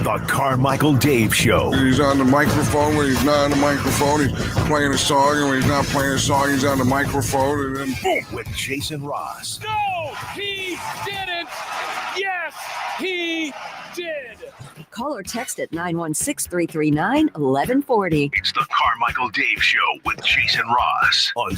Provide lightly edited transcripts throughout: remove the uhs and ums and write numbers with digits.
The Carmichael Dave Show. He's on the microphone when he's not on the microphone. He's playing a song, and when he's not playing a song, he's on the microphone, and then boom. With Jason Ross. No, he didn't. Yes, he did. Call or text at 916-339-1140. It's the Carmichael Dave Show with Jason Ross on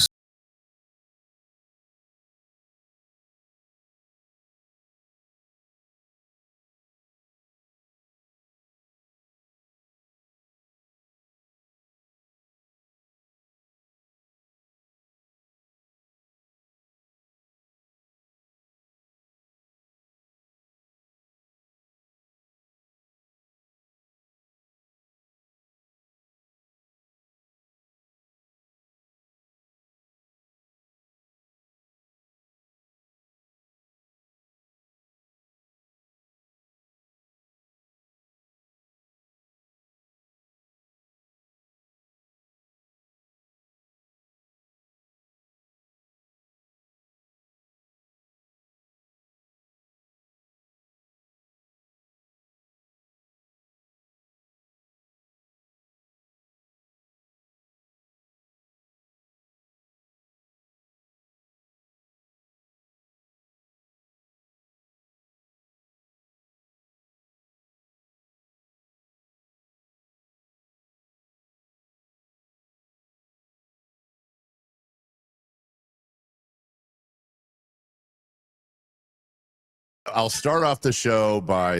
I'll start off the show by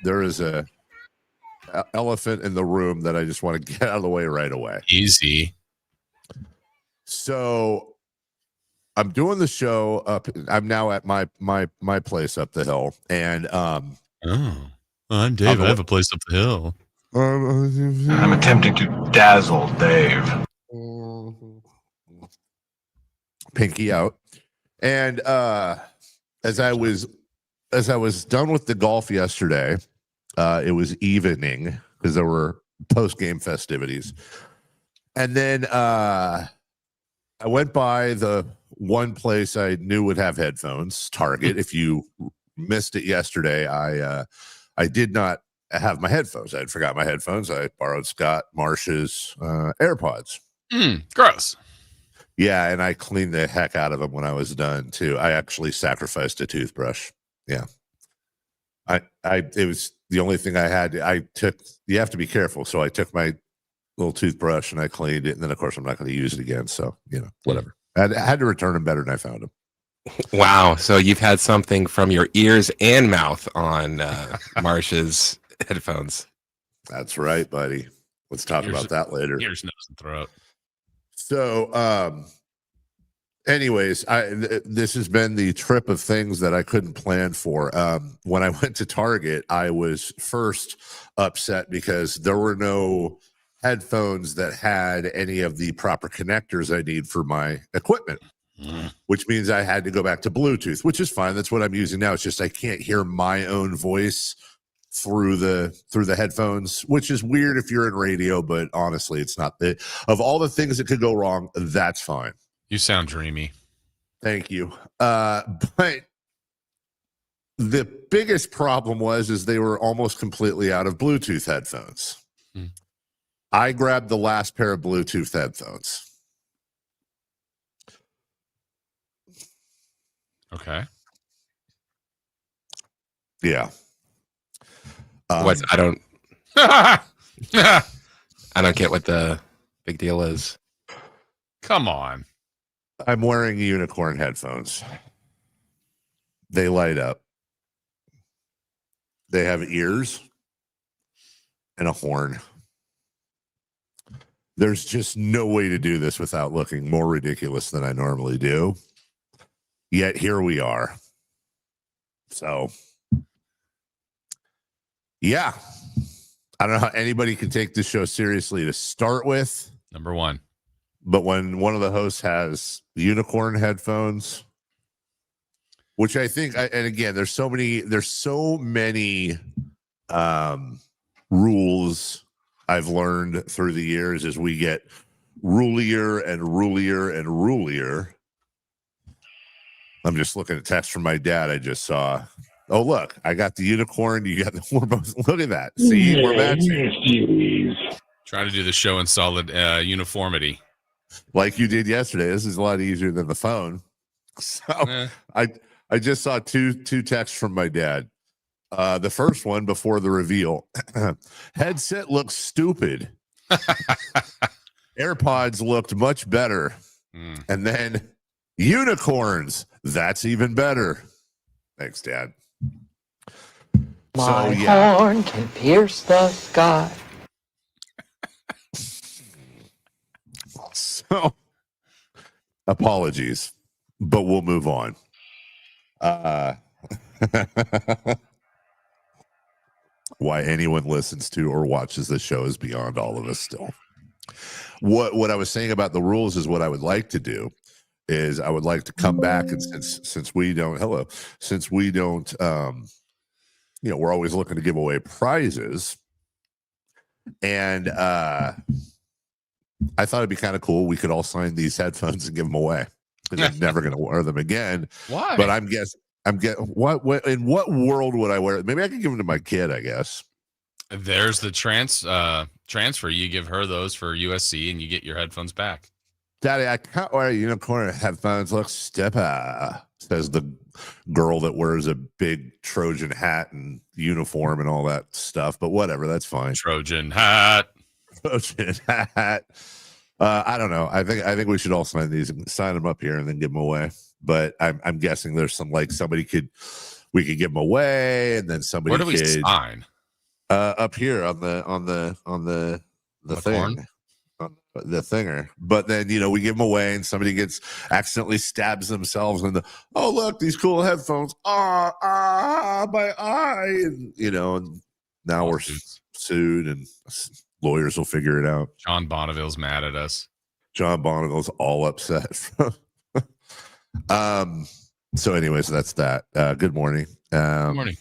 there is a elephant in the room that I just want to get out of the way right away. Easy. So I'm doing the show up. I'm now at my place up the hill, and I'm Dave. I have a place up the hill. I'm attempting to dazzle Dave. Pinky out, and as I was done with the golf yesterday, it was evening because there were post-game festivities. And then I went by the one place I knew would have headphones, Target. If you missed it yesterday, I did not have my headphones. I had forgot my headphones. I borrowed Scott Marsh's AirPods. Gross. Yeah, and I cleaned the heck out of them when I was done, too. I actually sacrificed a toothbrush. Yeah. It was the only thing I had. You have to be careful. So I took my little toothbrush and I cleaned it. And then, of course, I'm not going to use it again. So, whatever. I had to return them better than I found them. Wow. So you've had something from your ears and mouth on Marsh's headphones. That's right, buddy. Let's talk about that later. Ears, nose, and throat. So, anyways, this has been the trip of things that I couldn't plan for. When I went to Target, I was first upset because there were no headphones that had any of the proper connectors I need for my equipment, which means I had to go back to Bluetooth, which is fine. That's what I'm using now. It's just I can't hear my own voice through the headphones, which is weird if you're in radio, but honestly, it's not. Of all the things that could go wrong, that's fine. You sound dreamy. Thank you. But the biggest problem is they were almost completely out of Bluetooth headphones. I grabbed the last pair of Bluetooth headphones. Okay. Yeah. I don't get what the big deal is. Come on. I'm wearing unicorn headphones. They light up. They have ears and a horn. There's just no way to do this without looking more ridiculous than I normally do. Yet here we are. So, yeah. I don't know how anybody can take this show seriously to start with. Number one. But when one of the hosts has unicorn headphones, which I think, and again, there's so many rules I've learned through the years as we get rulier and rulier and rulier. I'm just looking at text from my dad I just saw. Oh, look, I got the unicorn. You got the we're both. Look at that. See, we're matching. Trying to do the show in solid uniformity. Like you did yesterday. This is a lot easier than the phone. So I just saw two texts from my dad. The first one before the reveal. Headset looks stupid. AirPods looked much better. And then unicorns. That's even better. Thanks, Dad. My horn can pierce the sky. So, apologies, but we'll move on. Why anyone listens to or watches this show is beyond all of us still. What I was saying about the rules is what I would like to do is I would like to come back, and since we don't we're always looking to give away prizes, and I thought it'd be kind of cool. We could all sign these headphones and give them away. Because I'm never going to wear them again. Why? But I'm getting what in what world would I wear it? Maybe I could give them to my kid, I guess. There's the transfer. You give her those for USC and you get your headphones back. Daddy, I can't wear unicorn headphones. Look stupid, says the girl that wears a big Trojan hat and uniform and all that stuff. But whatever, that's fine. Trojan hat. Trojan hat. I don't know. I think we should all sign these and sign them up here and then give them away. But I'm guessing there's some we could give them away and then somebody. Where do we sign? Up here on the thing. Horn? The thinger, but then we give them away and somebody accidentally stabs themselves in the look, these cool headphones, my eye, and and now we're sued and lawyers will figure it out. John Bonneville's mad at us. John Bonneville's all upset. So anyways, that's that. Good morning. Good morning.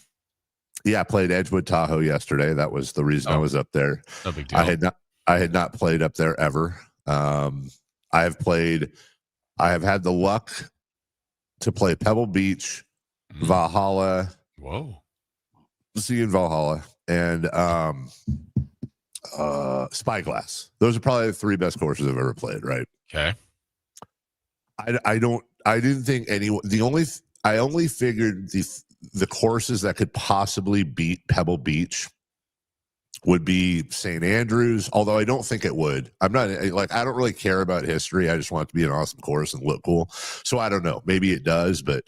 Yeah, I played Edgewood Tahoe yesterday. That was the reason I was up there. No big deal. I had not played up there ever. I have had the luck to play Pebble Beach, Valhalla. Whoa. See in Valhalla and Spyglass. Those are probably the three best courses I've ever played, right? Okay. I didn't think I only figured the courses that could possibly beat Pebble Beach would be St. Andrews, although I don't think it would. I don't really care about history. I just want it to be an awesome course and look cool. So I don't know. Maybe it does, but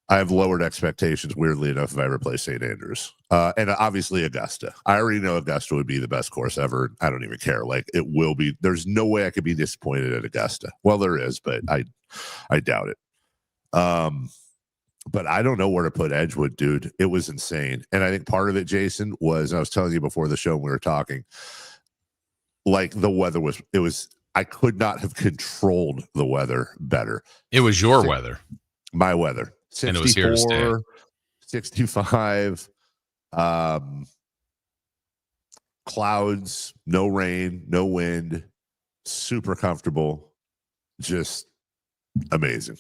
I have lowered expectations, weirdly enough, if I ever play St. Andrews. And obviously Augusta. I already know Augusta would be the best course ever. I don't even care. It will be. There's no way I could be disappointed at Augusta. Well, there is, but I doubt it. But I don't know where to put Edgewood, dude. It was insane. And I think part of it, Jason, was, I was telling you before the show when we were talking, the weather I could not have controlled the weather better. It was your weather. My weather. 64, and it was here to stay. 65, clouds, no rain, no wind, super comfortable, just amazing,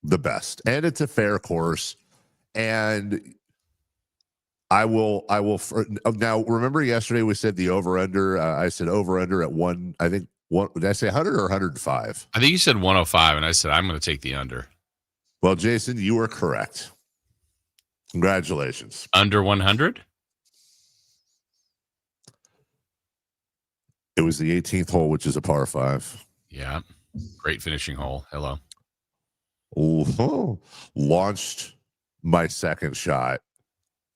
the best. And it's a fair course. And I will now remember yesterday we said the over under. I said over under at one. I think did I say 100 or 105? I think you said 105, and I said I'm going to take the under. Well, Jason, you were correct. Congratulations. Under 100? It was the 18th hole, which is a par 5. Yeah. Great finishing hole. Hello. Oh, launched my second shot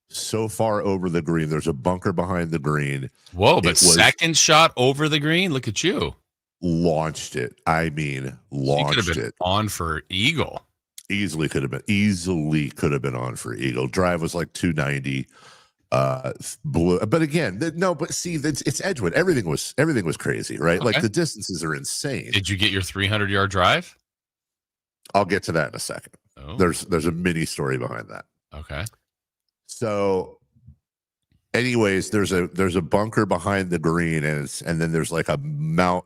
so far over the green. There's a bunker behind the green. Whoa, but second shot over the green? Look at you. Launched it. I mean, launched could have been on for eagle. Easily could have been on for eagle. Drive was 290. Blue, but again, it's Edgewood. Everything was crazy, right? Okay. The distances are insane. Did you get your 300-yard drive? I'll get to that in a second. Oh. There's a mini story behind that. Okay. So, anyways, there's a bunker behind the green, and then there's a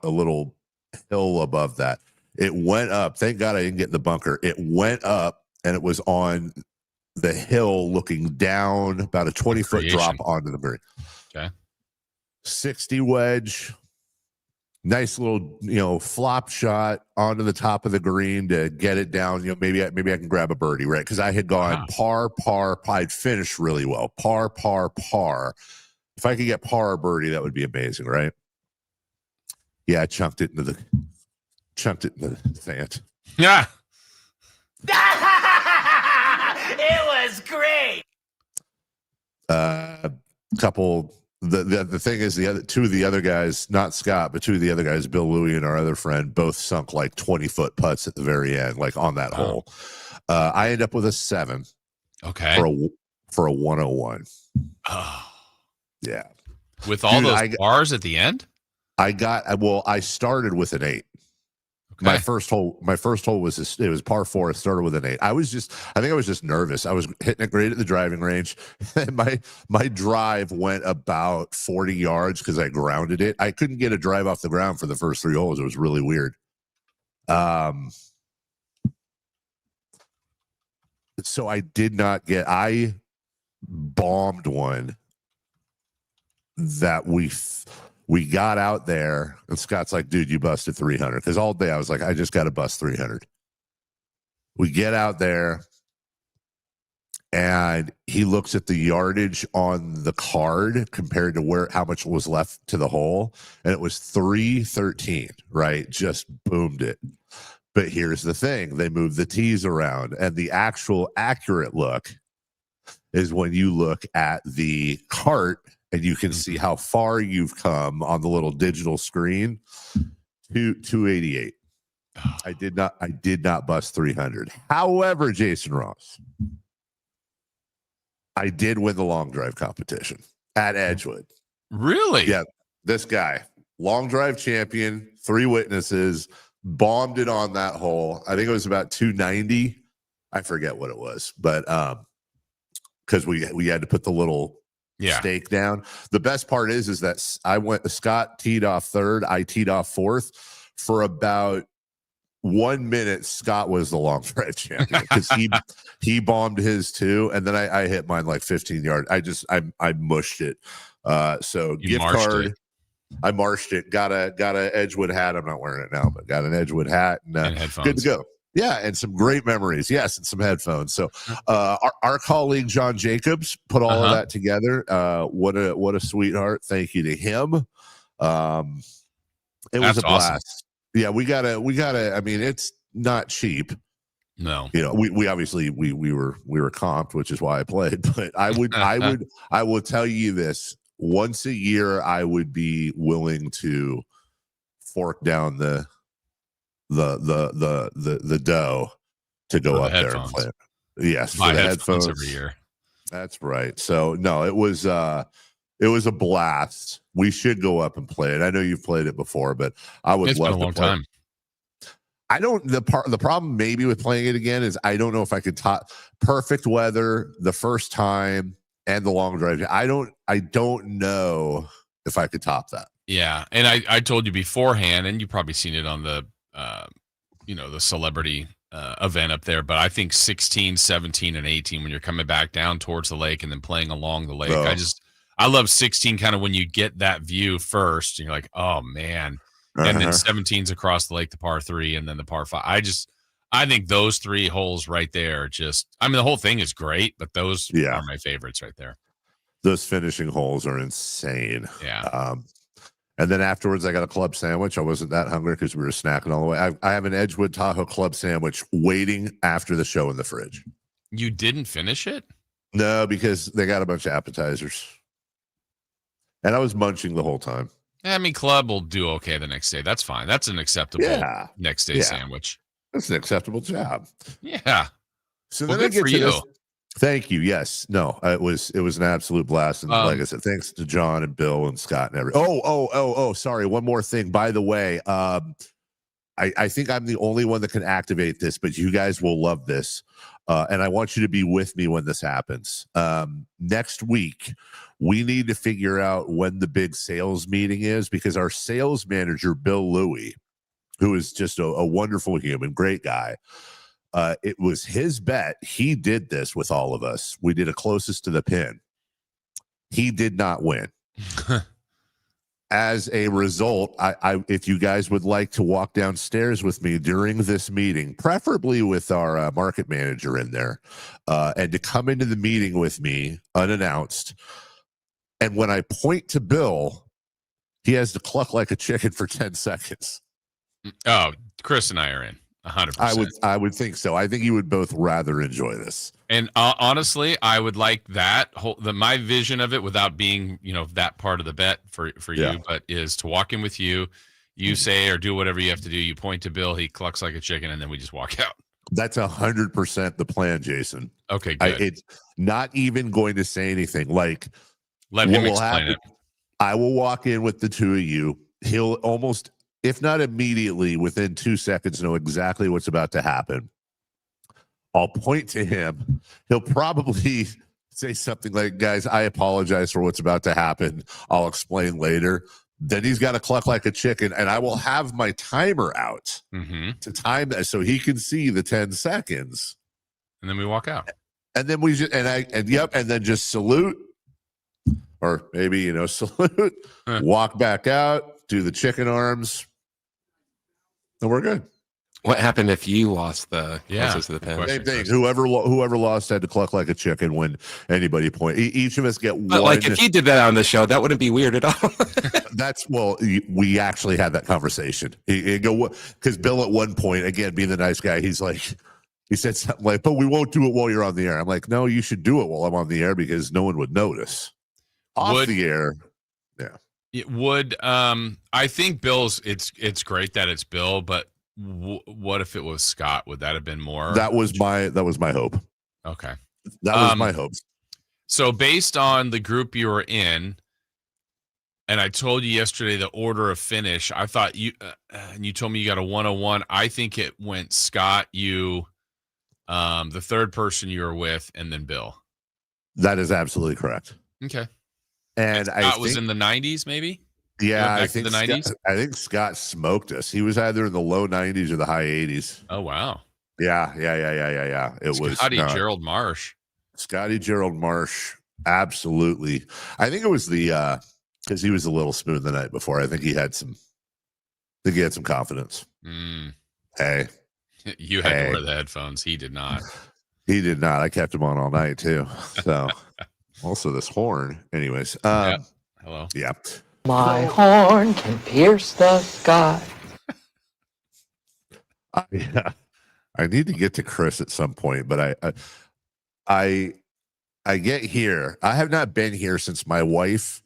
little hill above that. It went up. Thank God I didn't get in the bunker. It went up, and it was on the hill, looking down, about a 20-foot drop onto the green. Okay. 60 wedge, nice little, flop shot onto the top of the green to get it down. Maybe I can grab a birdie, right? Because I had gone par. I'd finished really well. Par. If I could get par or birdie, that would be amazing, right? Yeah, I chunked it into the sand. Yeah. It was great. Couple. The thing is, two of the other guys, not Scott, but two of the other guys, Bill Louie and our other friend, both sunk like 20-foot putts at the very end, like on that hole. I end up with a 7. Okay. For a 101. Oh. Yeah. With all those bars at the end? I started with an 8. Okay. My first hole was it was par 4. I started with an 8. I think I was just nervous. I was hitting it great at the driving range. And my drive went about 40 yards because I grounded it. I couldn't get a drive off the ground for the first 3 holes. It was really weird. So I bombed one that we got out there, and Scott's like, dude, you busted 300. Because all day I was like, I just got to bust 300. We get out there, and he looks at the yardage on the card compared to how much was left to the hole, and it was 313, right? Just boomed it. But here's the thing. They moved the tees around, and the actual accurate look is when you look at the cart and you can see how far you've come on the little digital screen. 288. I did not bust 300. However, Jason Ross, I did win the long drive competition at Edgewood. Really? Yeah. This guy, long drive champion, 3 witnesses, bombed it on that hole. I think it was about 290. I forget what it was, but because we had to put the little stake down. The best part is that Scott teed off 3rd, I teed off 4th. For about 1 minute, Scott was the long drive champion because he bombed his too, and then I hit mine like 15 yards. I mushed it. So you gift card. I marched it. Got a Edgewood hat. I'm not wearing it now, but got an Edgewood hat and headphones. Good to go. Yeah, and some great memories. Yes, and some headphones. So our colleague John Jacobs put all of that together. What a sweetheart. Thank you to him. It was a blast. Awesome. Yeah, we gotta. I mean, it's not cheap. No, we obviously we were comped, which is why I played. But I will tell you this: once a year, I would be willing to fork down the dough to go up there and play it. Yes, buy headphones every year. That's right. So no, it was a blast. We should go up and play it. I know you've played it before, but I would love to play. It's been a long time. I don't. The problem maybe with playing it again is I don't know if I could top perfect weather the first time and the long drive. I don't know if I could top that. Yeah, and I told you beforehand, and you've probably seen it on the the celebrity event up there, but I think 16, 17, and 18 when you're coming back down towards the lake and then playing along the lake. I love 16 kind of when you get that view first and you're like, oh man. And then 17's across the lake, the par 3, and then the par 5. I think those 3 holes right there the whole thing is great, but those are my favorites right there. Those finishing holes are insane. Yeah. And then afterwards, I got a club sandwich. I wasn't that hungry because we were snacking all the way. I have an Edgewood Tahoe club sandwich waiting after the show in the fridge. You didn't finish it? No, because they got a bunch of appetizers. And I was munching the whole time. Club will do okay the next day. That's fine. That's an acceptable next day sandwich. That's an acceptable job. Yeah. So then good for you. Thank you. Yes. No, it was an absolute blast. And like I said, thanks to John and Bill and Scott and everyone. Oh, sorry. One more thing. By the way, I think I'm the only one that can activate this, but you guys will love this. And I want you to be with me when this happens. Next week, we need to figure out when the big sales meeting is because our sales manager, Bill Louie, who is just a wonderful human, great guy, It was his bet. He did this with all of us. We did it closest to the pin. He did not win. As a result, if you guys would like to walk downstairs with me during this meeting, preferably with our market manager in there, and to come into the meeting with me unannounced, and when I point to Bill, he has to cluck like a chicken for 10 seconds. Oh, Chris and I are in 100%. I would think so. I think you would both rather enjoy this. And honestly, I would like that my vision of it, without being, that part of the bet for you, but is to walk in with you. You say or do whatever you have to do. You point to Bill, he clucks like a chicken, and then we just walk out. That's 100% the plan, Jason. Okay, good. It's not even going to say anything. Like, let him explain it. I will walk in with the two of you. He'll almost, if not immediately, within 2 seconds, know exactly what's about to happen. I'll point to him. He'll probably say something like, guys, I apologize for what's about to happen. I'll explain later. Then he's got to cluck like a chicken, and I will have my timer out to time that so he can see the 10 seconds. And then we walk out. And then we just, and then just salute, or maybe, salute, walk back out, do the chicken arms, and we're good. What happened if you lost the closest to the pin? Same thing. Whoever lost had to cluck like a chicken when anybody point. Each of us get one. Like if you did that on the show, that wouldn't be weird at all. We actually had that conversation. Because Bill at one point, again being the nice guy, he said something like, "But we won't do it while you're on the air." I'm like, "No, you should do it while I'm on the air because no one would notice." Off the air, yeah. It would. I think Bill's. It's great that it's Bill, but. What if it was Scott? Would that have been more? That was my hope. Okay. That was my hope. So based on the group you were in, and I told you yesterday the order of finish, I thought and you told me you got a 101. I think it went Scott, you, the third person you were with, and then Bill. That is absolutely correct. Okay. And Scott was in the 90s, maybe? Yeah, I think the 90s. I think Scott smoked us. He was either in the low 90s or the high 80s. Oh wow. Yeah. It was Gerald Marsh. Scotty Gerald Marsh, absolutely. I think it was because he was a little smooth the night before. I think he had some confidence. Hey, you had to wear the headphones. He did not. He did not. I kept him on all night too. So also this horn. Anyways, hello. Yeah. My horn can pierce the sky. I need to get to Chris at some point, but I get here. I have not been here since my wife,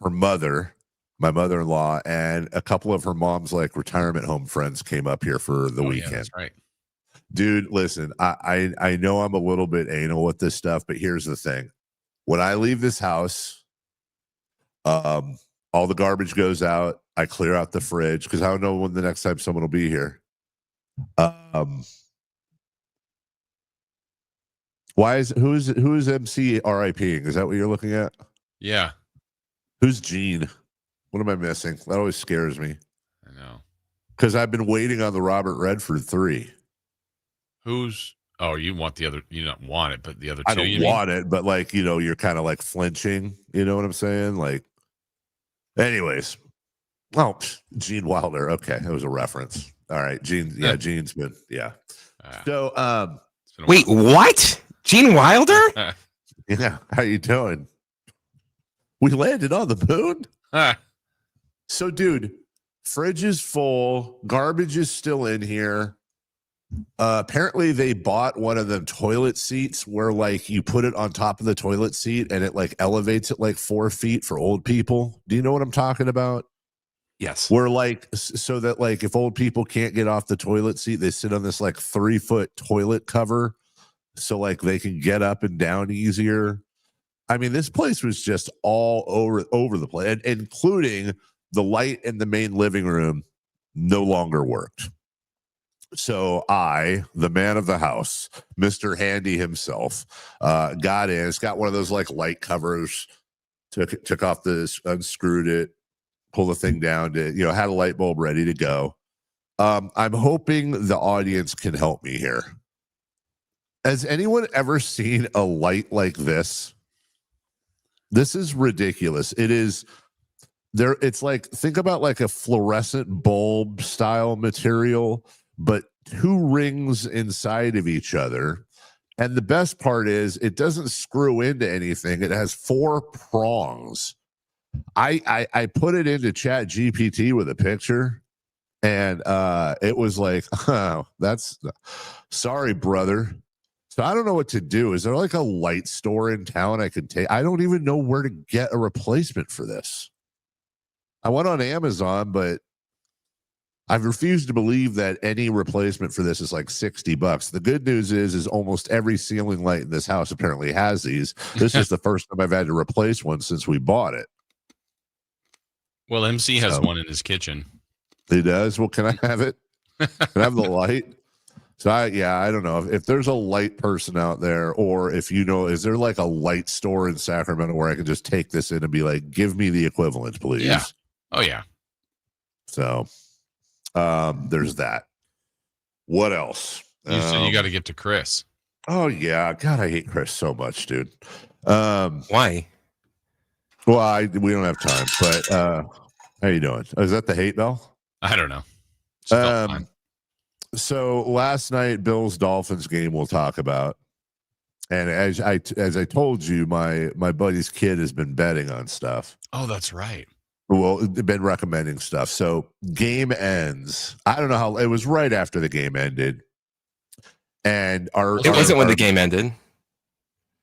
her mother, my mother-in-law, and a couple of her mom's retirement home friends came up here for the weekend. Yeah, that's right. Dude, listen, I know I'm a little bit anal with this stuff, but here's the thing. When I leave this house, all the garbage goes out. I clear out the fridge because I don't know when the next time someone will be here. Who's MC RIPing? Is that what you're looking at? Yeah. Who's Gene? What am I missing? That always scares me. I know. Because I've been waiting on the Robert Redford 3. Who's? Oh, you want the other? You don't want it, but the other two. I don't want it, but you're kind of flinching. You know what I'm saying? Anyways, Gene Wilder. Okay, that was a reference. All right, Gene. Yeah, Gene's been. Yeah. So, wait, what? Gene Wilder? Yeah. How you doing? We landed on the moon. So, dude, fridge is full. Garbage is still in here. Apparently, they bought one of them toilet seats where you put it on top of the toilet seat and it elevates it 4 feet for old people. Do you know what I'm talking about? Yes. Where so that if old people can't get off the toilet seat, they sit on this 3-foot toilet cover so they can get up and down easier. I mean, this place was just all over the place, and including the light in the main living room no longer worked. So I, the man of the house, Mr. Handy himself, got in. It's got one of those light covers. Took off this, unscrewed it, pulled the thing down. Had a light bulb ready to go. I'm hoping the audience can help me here. Has anyone ever seen a light like this? This is ridiculous. It is there. It's like, think about like a fluorescent bulb style material, but 2 rings inside of each other. And the best part is it doesn't screw into anything. It has 4 prongs. I put it into Chat GPT with a picture, and it was like, oh, that's sorry, brother. So I don't know what to do. Is there like a light store in town I could take? I don't even know where to get a replacement for this. I went on Amazon, but I've refused to believe that any replacement for this is like $60. The good news is almost every ceiling light in this house apparently has these. This is the first time I've had to replace one since we bought it. Well, MC has one in his kitchen. He does? Well, can I have it? Can I have the light? So I don't know if there's a light person out there, or if you know, is there like a light store in Sacramento where I can just take this in and be like, give me the equivalent, please? Yeah. Oh yeah. So there's that. What else? You said you got to get to Chris. Oh yeah. God, I hate Chris so much, dude. Why? Well, we don't have time, but how you doing? Oh, is that the hate bell? I don't know. Fine. So last night, Bills Dolphins game we'll talk about. And as I told you, my buddy's kid has been betting on stuff. Oh, that's right. Well, they've been recommending stuff. So game ends. I don't know how it was right after the game ended. And it wasn't when the game ended.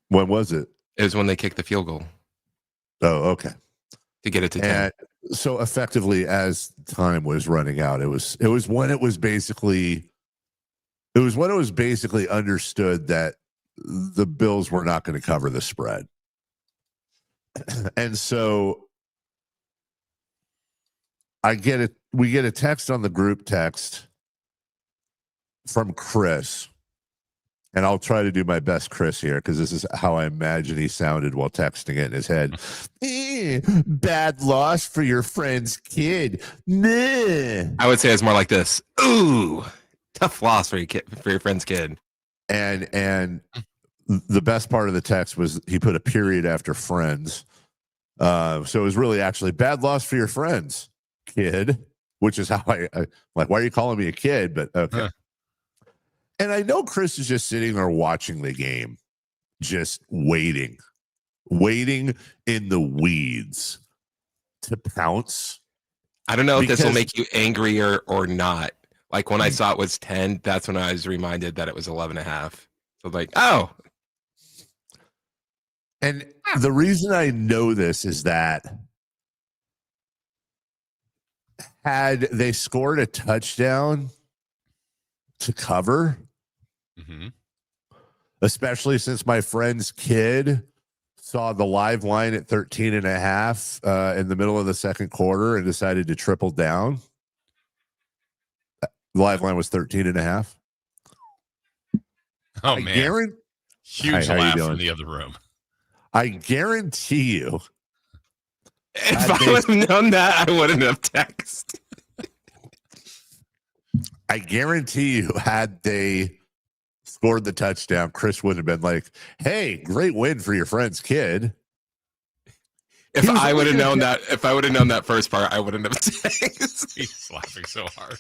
When was it? It was when they kicked the field goal. Oh, okay. To get it to 10. And so effectively, as time was running out, it was when it was basically understood that the Bills were not going to cover the spread. And so we get a text on the group text from Chris. And I'll try to do my best, Chris, here, because this is how I imagine he sounded while texting it in his head. Bad loss for your friend's kid. Nah. I would say it's more like this. Ooh, tough loss for your friend's kid. And the best part of the text was he put a period after friends. So it was really actually bad loss for your friends, kid, which is how I like, why are you calling me a kid? But okay. Huh. And I know Chris is just sitting there watching the game, just waiting in the weeds to pounce. I don't know if this will make you angrier or not. Like when I saw it was 10, that's when I was reminded that it was 11.5. So like, oh. And the reason I know this is that had they scored a touchdown to cover, especially since my friend's kid saw the live line at 13.5 in the middle of the second quarter and decided to triple down. The live line was 13.5. Oh, man. Huge laugh in the other room. I guarantee you. If I would have known that, I wouldn't have texted. I guarantee you, had they scored the touchdown, Chris would have been like, hey, great win for your friend's kid. If I would have known that first part, I wouldn't have texted. He's laughing so hard.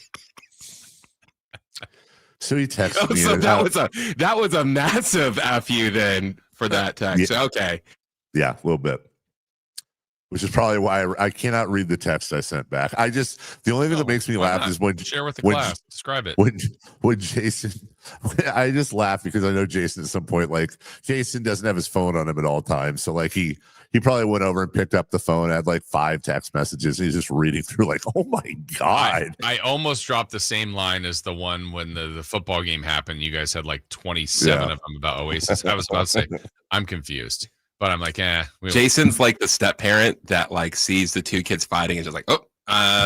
So he texted me. So that was a massive F you then for that text. Yeah. Okay. Yeah, a little bit. Which is probably why I cannot read the text I sent back. The only thing that makes me laugh is when share with the class. Describe it. When Jason, I just laugh because I know Jason at some point, like Jason doesn't have his phone on him at all times. So like he probably went over and picked up the phone, had like 5 text messages. And he's just reading through like, oh my God. I almost dropped the same line as the one when the football game happened. You guys had like 27 of them about Oasis. I was about to say, I'm confused. But I'm like, Jason's like the step parent that like sees the 2 kids fighting and just like, oh,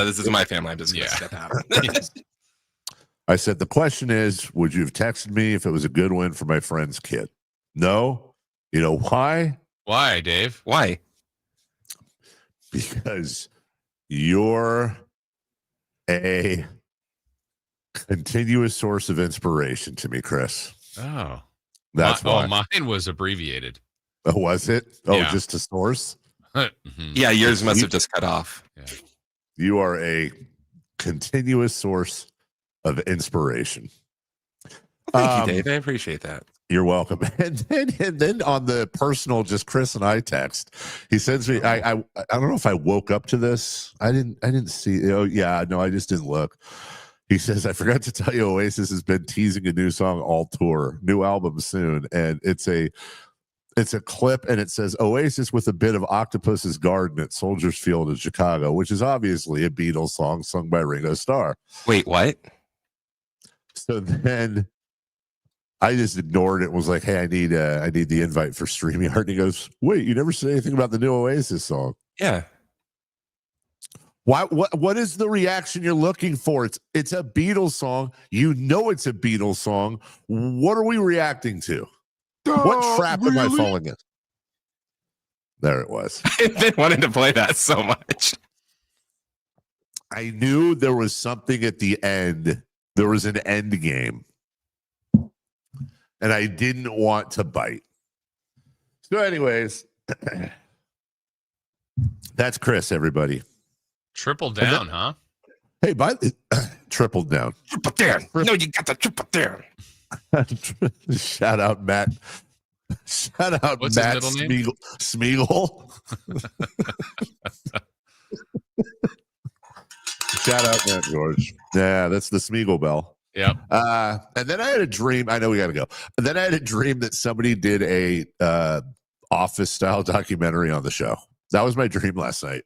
this is my family. I'm just gonna step out. I said, the question is, would you have texted me if it was a good win for my friend's kid? No. You know why? Why, Dave? Why? Because you're a continuous source of inspiration to me, Chris. Oh. That's why. Mine was abbreviated. Oh, was it? Oh, Yeah. just to source? Mhm. Yeah, yours must have just cut off. Yeah. You are a continuous source of inspiration. Thank you, Dave. I appreciate that. You're welcome. And then on the personal, just Chris and I text, he sends me. I don't know if I woke up to this. I didn't see. Oh yeah, no, I just didn't look. He says, I forgot to tell you, Oasis has been teasing a new song all tour, new album soon, and it's a clip, and it says Oasis with a bit of Octopus's Garden at Soldiers Field in Chicago, which is obviously a Beatles song sung by Ringo Starr. Wait, what? So then I just ignored it and was like, hey, I need the invite for StreamYard. And he goes, wait, you never said anything about the new Oasis song. Yeah. Why? What is the reaction you're looking for? It's a Beatles song. You know it's a Beatles song. What are we reacting to? What trap am I falling in? There it was. I've been wanting to play that so much. I knew there was something at the end. There was an end game. And I didn't want to bite. So anyways, that's Chris, everybody. Triple down, huh? Hey, triple down. Triple down. No, you got the triple down. Shout out Matt. Shout out What's Matt his middle name? Smeagol. Shout out Matt George. Yeah, that's the Smeagol bell. Yep. And then I had a dream. I know we got to go. And then I had a dream that somebody did a office style documentary on the show. That was my dream last night.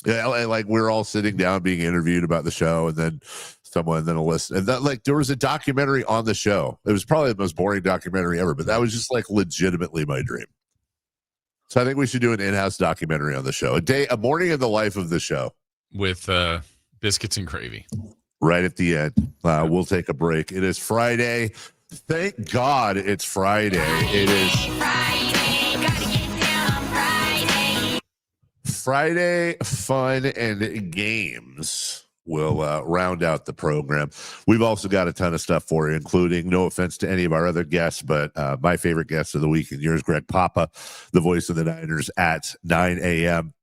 Yeah, like we were all sitting down being interviewed about the show, and then a list, and that like there was a documentary on the show. It was probably the most boring documentary ever, but that was just like legitimately my dream. So I think we should do an in-house documentary on the show. A morning in the life of the show with biscuits and gravy. Right at the end. We'll take a break. It is Friday. Thank God it's Friday. It is Friday fun and games will round out the program. We've also got a ton of stuff for you, including, no offense to any of our other guests, but my favorite guest of the week and yours, Greg Papa, the voice of the Niners at 9 a.m.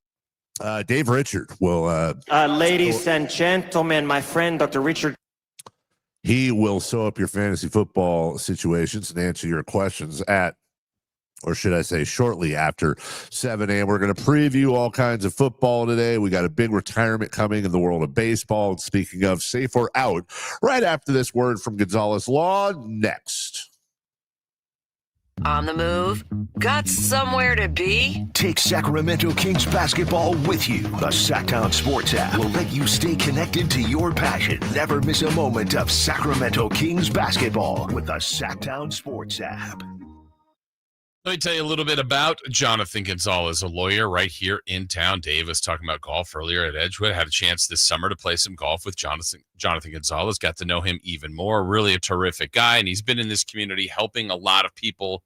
Dave Richard will... ladies and gentlemen, my friend, Dr. Richard. He will sew up your fantasy football situations and answer your questions or should I say shortly after 7 a.m. We're going to preview all kinds of football today. We got a big retirement coming in the world of baseball. And speaking of, safe or out, right after this word from Gonzalez Law next. On the move? Got somewhere to be? Take Sacramento Kings basketball with you. The Sacktown Sports app will let you stay connected to your passion. Never miss a moment of Sacramento Kings basketball with the Sacktown Sports app. Let me tell you a little bit about Jonathan Gonzalez, a lawyer right here in town. Dave was talking about golf earlier at Edgewood. I had a chance this summer to play some golf with Jonathan Gonzalez. Got to know him even more. Really a terrific guy, and he's been in this community helping a lot of people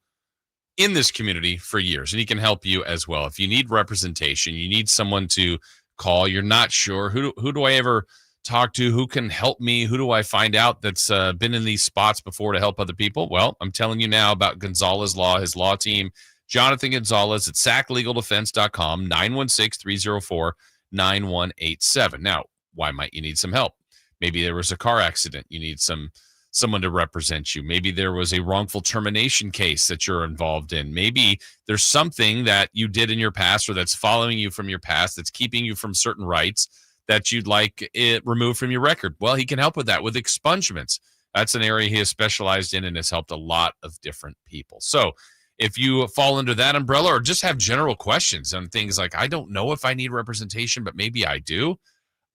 in this community for years, and he can help you as well. If you need representation, you need someone to call, you're not sure, who do I ever talk to, who can help me, who do I find out that's been in these spots before to help other people? Well, I'm telling you now about Gonzalez Law, his law team, Jonathan Gonzalez at sacklegaldefense.com, 916-304-9187. Now, why might you need some help? Maybe there was a car accident. You need someone to represent you. Maybe there was a wrongful termination case that you're involved in. Maybe there's something that you did in your past or that's following you from your past that's keeping you from certain rights that you'd like it removed from your record. Well, he can help with that, with expungements. That's an area he has specialized in and has helped a lot of different people. So if you fall under that umbrella or just have general questions on things like, I don't know if I need representation, but maybe I do,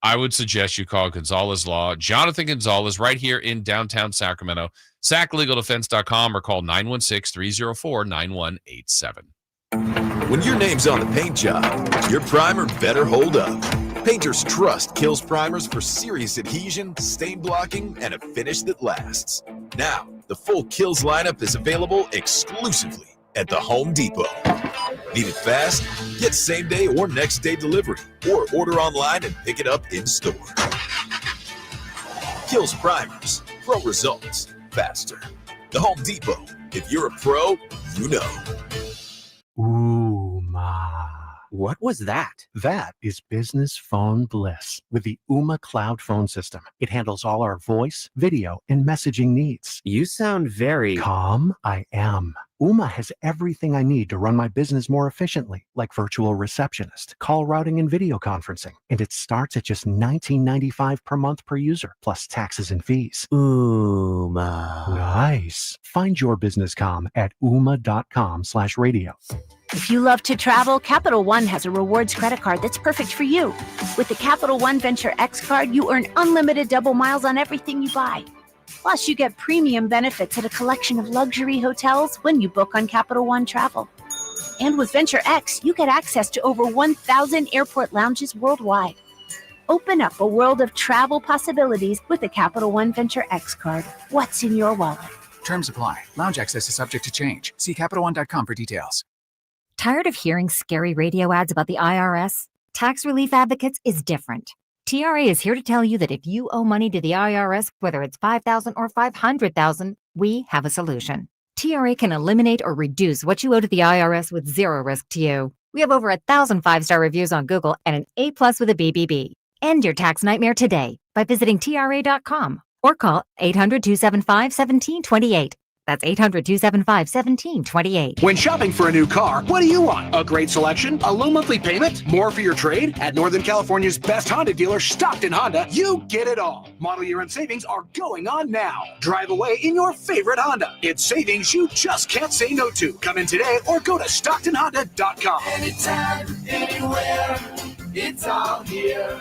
I would suggest you call Gonzalez Law, Jonathan Gonzalez, right here in downtown Sacramento, sacklegaldefense.com, or call 916-304-9187. When your name's on the paint job, your primer better hold up. Painters trust Kills primers for serious adhesion, stain blocking, and a finish that lasts. Now, the full Kills lineup is available exclusively at the Home Depot. Need it fast? Get same-day or next-day delivery, or order online and pick it up in-store. Kills primers. Pro results faster. The Home Depot. If you're a pro, you know. Ooma. What was that? That is business phone bliss with the Ooma Cloud Phone System. It handles all our voice, video, and messaging needs. You sound very calm. I am. Ooma has everything I need to run my business more efficiently, like virtual receptionist, call routing, and video conferencing. And it starts at just $19.95 per month per user, plus taxes and fees. Ooma. Nice. Find your business calm at ooma.com/radio. If you love to travel, Capital One has a rewards credit card that's perfect for you. With the Capital One Venture X card, you earn unlimited double miles on everything you buy. Plus, you get premium benefits at a collection of luxury hotels when you book on Capital One Travel. And with Venture X, you get access to over 1,000 airport lounges worldwide. Open up a world of travel possibilities with the Capital One Venture X card. What's in your wallet? Terms apply. Lounge access is subject to change. See CapitalOne.com for details. Tired of hearing scary radio ads about the IRS? Tax Relief Advocates is different. TRA is here to tell you that if you owe money to the IRS, whether it's $5,000 or $500,000, we have a solution. TRA can eliminate or reduce what you owe to the IRS with zero risk to you. We have over 1,000 5-star reviews on Google and an A+ with a BBB. End your tax nightmare today by visiting TRA.com or call 800-275-1728. That's 800-275-1728. When shopping for a new car, what do you want? A great selection? A low monthly payment? More for your trade? At Northern California's best Honda dealer, Stockton Honda, you get it all. Model year-end savings are going on now. Drive away in your favorite Honda. It's savings you just can't say no to. Come in today or go to StocktonHonda.com. Anytime, anywhere, it's all here.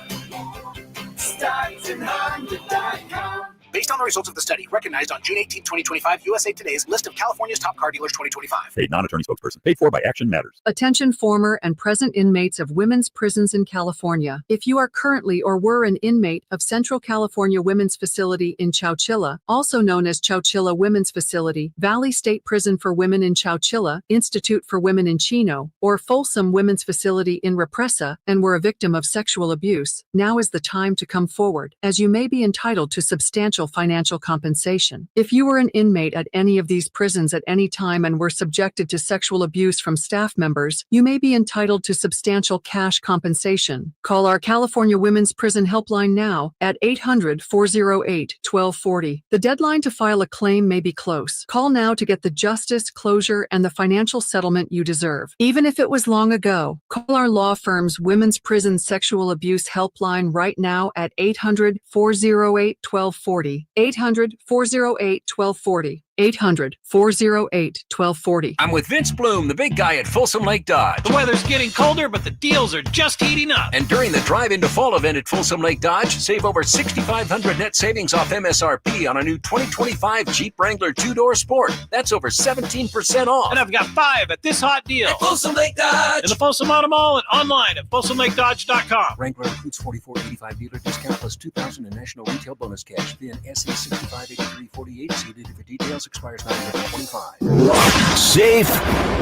StocktonHonda.com. Based on the results of the study, recognized on June 18, 2025, USA Today's list of California's top car dealers 2025. Paid non-attorney spokesperson. Paid for by Action Matters. Attention former and present inmates of women's prisons in California. If you are currently or were an inmate of Central California Women's Facility in Chowchilla, also known as Chowchilla Women's Facility, Valley State Prison for Women in Chowchilla, Institute for Women in Chino, or Folsom Women's Facility in Represa, and were a victim of sexual abuse, now is the time to come forward, as you may be entitled to substantial financial compensation. If you were an inmate at any of these prisons at any time and were subjected to sexual abuse from staff members, you may be entitled to substantial cash compensation. Call our California Women's Prison Helpline now at 800-408-1240. The deadline to file a claim may be close. Call now to get the justice, closure, and the financial settlement you deserve. Even if it was long ago, call our law firm's Women's Prison Sexual Abuse Helpline right now at 800-408-1240. 800-408-1240. 800-408-1240. I'm with Vince Bloom, the big guy at Folsom Lake Dodge. The weather's getting colder, but the deals are just heating up. And during the Drive into Fall event at Folsom Lake Dodge, save over $6,500 net savings off MSRP on a new 2025 Jeep Wrangler 2-door Sport. That's over 17% off. And I've got 5 at this hot deal. At Folsom Lake Dodge. In the Folsom Auto Mall and online at FolsomLakeDodge.com. Wrangler includes $44.85 dealer discount plus $2,000 in national retail bonus cash. Then SE 658348. See dealer for details. Expires 9/25. Safe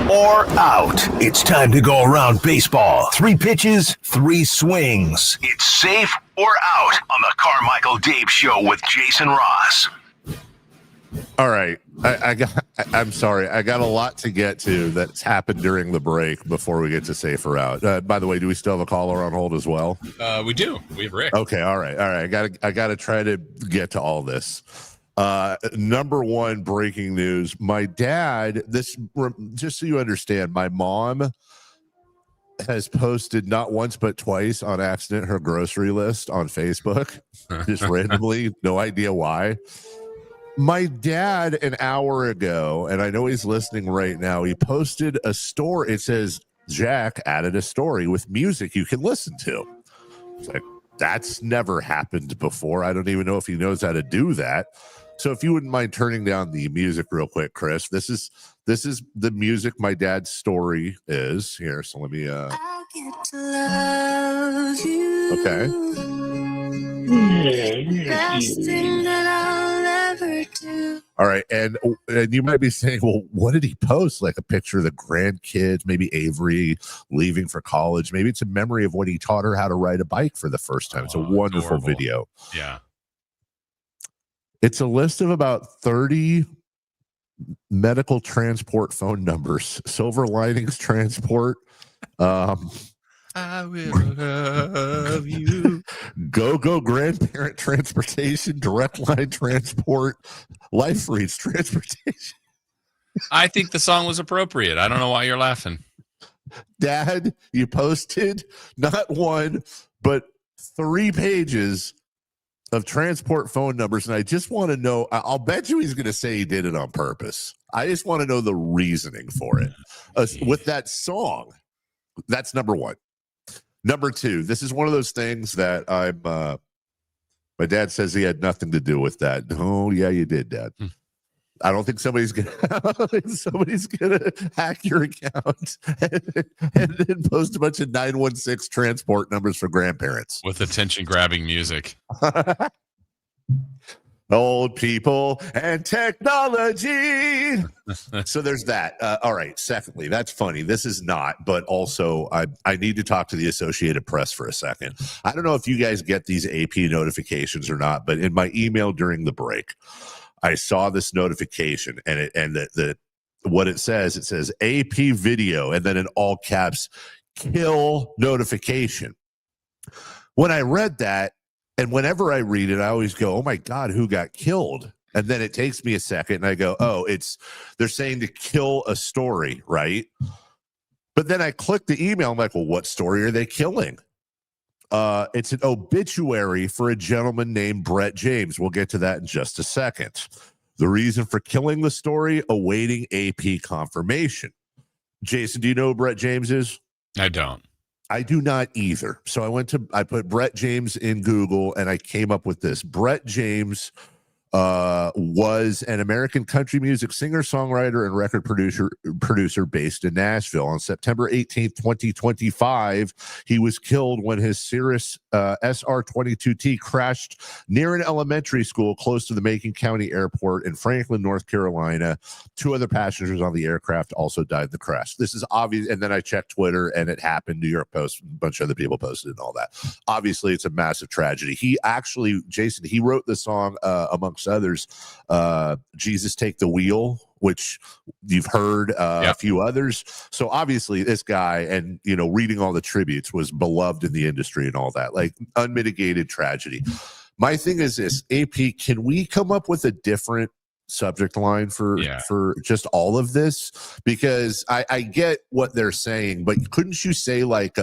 or out? It's time to go around baseball. 3 pitches, 3 swings. It's safe or out on the Carmichael Dave Show with Jason Ross. All right. I'm sorry. I got a lot to get to that's happened during the break before we get to safe or out. By the way, do we still have a caller on hold as well? We do. We have Rick. Okay. All right. I got to try to get to all this. Number one breaking news. My dad, just so you understand, my mom has posted not once but twice on accident her grocery list on Facebook, just randomly, no idea why. My dad, an hour ago, and I know he's listening right now, he posted a story. It says, Jack added a story with music you can listen to. It's like, that's never happened before. I don't even know if he knows how to do that. So if you wouldn't mind turning down the music real quick, Chris, this is the music my dad's story is here. So let me, I get to love you. Okay. Best thing that I'll ever do. All right. And you might be saying, well, what did he post? Like a picture of the grandkids, maybe Avery leaving for college. Maybe it's a memory of when he taught her how to ride a bike for the first time. It's a wonderful video. Yeah. It's a list of about 30 medical transport phone numbers, Silver Linings Transport, I will have you. Go Grandparent Transportation, Direct Line Transport, Life Reads Transportation. I think the song was appropriate. I don't know why you're laughing. Dad, you posted not one, but 3 pages of transport phone numbers, and I just want to know, I'll bet you he's going to say he did it on purpose. I just want to know the reasoning for it. With that song, that's number one. Number two, this is one of those things that my dad says he had nothing to do with that. Oh, yeah, you did, Dad. I don't think somebody's gonna hack your account and then post a bunch of 916 transport numbers for grandparents with attention-grabbing music. Old people and technology. So there's that. All right. Secondly, that's funny. This is not, but also I need to talk to the Associated Press for a second. I don't know if you guys get these AP notifications or not, but in my email during the break, I saw this notification, and what it says AP video, and then in all caps, kill notification. When I read that, and whenever I read it, I always go, oh my God, who got killed? And then it takes me a second and I go, oh, they're saying to kill a story, right? But then I click the email. I'm like, well, what story are they killing? It's an obituary for a gentleman named Brett James. We'll get to that in just a second. The reason for killing the story, awaiting AP confirmation. Jason, do you know who Brett James is? I don't. I do not either. So I put Brett James in Google and I came up with this. Brett James was an American country music singer, songwriter, and record producer based in Nashville. On September 18th, 2025, he was killed when his Cirrus SR-22T crashed near an elementary school close to the Macon County Airport in Franklin, North Carolina. 2 other passengers on the aircraft also died in the crash. This is obvious. And then I checked Twitter and it happened. New York Post, a bunch of other people posted and all that. Obviously, it's a massive tragedy. He actually, Jason, he wrote the song amongst others, Jesus Take the Wheel, which you've heard, a few others. So obviously this guy, and reading all the tributes, was beloved in the industry and all that, like unmitigated tragedy. My thing is this, AP, can we come up with a different subject line for just all of this? Because I get what they're saying, but couldn't you say like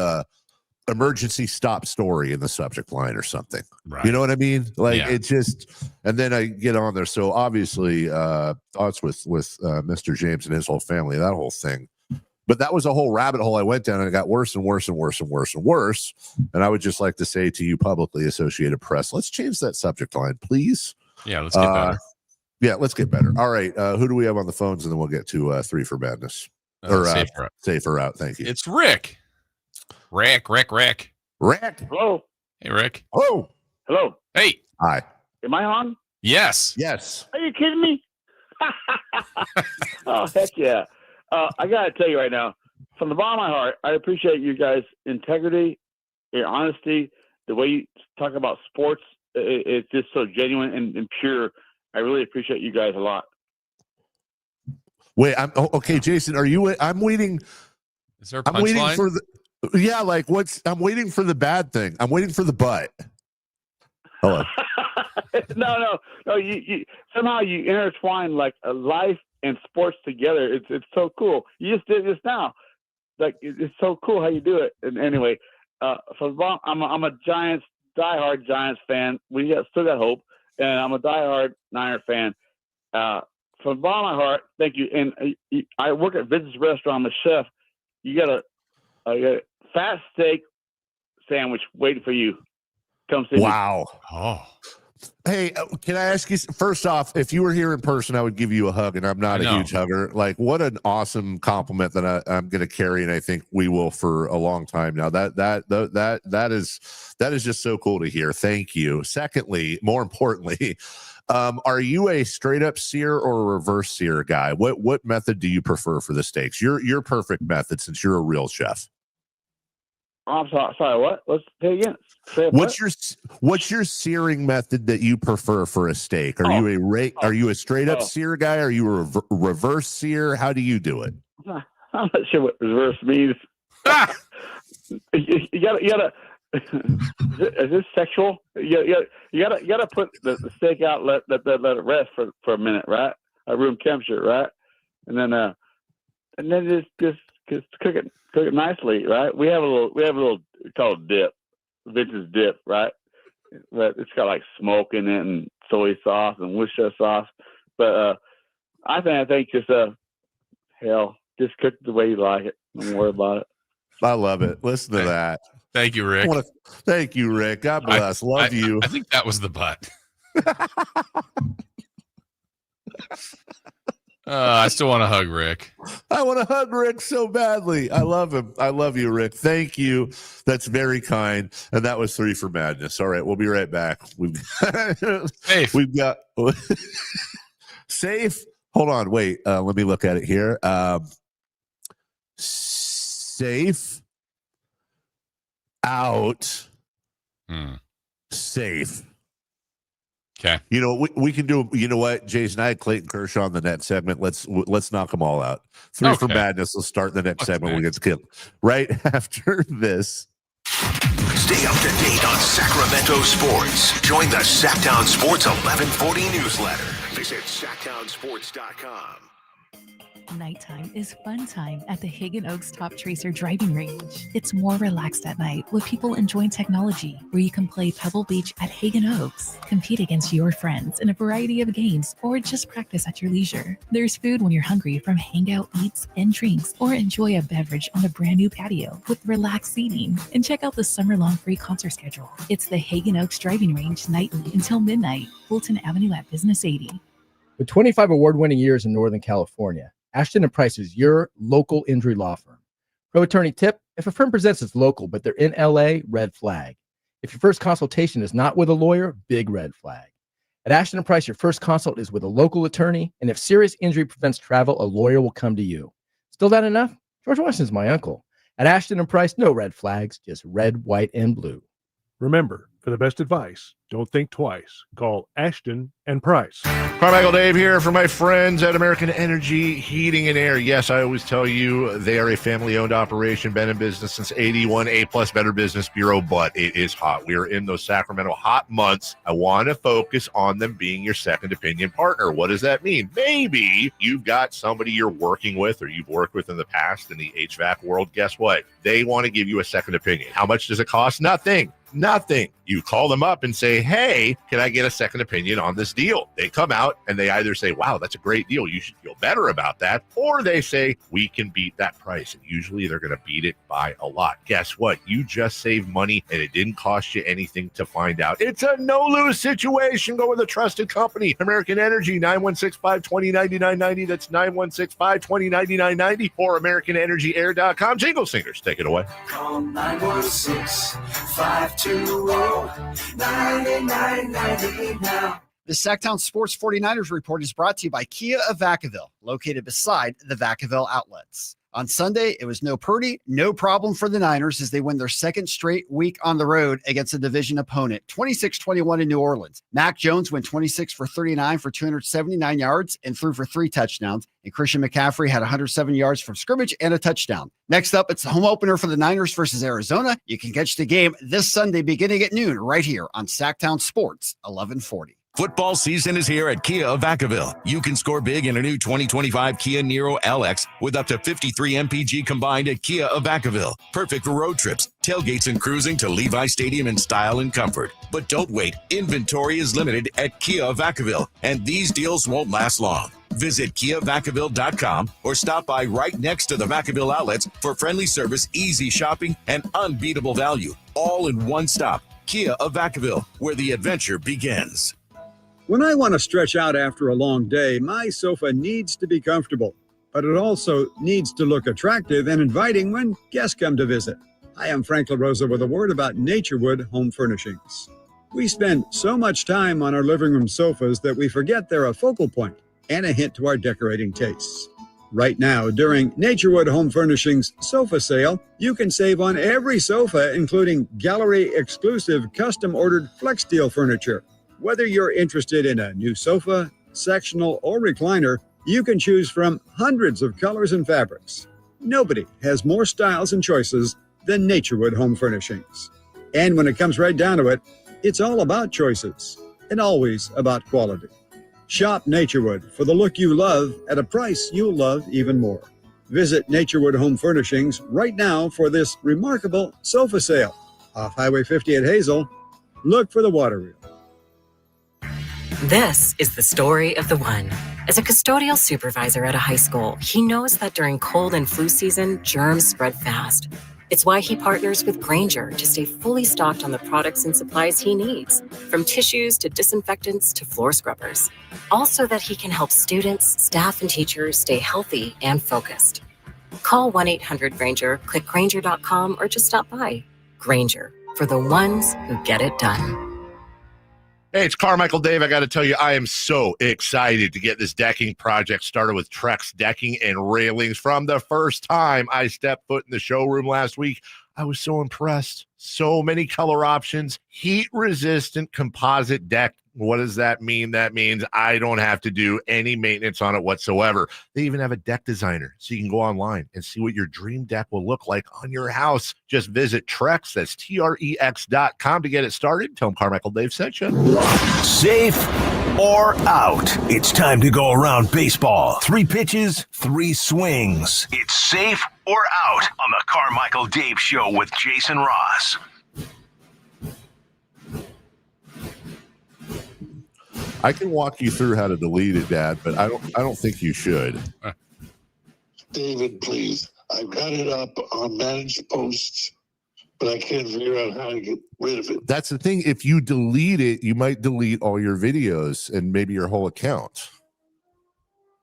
emergency stop story in the subject line or something? Right. You know what I mean? Like it just, and then I get on there. So obviously thoughts with Mr. James and his whole family, that whole thing. But that was a whole rabbit hole I went down, and it got worse and worse and worse and worse and worse. And I would just like to say to you publicly, Associated Press, let's change that subject line, please. Yeah, let's get better. Yeah, let's get better. All right. Who do we have on the phones? And then we'll get to 3 for Madness. Safer out. Thank you. It's Rick. Rick. Hello. Hey, Rick. Oh. Hello. Hey. Hi. Am I on? Yes. Are you kidding me? Oh, heck yeah. I got to tell you right now, from the bottom of my heart, I appreciate you guys' integrity, your honesty, the way you talk about sports. It's just so genuine and pure. I really appreciate you guys a lot. Wait, okay, Jason, are you? I'm waiting. Is there a punchline? I'm waiting for the. Yeah, like I'm waiting for the bad thing. I'm waiting for the butt. Hello. No. You somehow you intertwine like a life and sports together. It's so cool. You just did this now. Like it's so cool how you do it. And anyway, I'm a diehard Giants fan. We still got hope, and I'm a diehard Niner fan. From the bottom of my heart, thank you. And I work at Vince's Restaurant. I'm a chef. You got a fat steak sandwich waiting for you. Come see me. Wow. Oh. Hey, can I ask you, first off, if you were here in person, I would give you a hug, and I'm not a huge hugger. Like, what an awesome compliment that I'm going to carry, and I think we will for a long time now. That is just so cool to hear. Thank you. Secondly, more importantly, are you a straight up sear or a reverse sear guy? What method do you prefer for the steaks? Your perfect method, since you're a real chef. I'm sorry. What? Let's say again. What's your searing method that you prefer for a steak? Are you a straight up sear guy? Are you a reverse sear? How do you do it? I'm not sure what reverse means. you gotta. Is this sexual? You gotta put the steak out, let it rest for a minute, right? At room temperature, right? And then just cook it nicely, right? We have a little called dip, vintage dip, right? But it's got like smoke in it and soy sauce and Worcestershire sauce. But I think just just cook it the way you like it. Don't worry about it. I love it. Listen to that. Thank you, Rick. Thank you, Rick. God bless. Love you. I think that was the butt. I still want to hug Rick. I want to hug Rick so badly. I love him. I love you, Rick. Thank you. That's very kind. And that was 3 for Madness. All right, we'll be right back. Safe. We've got safe. Hold on. Wait. Let me look at it here. Safe. Out. Safe. Okay. You know, we can do. You know what, Jason? I had Clayton Kershaw on the net segment. Let's knock them all out. 3 for Madness. Let's start the next segment. We get to kill right after this. Stay up to date on Sacramento sports. Join the Sacktown Sports 1140 newsletter. Visit sacktownsports.com. Nighttime is fun time at the Hagen Oaks Top Tracer driving range. It's more relaxed at night with people enjoying technology, where you can play Pebble Beach at Hagen Oaks, compete against your friends in a variety of games, or just practice at your leisure. There's food when you're hungry from hangout eats and drinks, or enjoy a beverage on the brand new patio with relaxed seating. And check out the summer-long free concert schedule. It's the Hagen Oaks driving range nightly until midnight, Fulton Avenue at Business 80. With 25 award-winning years in Northern California, Ashton & Price is your local injury law firm. Pro attorney tip: if a firm presents as local, but they're in LA, red flag. If your first consultation is not with a lawyer, big red flag. At Ashton & Price, your first consult is with a local attorney, and if serious injury prevents travel, a lawyer will come to you. Still not enough? George Washington's my uncle. At Ashton & Price, no red flags, just red, white, and blue. Remember, for the best advice, don't think twice. Call Ashton & Price. Carmichael Dave here for my friends at American Energy Heating and Air. Yes, I always tell you they are a family-owned operation, been in business since 81, A+ Better Business Bureau, but it is hot. We are in those Sacramento hot months. I want to focus on them being your second opinion partner. What does that mean? Maybe you've got somebody you're working with or you've worked with in the past in the HVAC world. Guess what? They want to give you a second opinion. How much does it cost? Nothing. You call them up and say, hey, can I get a second opinion on this deal? They come out and they either say, wow, that's a great deal, you should feel better about that. Or they say, we can beat that price. And usually they're going to beat it by a lot. Guess what? You just saved money and it didn't cost you anything to find out. It's a no-lose situation. Go with a trusted company. American Energy, 916-520-9990. That's 916-520-9990 or AmericanEnergyAir.com. Jingle Singers, take it away. Call 916-520-9990 now. The Sacktown Sports 49ers Report is brought to you by Kia of Vacaville, located beside the Vacaville outlets. On Sunday, it was no Purdy, no problem for the Niners as they win their second straight week on the road against a division opponent, 26-21 in New Orleans. Mac Jones went 26 for 39 for 279 yards and threw for 3 touchdowns. And Christian McCaffrey had 107 yards from scrimmage and a touchdown. Next up, it's the home opener for the Niners versus Arizona. You can catch the game this Sunday beginning at noon right here on Sacktown Sports 1140. Football season is here at Kia of Vacaville. You can score big in a new 2025 Kia Niro LX with up to 53 MPG combined at Kia of Vacaville. Perfect for road trips, tailgates, and cruising to Levi Stadium in style and comfort. But don't wait. Inventory is limited at Kia of Vacaville, and these deals won't last long. Visit KiaVacaville.com or stop by right next to the Vacaville outlets for friendly service, easy shopping, and unbeatable value. All in one stop. Kia of Vacaville, where the adventure begins. When I want to stretch out after a long day, my sofa needs to be comfortable, but it also needs to look attractive and inviting when guests come to visit. Hi, I'm Frank LaRosa with a word about Naturewood Home Furnishings. We spend so much time on our living room sofas that we forget they're a focal point and a hint to our decorating tastes. Right now, during Naturewood Home Furnishings sofa sale, you can save on every sofa, including gallery-exclusive custom-ordered FlexSteel furniture. Whether you're interested in a new sofa, sectional, or recliner, you can choose from hundreds of colors and fabrics. Nobody has more styles and choices than Naturewood Home Furnishings. And when it comes right down to it, it's all about choices and always about quality. Shop Naturewood for the look you love at a price you'll love even more. Visit Naturewood Home Furnishings right now for this remarkable sofa sale. Off Highway 50 at Hazel, look for the water wheel. This is the story of the one. As a custodial supervisor at a high school, he knows that during cold and flu season, germs spread fast. It's why he partners with Grainger to stay fully stocked on the products and supplies he needs, from tissues to disinfectants to floor scrubbers. All so that he can help students, staff, and teachers stay healthy and focused. Call 1-800-GRAINGER, click Grainger.com, or just stop by. Grainger, for the ones who get it done. Hey, it's Carmichael Dave. I got to tell you, I am so excited to get this decking project started with Trex Decking and Railings. From the first time I stepped foot in the showroom last week, I was so impressed. So many color options, heat-resistant composite deck. What does that mean? That means I don't have to do any maintenance on it whatsoever. They even have a deck designer, so you can go online and see what your dream deck will look like on your house. Just visit Trex, that's TREX.com to get it started. Tell them Carmichael Dave sent you. Safe or out? It's time to go around baseball. 3 pitches, 3 swings. It's safe or out on the Carmichael Dave Show with Jason Ross. I can walk you through how to delete it, Dad, but I don't think you should. David, please. I've got it up on managed posts, but I can't figure out how to get rid of it. That's the thing. If you delete it, you might delete all your videos and maybe your whole account.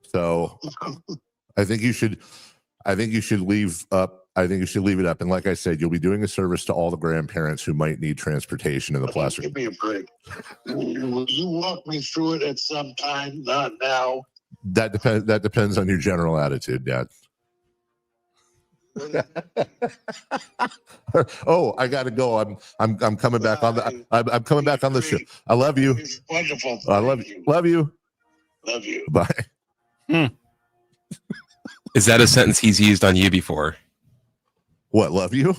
So I think you should leave up. I think you should leave it up. And like I said, you'll be doing a service to all the grandparents who might need transportation in the plaza. Give me a break. Will you walk me through it at some time? Not now. That depends on your general attitude, Dad. Oh, I gotta go. I'm coming back on the. I'm coming back on the show. I love you. It's wonderful. I love you. Love you. Love you. Bye. Is that a sentence he's used on you before? What, love you?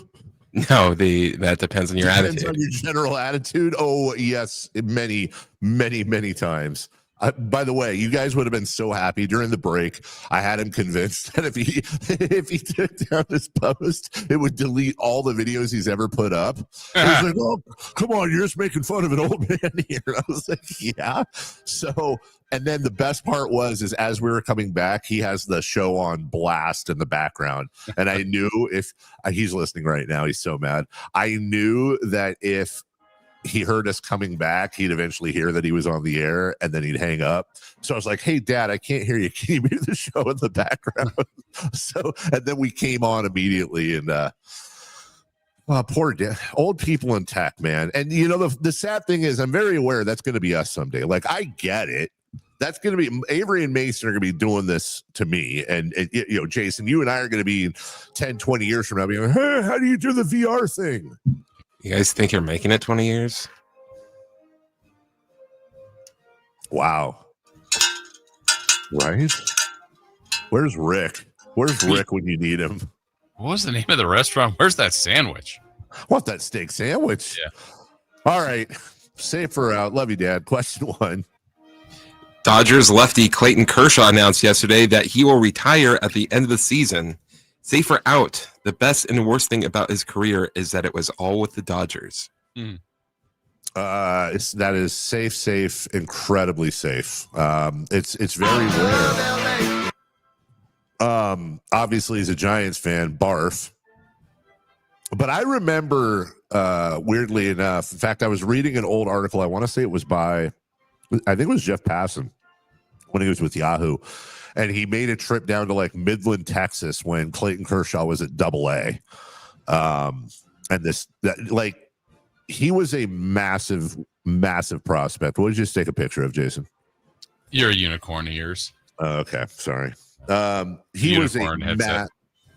No, that depends on your attitude. On your general attitude. Oh, yes, many, many, many times. By the way, you guys would have been so happy during the break. I had him convinced that if he took down his post, it would delete all the videos he's ever put up. He was like, "Oh, come on, you're just making fun of an old man here." I was like, "Yeah." So, and then the best part was as we were coming back, he has the show on blast in the background, and I knew if he's listening right now, he's so mad. I knew that if he heard us coming back, he'd eventually hear that he was on the air, and then he'd hang up. So I was like, "Hey, Dad, I can't hear you. Can you mute the show in the background?" So, and then we came on immediately, and poor dad. Old people in tech, man. And you know, the sad thing is, I'm very aware that's going to be us someday. Like, I get it. That's going to be Avery and Mason are going to be doing this to me. And you know, Jason, you and I are going to be 10, 20 years from now being like, "Hey, how do you do the VR thing?" You guys think you're making it 20 years? Wow. Right? Where's Rick? Where's Rick when you need him? What was the name of the restaurant? Where's that sandwich? Want that steak sandwich? Yeah. All right. Safe or out. Love you, Dad. Question 1. Dodgers lefty Clayton Kershaw announced yesterday that he will retire at the end of the season. Safe or out, the best and worst thing about his career is that it was all with the Dodgers. That is safe, incredibly safe. It's very rare. Obviously, he's a Giants fan, barf. But I remember, weirdly enough, in fact, I was reading an old article. I want to say it was by, I think it was Jeff Passan when he was with Yahoo. And he made a trip down to like Midland, Texas when Clayton Kershaw was at AA. And he was a massive, massive prospect. What did you just take a picture of, Jason? You're a unicorn ears. Okay. Sorry. He was Unicorn a headset.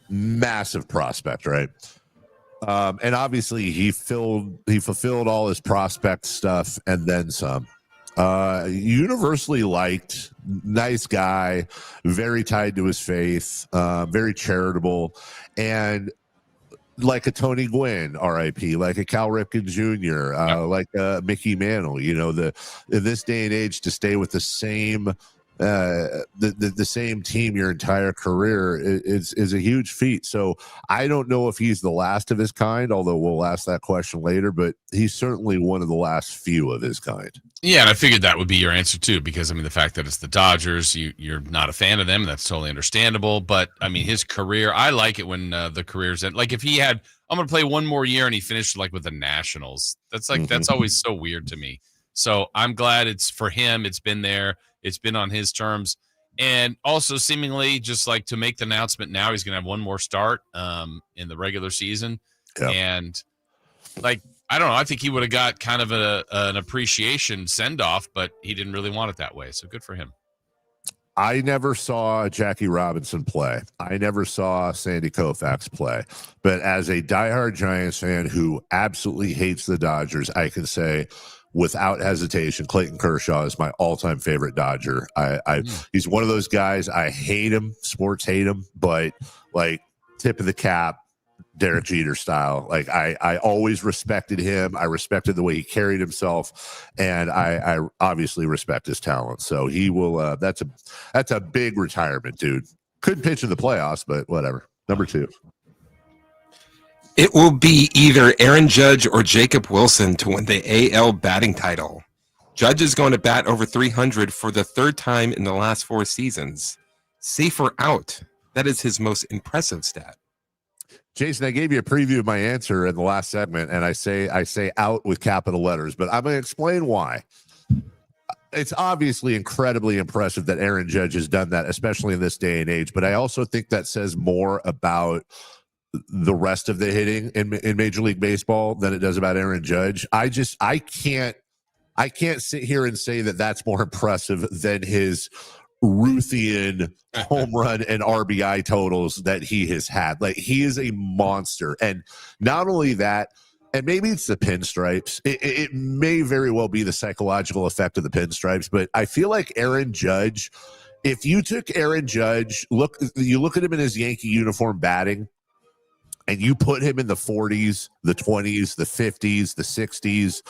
massive prospect, right? And obviously he fulfilled all his prospect stuff and then some. Universally liked, nice guy, very tied to his faith, very charitable, and like a Tony Gwynn, RIP, like a Cal Ripken Jr., like Mickey Mantle. You know, in this day and age, to stay with the same the same team your entire career is a huge feat. So I don't know if he's the last of his kind, although we'll ask that question later, but he's certainly one of the last few of his kind. Yeah, and I figured that would be your answer too, because I mean the fact that it's the Dodgers, you're not a fan of them, that's totally understandable. But I mean his career, I like it when the careers end. Like if he had, I'm going to play one more year and he finished like with the Nationals. That's like that's always so weird to me. So I'm glad it's for him. It's been there. It's been on his terms, and also seemingly just like to make the announcement now, he's going to have one more start in the regular season, and like. I don't know. I think he would have got kind of an appreciation send-off, but he didn't really want it that way. So good for him. I never saw Jackie Robinson play. I never saw Sandy Koufax play. But as a diehard Giants fan who absolutely hates the Dodgers, I can say without hesitation, Clayton Kershaw is my all-time favorite Dodger. He's one of those guys. I hate him. Sports hate him. But, like, tip of the cap. Derek Jeter style. Like I always respected him. I respected the way he carried himself, and I obviously respect his talent. So he will. That's a big retirement, dude. Couldn't pitch in the playoffs, but whatever. Number 2. It will be either Aaron Judge or Jacob Wilson to win the AL batting title. Judge is going to bat over 300 for the third time in the last 4 seasons. Safer out. That is his most impressive stat. Jason, I gave you a preview of my answer in the last segment, and I say out with capital letters, but I'm going to explain why. It's obviously incredibly impressive that Aaron Judge has done that, especially in this day and age, but I also think that says more about the rest of the hitting in Major League Baseball than it does about Aaron Judge. I can't sit here and say that that's more impressive than his Ruthian home run and RBI totals that he has had. Like, he is a monster. And not only that, and maybe it's the pinstripes. It may very well be the psychological effect of the pinstripes, but I feel like Aaron Judge, if you took Aaron Judge, you look at him in his Yankee uniform batting, and you put him in the 40s, the 20s, the 50s, the 60s,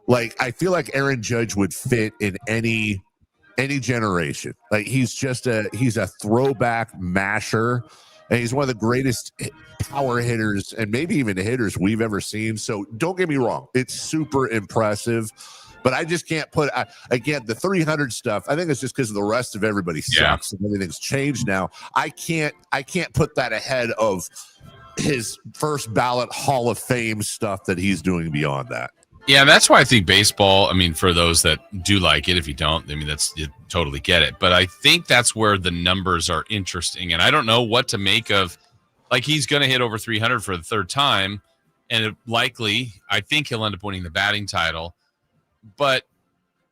like, I feel like Aaron Judge would fit in any generation. Like, he's a throwback masher, and he's one of the greatest power hitters and maybe even hitters we've ever seen. So don't get me wrong, it's super impressive, but I just can't put again, the 300 stuff, I think it's just because the rest of everybody sucks and everything's changed now. I can't put that ahead of his first ballot Hall of Fame stuff that he's doing beyond that. Yeah, that's why I think baseball, I mean, for those that do like it, if you don't, I mean, you totally get it. But I think that's where the numbers are interesting. And I don't know what to make of, like, he's going to hit over 300 for the third time. And I think he'll end up winning the batting title. But,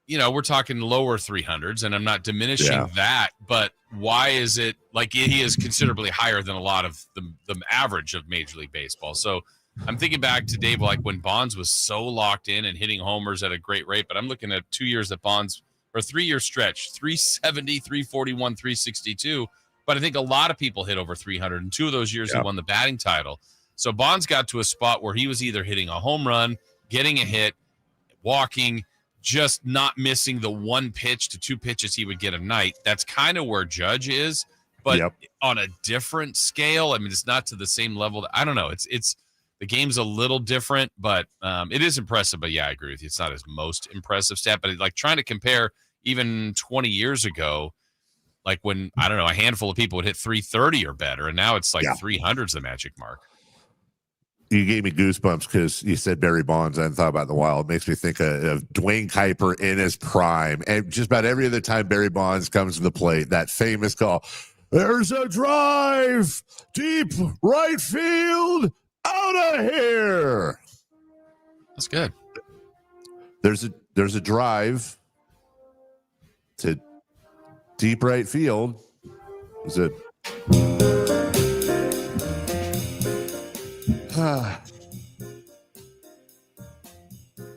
you know, we're talking lower 300s, and I'm not diminishing that. But why is it, like, he is considerably higher than a lot of the average of Major League Baseball. So I'm thinking back to Dave, like when Bonds was so locked in and hitting homers at a great rate, but I'm looking at 2 years that Bonds, or a 3-year stretch, 370, 341, 362. But I think a lot of people hit over 300. In 2 of those years, he won the batting title. So Bonds got to a spot where he was either hitting a home run, getting a hit, walking, just not missing the 1 pitch to 2 pitches he would get a night. That's kind of where Judge is, but on a different scale. I mean, it's not to the same level. I don't know. It's the game's a little different, but it is impressive. But yeah, I agree with you. It's not his most impressive stat, but like trying to compare even 20 years ago, like when, I don't know, a handful of people would hit 330 or better, and now it's like 300's the magic mark. You gave me goosebumps because you said Barry Bonds. I hadn't thought about it in a while. It makes me think of Dwayne Kuiper in his prime. And just about every other time Barry Bonds comes to the plate, that famous call, there's a drive, deep right field, out of here. That's good. There's a drive to deep right field, Was it?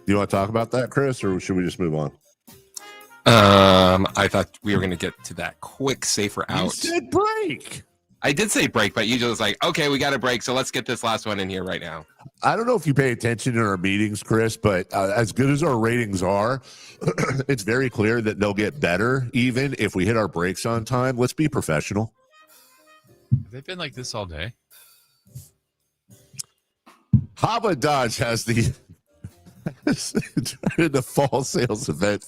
Do you want to talk about that, Chris, or should we just move on? I thought we were going to get to that quick safer out. You said break. I did say break, but you just like, okay, we got a break, so let's get this last one in here right now. I don't know if you pay attention in our meetings, Chris, but as good as our ratings are, it's very clear that they'll get better even if we hit our breaks on time. Let's be professional. Have they been like this all day? Hava Dodge has the fall sales event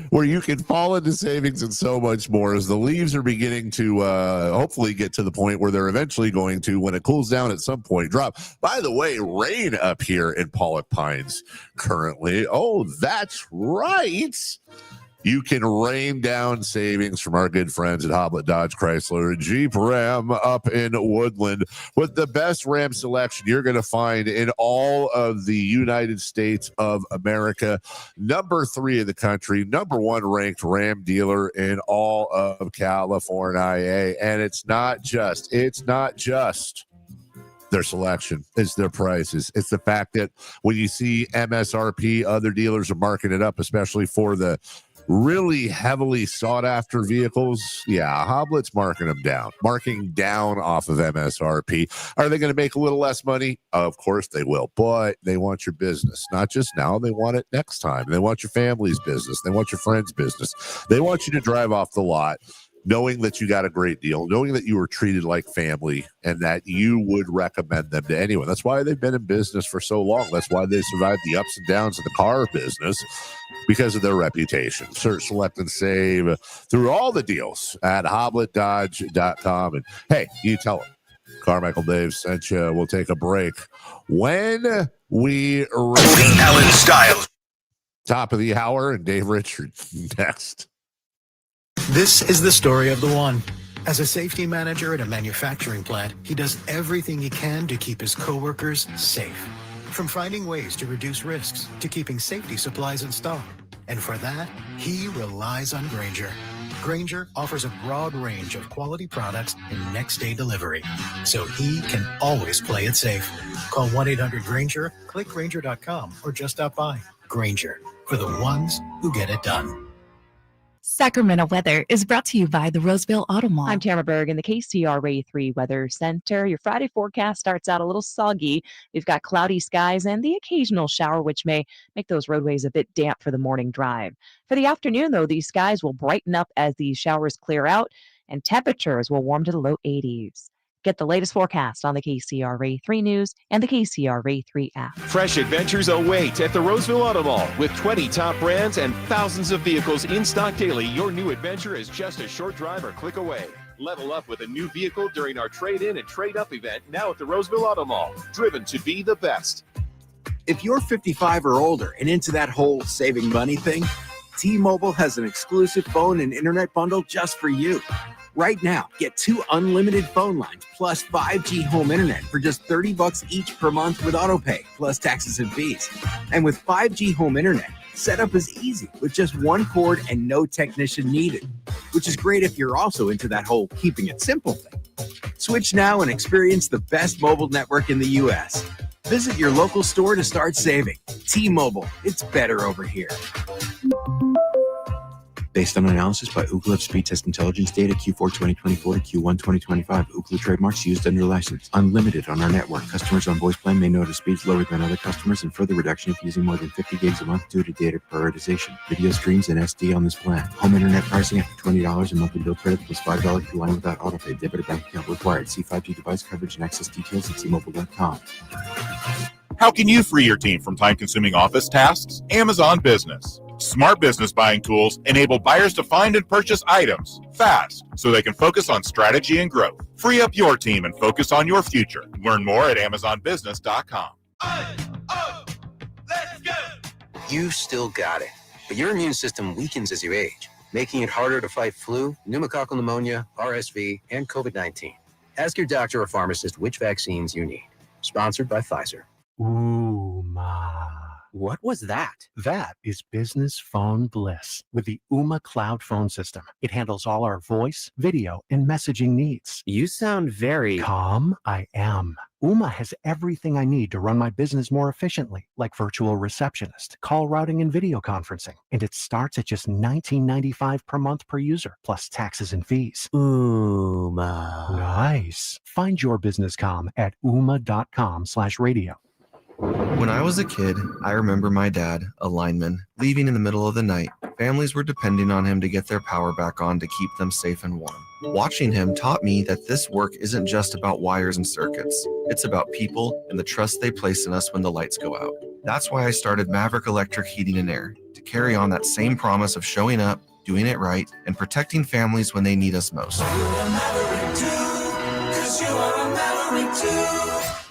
where you can fall into savings and so much more as the leaves are beginning to hopefully get to the point where they're eventually going to, when it cools down at some point, drop. By the way, rain up here in Pollock Pines currently. Oh, that's right. You can rain down savings from our good friends at Hoblet Dodge Chrysler Jeep Ram up in Woodland with the best Ram selection you're going to find in all of the United States of America. Number 3 in the country, number 1 ranked Ram dealer in all of California. And it's not just their selection, it's their prices. It's the fact that when you see MSRP, other dealers are marking it up, especially for the really heavily sought after vehicles. Yeah, Hoblet's marking down off of MSRP. Are they going to make a little less money? Of course they will, but they want your business, not just now. They want it next time. They want your family's business. They want your friend's business. They want you to drive off the lot knowing that you got a great deal, knowing that you were treated like family, and that you would recommend them to anyone. That's why they've been in business for so long. That's why they survived the ups and downs of the car business, because of their reputation. Search, select, and save through all the deals at hobletdodge.com. And hey, you tell them Carmichael Dave sent you. We'll take a break. When we Allen Styles. Top of the hour, and Dave Richards next. This is the story of the one. As a safety manager at a manufacturing plant, he does everything he can to keep his coworkers safe. From finding ways to reduce risks to keeping safety supplies in stock. And for that, he relies on Grainger. Grainger offers a broad range of quality products and next-day delivery, so he can always play it safe. Call 1-800-GRAINGER, click Grainger.com, or just stop by. Grainger, for the ones who get it done. Sacramento weather is brought to you by the Roseville Auto Mall. I'm Tamara Berg in the KCRA 3 Weather Center. Your Friday forecast starts out a little soggy. We've got cloudy skies and the occasional shower, which may make those roadways a bit damp for the morning drive. For the afternoon, though, these skies will brighten up as these showers clear out, and temperatures will warm to the low 80s. Get the latest forecast on the KCRA 3 News and the KCRA 3 app. Fresh adventures await at the Roseville Auto Mall. With 20 top brands and thousands of vehicles in stock daily, your new adventure is just a short drive or click away. Level up with a new vehicle during our trade-in and trade-up event now at the Roseville Auto Mall. Driven to be the best. If you're 55 or older and into that whole saving money thing, T-Mobile has an exclusive phone and internet bundle just for you. Right now, get 2 unlimited phone lines plus 5G home internet for just $30 each per month with autopay, plus taxes and fees. And with 5G home internet, setup is easy with just 1 cord and no technician needed, which is great if you're also into that whole keeping it simple thing. Switch now and experience the best mobile network in the U.S. Visit your local store to start saving. T-Mobile, it's better over here. Based on analysis by Ookla Speed Test Intelligence data Q4 2024 to Q1 2025. Ookla trademarks used under license. Unlimited on our network. Customers on voice plan may notice speeds lower than other customers and further reduction if using more than 50 gigs a month due to data prioritization. Video streams and SD on this plan. Home internet pricing after $20 and monthly bill credit plus $5 per line without autopay. Debit or bank account required. See 5G device coverage and access details at T-Mobile.com. How can you free your team from time-consuming office tasks? Amazon Business. Smart business buying tools enable buyers to find and purchase items fast so they can focus on strategy and growth. Free up your team and focus on your future. Learn more at AmazonBusiness.com. Let's go! You still got it, but your immune system weakens as you age, making it harder to fight flu, pneumococcal pneumonia, RSV, and COVID-19. Ask your doctor or pharmacist which vaccines you need. Sponsored by Pfizer. Ooh, ma. What was that? That is business phone bliss with the Ooma Cloud phone system. It handles all our voice, video, and messaging needs. You sound very calm. I am. Ooma has everything I need to run my business more efficiently, like virtual receptionist, call routing, and video conferencing. And it starts at just $19.95 per month per user, plus taxes and fees. Ooma. Nice. Find your business comm at ooma.com/radio. When I was a kid, I remember my dad, a lineman, leaving in the middle of the night. Families were depending on him to get their power back on to keep them safe and warm. Watching him taught me that this work isn't just about wires and circuits. It's about people and the trust they place in us when the lights go out. That's why I started Maverick Electric Heating and Air, to carry on that same promise of showing up, doing it right, and protecting families when they need us most.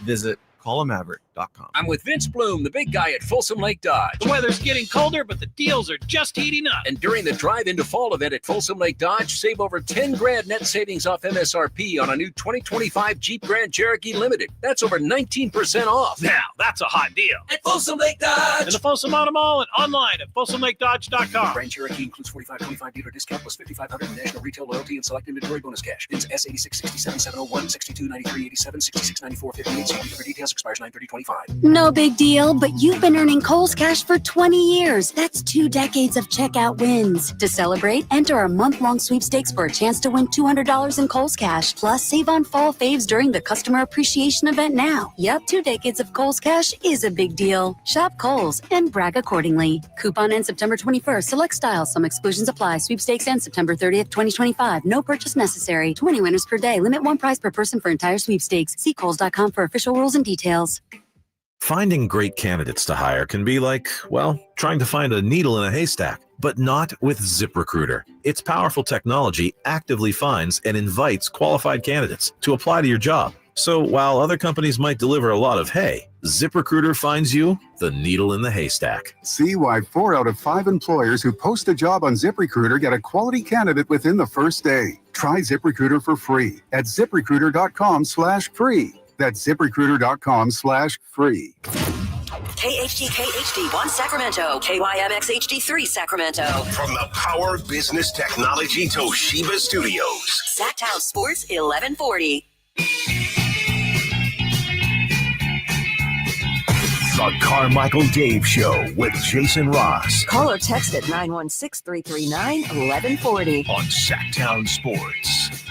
Visit callamaverick.com. I'm with Vince Bloom, the big guy at Folsom Lake Dodge. The weather's getting colder, but the deals are just heating up. And during the Drive into Fall event at Folsom Lake Dodge, save over $10,000 net savings off MSRP on a new 2025 Jeep Grand Cherokee Limited. That's over 19% off. Now, that's a hot deal. At Folsom Lake Dodge. In the Folsom Auto Mall and online at folsomlakedodge.com. Grand Cherokee includes $45.25 dealer discount plus $5,500 in national retail loyalty and select inventory bonus cash. It's S86, 67, 701, 62, 93, 87, 66, 94, 58. See for details. Expires 9/30/25. No big deal, but you've been earning Kohl's Cash for 20 years. That's 2 decades of checkout wins. To celebrate, enter our month-long sweepstakes for a chance to win $200 in Kohl's Cash. Plus, save on fall faves during the Customer Appreciation event now. Yep, 2 decades of Kohl's Cash is a big deal. Shop Kohl's and brag accordingly. Coupon ends September 21st. Select styles. Some exclusions apply. Sweepstakes ends September 30th, 2025. No purchase necessary. 20 winners per day. Limit 1 prize per person for entire sweepstakes. See Kohls.com for official rules and details. Finding great candidates to hire can be like, well, trying to find a needle in a haystack, but not with ZipRecruiter. Its powerful technology actively finds and invites qualified candidates to apply to your job. So while other companies might deliver a lot of hay, ZipRecruiter finds you the needle in the haystack. See why 4 out of 5 employers who post a job on ZipRecruiter get a quality candidate within the first day. Try ZipRecruiter for free at ZipRecruiter.com/free. That's ZipRecruiter.com/free. KHD 1 Sacramento, KYMX HD3 Sacramento. From the Power Business Technology Toshiba Studios. Sacktown Sports 1140. The Carmichael Dave Show with Jason Ross. Call or text at 916-339-1140. On Sacktown Sports.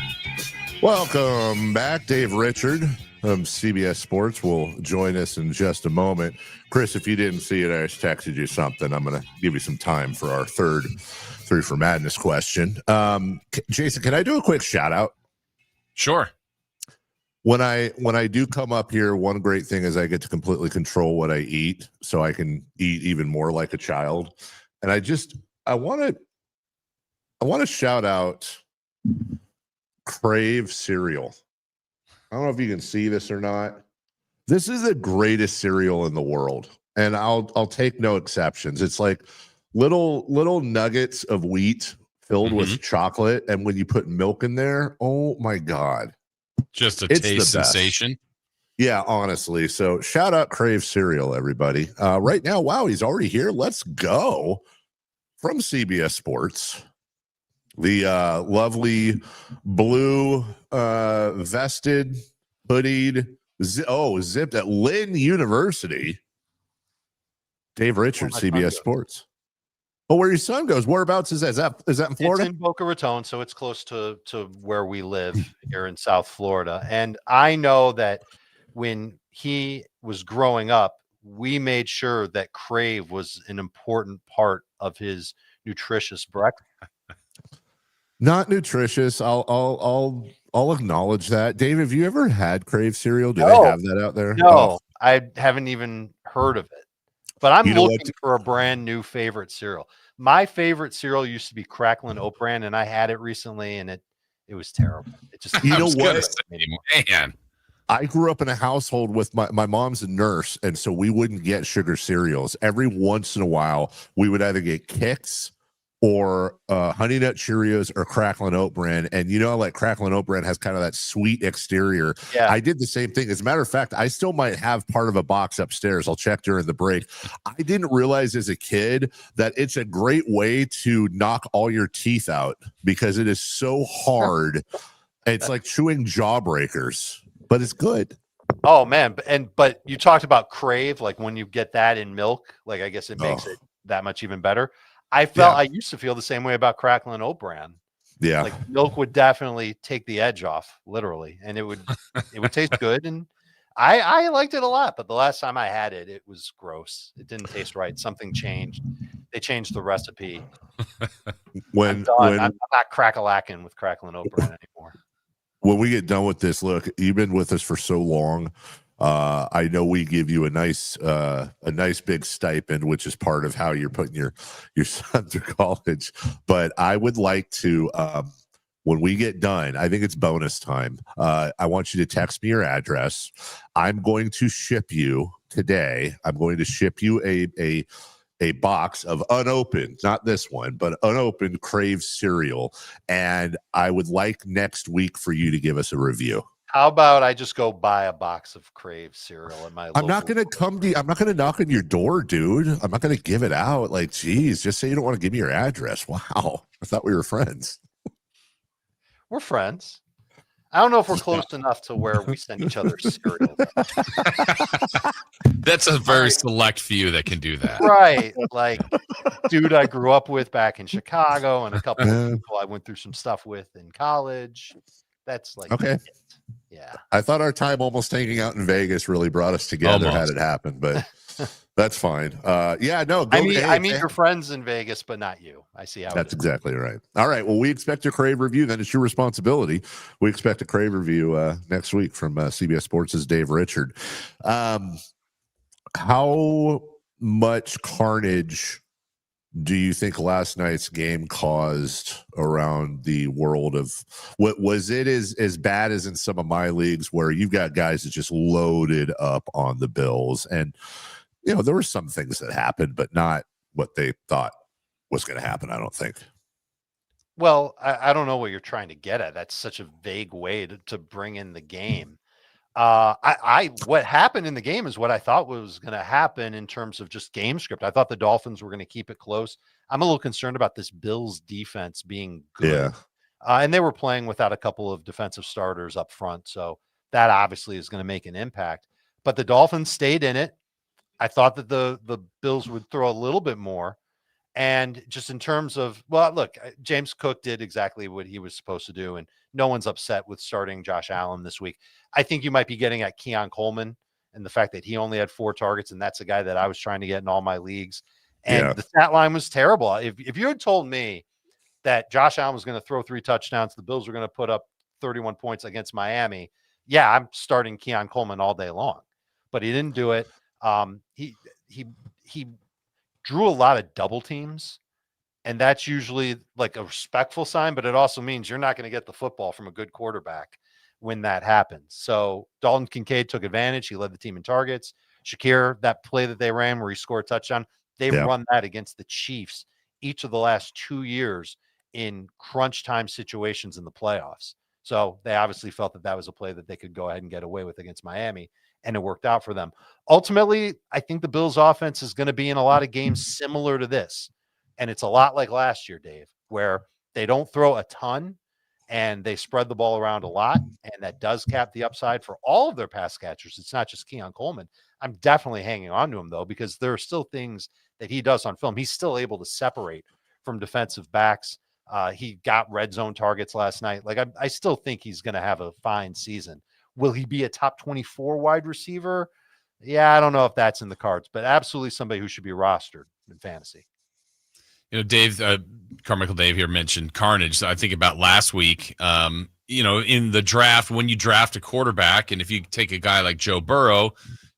Welcome back. Dave Richard from CBS Sports will join us in just a moment. Chris, if you didn't see it, I just texted you something. I'm going to give you some time for our third Three for Madness question. Jason, can I do a quick shout out? Sure. When I do come up here, one great thing is I get to completely control what I eat, so I can eat even more like a child. And I want to shout out Crave cereal. I don't know if you can see this or not. This is the greatest cereal in the world, and I'll take no exceptions. It's like little nuggets of wheat filled with chocolate, and when you put milk in there, oh my God. Just a It's taste the best. sensation. Yeah, honestly. So shout out Crave cereal, everybody. Right now, wow, he's already here. Let's go. From CBS Sports, the lovely blue vested, hoodied, zipped at Lynn University. Dave Richards, CBS Sports. Oh, where your son goes? Whereabouts is that? Is that in Florida? It's in Boca Raton, so it's close to where we live here in South Florida. And I know that when he was growing up, we made sure that Crave was an important part of his nutritious breakfast. Not nutritious. I'll acknowledge that. Dave, have you ever had Crave cereal? Do they have that out there? No, I haven't even heard of it. But I'm looking for a brand new favorite cereal. My favorite cereal used to be Cracklin' Oat Bran, and I had it recently, and it was terrible. It just You know what? Man, I grew up in a household with my mom's a nurse, and so we wouldn't get sugar cereals. Every once in a while, we would either get Kix or Honey Nut Cheerios or Cracklin' Oat Bran. And like Cracklin' Oat Bran has kind of that sweet exterior. Yeah. I did the same thing. As a matter of fact, I still might have part of a box upstairs. I'll check during the break. I didn't realize as a kid that it's a great way to knock all your teeth out because it is so hard. It's like chewing jawbreakers, but it's good. Oh man, but you talked about Crave, like when you get that in milk, like I guess it makes it that much even better. I used to feel the same way about Cracklin' Oat Bran. Yeah. Like milk would definitely take the edge off, literally, and it would taste good, and I liked it a lot. But the last time I had it, it was gross. It didn't taste right. Something changed. They changed the recipe. I'm not crack-a-lacking with Cracklin' Oat Bran anymore. When we get done with this, look, you've been with us for so long. I know we give you a nice big stipend, which is part of how you're putting your son through college. But I would like to, when we get done, I think it's bonus time. I want you to text me your address. I'm going to ship you today. I'm going to ship you a box of unopened, not this one, but unopened Crave cereal. And I would like next week for you to give us a review. How about I just go buy a box of Crave cereal at my I'm not going to come to you. I'm not going to knock on your door, dude. I'm not going to give it out. Like, geez, just say you don't want to give me your address. Wow. I thought we were friends. We're friends. I don't know if we're close enough to where we send each other cereal. That's a very select few that can do that. Right. Like, dude I grew up with back in Chicago and a couple of people I went through some stuff with in college. That's like, okay. Yeah. I thought our time almost hanging out in Vegas really brought us together had it happened, but that's fine. I meet your friends in Vegas, but not you. I see how that's exactly right. All right. Well, we expect a Crave review. Then it's your responsibility. We expect a Crave review next week from CBS Sports' Dave Richard. How much carnage do you think last night's game caused around the world of what was it as bad as in some of my leagues where you've got guys that just loaded up on the Bills? And, there were some things that happened, but not what they thought was going to happen, I don't think. Well, I don't know what you're trying to get at. That's such a vague way to bring in the game. What happened in the game is what I thought was going to happen in terms of just game script. I thought the Dolphins were going to keep it close. I'm a little concerned about this Bills defense being good. Yeah. And they were playing without a couple of defensive starters up front. So that obviously is going to make an impact, but the Dolphins stayed in it. I thought that the Bills would throw a little bit more. And just in terms of, well, look, James Cook did exactly what he was supposed to do, and no one's upset with starting Josh Allen this week. I think you might be getting at Keon Coleman and the fact that he only had 4 targets, and that's a guy that I was trying to get in all my leagues. And the stat line was terrible. If you had told me that Josh Allen was going to throw 3 touchdowns, the Bills were going to put up 31 points against Miami, yeah, I'm starting Keon Coleman all day long. But he didn't do it. He drew a lot of double teams, and that's usually like a respectful sign, but it also means you're not going to get the football from a good quarterback when that happens. So Dalton Kincaid took advantage. He led the team in targets. Shakir, that play that they ran where he scored a touchdown, they've run that against the Chiefs each of the last 2 years in crunch time situations in the playoffs. So they obviously felt that that was a play that they could go ahead and get away with against Miami, and it worked out for them. Ultimately, I think the Bills offense is going to be in a lot of games similar to this. And it's a lot like last year, Dave, where they don't throw a ton and they spread the ball around a lot. And that does cap the upside for all of their pass catchers. It's not just Keon Coleman. I'm definitely hanging on to him, though, because there are still things that he does on film. He's still able to separate from defensive backs. He got red zone targets last night. Like, I still think he's going to have a fine season. Will he be a top 24 wide receiver? Yeah, I don't know if that's in the cards, but absolutely somebody who should be rostered in fantasy. Dave, Carmichael Dave here mentioned carnage. I think about last week, in the draft, when you draft a quarterback, and if you take a guy like Joe Burrow,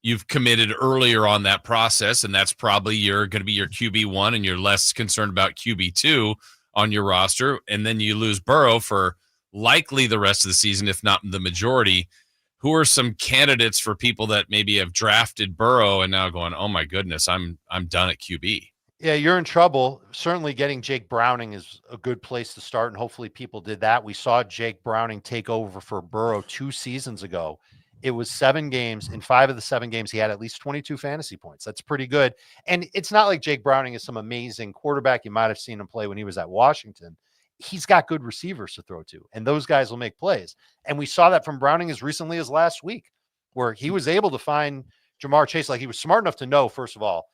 you've committed earlier on that process, and that's probably going to be your QB1, and you're less concerned about QB2 on your roster. And then you lose Burrow for likely the rest of the season, if not the majority. Who are some candidates for people that maybe have drafted Burrow and now going, oh my goodness, I'm done at QB? Yeah, you're in trouble. Certainly getting Jake Browning is a good place to start, and hopefully people did that. We saw Jake Browning take over for Burrow 2 seasons ago. It was 7 games. In 5 of the 7 games, he had at least 22 fantasy points. That's pretty good. And it's not like Jake Browning is some amazing quarterback. You might have seen him play when he was at Washington. He's got good receivers to throw to, and those guys will make plays. And we saw that from Browning as recently as last week, where he was able to find Jamar Chase. Like, he was smart enough to know, first of all,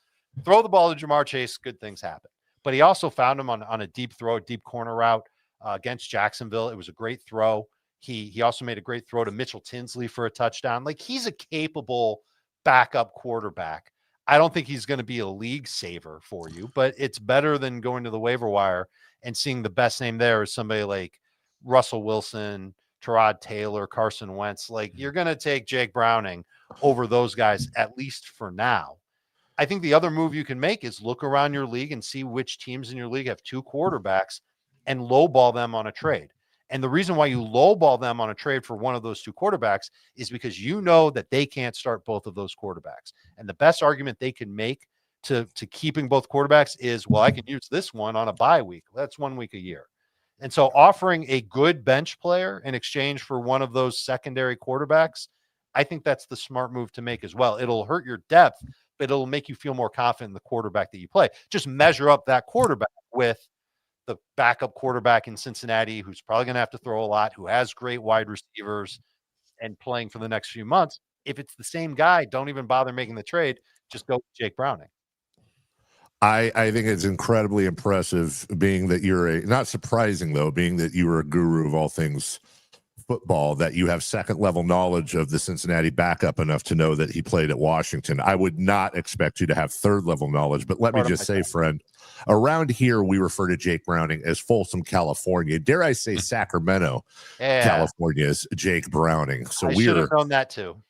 throw the ball to Jamar Chase, good things happen. But he also found him on a deep throw, a deep corner route against Jacksonville. It was a great throw. He also made a great throw to Mitchell Tinsley for a touchdown. Like, he's a capable backup quarterback. I don't think he's going to be a league saver for you, but it's better than going to the waiver wire and seeing the best name there is somebody like Russell Wilson, Tyrod Taylor, Carson Wentz. Like, you're going to take Jake Browning over those guys, at least for now. I think the other move you can make is look around your league and see which teams in your league have 2 quarterbacks and lowball them on a trade. And the reason why you lowball them on a trade for one of those 2 quarterbacks is because you know that they can't start both of those quarterbacks. And the best argument they can make to keeping both quarterbacks is, well, I can use this one on a bye week. That's 1 week a year. And so offering a good bench player in exchange for one of those secondary quarterbacks, I think that's the smart move to make as well. It'll hurt your depth, but it'll make you feel more confident in the quarterback that you play. Just measure up that quarterback with the backup quarterback in Cincinnati, who's probably going to have to throw a lot, who has great wide receivers and playing for the next few months. If it's the same guy, don't even bother making the trade. Just go with Jake Browning. I think it's incredibly impressive, being that you're not surprising though, being that you were a guru of all things football, that you have second level knowledge of the Cincinnati backup enough to know that he played at Washington. I would not expect you to have third level knowledge, but let me just say, friend, around here we refer to Jake Browning as Folsom, California. Dare I say Sacramento, California's Jake Browning. So I should have known that too.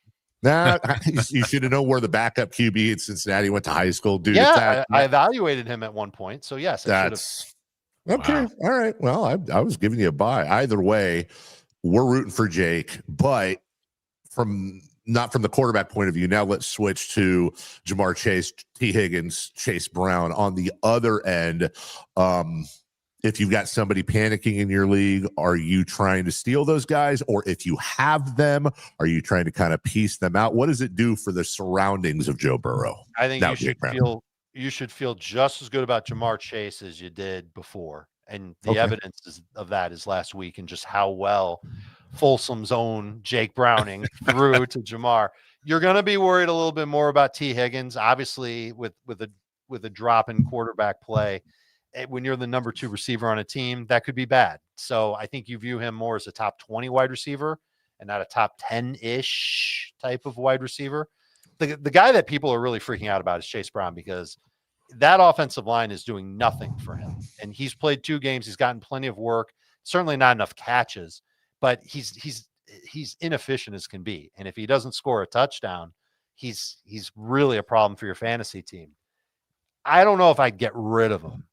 Nah, you should have known where the backup QB in Cincinnati went to high school, dude. Yeah, I evaluated him at one point. So yes, that's okay. Wow. All right. Well, I was giving you a bye. Either way, we're rooting for Jake, but not from the quarterback point of view. Now let's switch to Jamar Chase, T. Higgins, Chase Brown. On the other end, if you've got somebody panicking in your league, are you trying to steal those guys? Or if you have them, are you trying to kind of piece them out? What does it do for the surroundings of Joe Burrow? I think you should feel just as good about Jamar Chase as you did before. And the evidence of that is last week, and just how well Folsom's own Jake Browning threw to Jamar. You're going to be worried a little bit more about T. Higgins, obviously, with a drop in quarterback play. When you're the number 2 receiver on a team, that could be bad. So I think you view him more as a top 20 wide receiver and not a top 10-ish type of wide receiver. The guy that people are really freaking out about is Chase Brown, because that offensive line is doing nothing for him. And he's played 2 games. He's gotten plenty of work, certainly not enough catches, but he's inefficient as can be. And if he doesn't score a touchdown, he's really a problem for your fantasy team. I don't know if I'd get rid of him,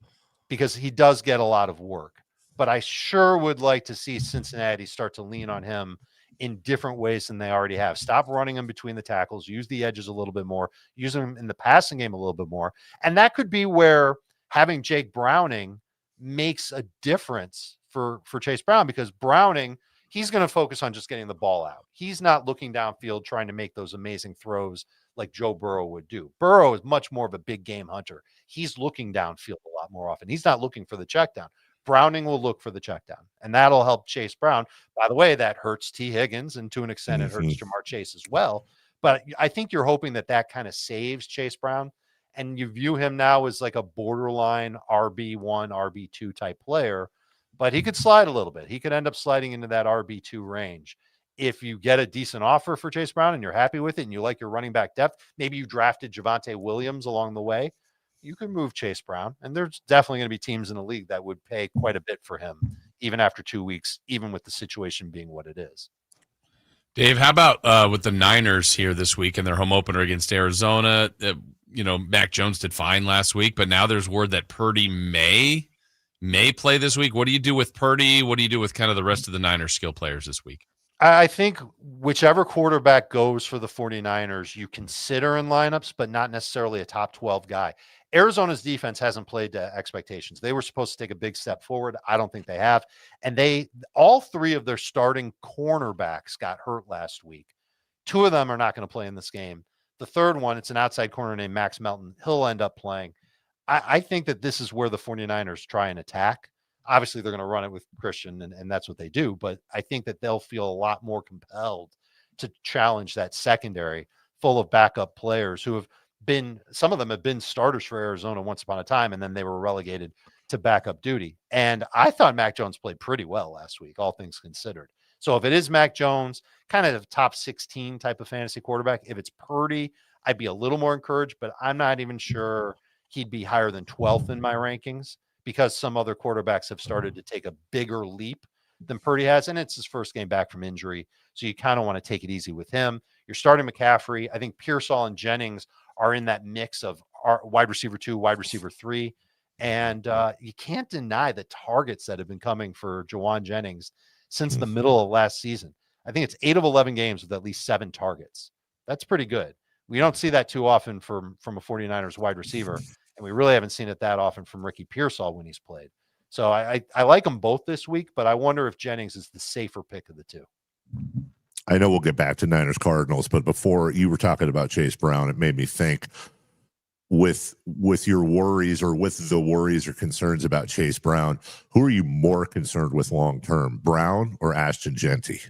because he does get a lot of work, but I sure would like to see Cincinnati start to lean on him in different ways than they already have. Stop running him between the tackles, use the edges a little bit more, use him in the passing game a little bit more. And that could be where having Jake Browning makes a difference for Chase Brown, because Browning, he's going to focus on just getting the ball out. He's not looking downfield trying to make those amazing throws like Joe Burrow would do. Burrow is much more of a big game hunter. He's looking downfield a lot more often. He's not looking for the check down. Browning will look for the check down, and that'll help Chase Brown. By the way, that hurts T. Higgins, and to an extent, it hurts Jamar Chase as well. But I think you're hoping that kind of saves Chase Brown, and you view him now as like a borderline RB1, RB2 type player, but he could slide a little bit. He could end up sliding into that RB2 range. If you get a decent offer for Chase Brown and you're happy with it and you like your running back depth, maybe you drafted Javonte Williams along the way, you can move Chase Brown. And there's definitely going to be teams in the league that would pay quite a bit for him, even after 2 weeks, even with the situation being what it is. Dave, how about with the Niners here this week in their home opener against Arizona? Mac Jones did fine last week, but now there's word that Purdy may play this week. What do you do with Purdy? What do you do with kind of the rest of the Niners skill players this week? I think whichever quarterback goes for the 49ers, you consider in lineups, but not necessarily a top 12 guy. Arizona's defense hasn't played to expectations. They were supposed to take a big step forward. I don't think they have. And all three of their starting cornerbacks got hurt last week. Two of them are not going to play in this game. The third one, it's an outside corner named Max Melton. He'll end up playing. I think that this is where the 49ers try and attack. Obviously, they're going to run it with Christian, and that's what they do. But I think that they'll feel a lot more compelled to challenge that secondary full of backup players who have been, some of them have been starters for Arizona once upon a time, and then they were relegated to backup duty. And I thought Mac Jones played pretty well last week, all things considered. So if it is Mac Jones, kind of top 16 type of fantasy quarterback, if it's Purdy, I'd be a little more encouraged, but I'm not even sure he'd be higher than 12th in my rankings because some other quarterbacks have started to take a bigger leap than Purdy has, and it's his first game back from injury. So you kind of want to take it easy with him. You're starting McCaffrey. I think Pearsall and Jennings are in that mix of wide receiver 2, wide receiver 3. And you can't deny the targets that have been coming for Jawan Jennings since the middle of last season. I think it's 8 of 11 games with at least 7 targets. That's pretty good. We don't see that too often from a 49ers wide receiver, and we really haven't seen it that often from Ricky Pearsall when he's played. So I like them both this week, but I wonder if Jennings is the safer pick of the two. I know we'll get back to Niners Cardinals, but before you were talking about Chase Brown, it made me think with your worries or with the worries or concerns about Chase Brown, who are you more concerned with long term, Brown or Ashton Genty?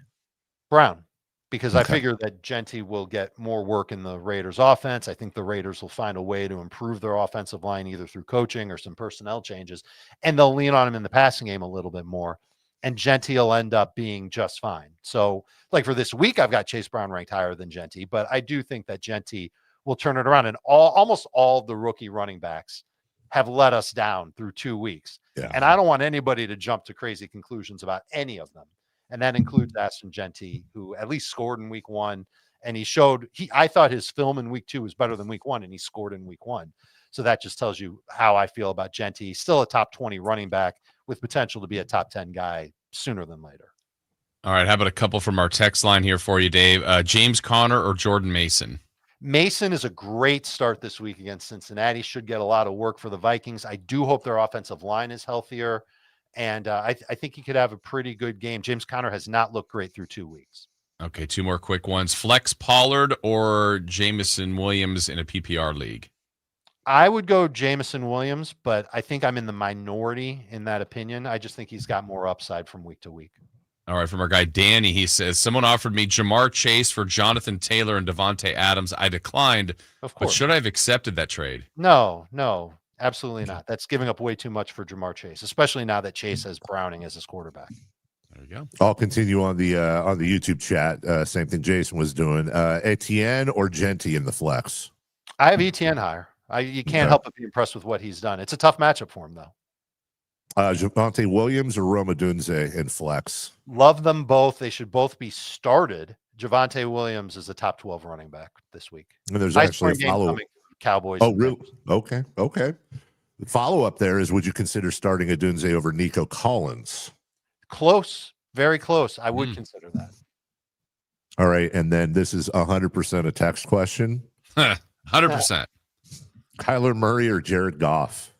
Brown, because Okay. I figure that Genty will get more work in the Raiders offense. I think the Raiders will find a way to improve their offensive line either through coaching or some personnel changes, and they'll lean on him in the passing game a little bit more. And Genty will end up being just fine. So, like for this week, I've got Chase Brown ranked higher than Genty, but I do think that Genty will turn it around. And almost all of the rookie running backs have let us down through 2 weeks. Yeah. And I don't want anybody to jump to crazy conclusions about any of them. And that includes Ashton Genty, who at least scored in week 1. And I thought his film in week 2 was better than week 1, and he scored in week 1. So that just tells you how I feel about Genty. Still a top 20 running back with potential to be a top 10 guy sooner than later. All right. How about a couple from our text line here for you, Dave? James Conner or Jordan Mason? Mason is a great start this week against Cincinnati. Should get a lot of work for the Vikings. I do hope their offensive line is healthier. And I think he could have a pretty good game. James Conner has not looked great through 2 weeks. Okay, 2 more quick ones. Flex Pollard or Jamison Williams in a PPR league? I would go Jamison Williams, but I think I'm in the minority in that opinion. I just think he's got more upside from week to week. All right, from our guy Danny, he says, someone offered me Jamar Chase for Jonathan Taylor and Devontae Adams. I declined, Of course. but should I have accepted that trade? No, absolutely not. That's giving up way too much for Jamar Chase, especially now that Chase has Browning as his quarterback. There you go. I'll continue on the YouTube chat. Same thing Jason was doing. Etienne or Genty in the flex? I have ETN higher. You can't help but be impressed with what he's done. It's a tough matchup for him, though. Javonte Williams or Roma Dunze in flex? Love them both. They should both be started. Javonte Williams is a top 12 running back this week. And there's Nice actually a game follow. coming from Cowboys. Oh, and really? Bengals. Okay. The follow up there is: would you consider starting a Dunze over Nico Collins? Close, very close. I would consider that. All right, and then this is 100% a text question. 100%. Kyler Murray or Jared Goff?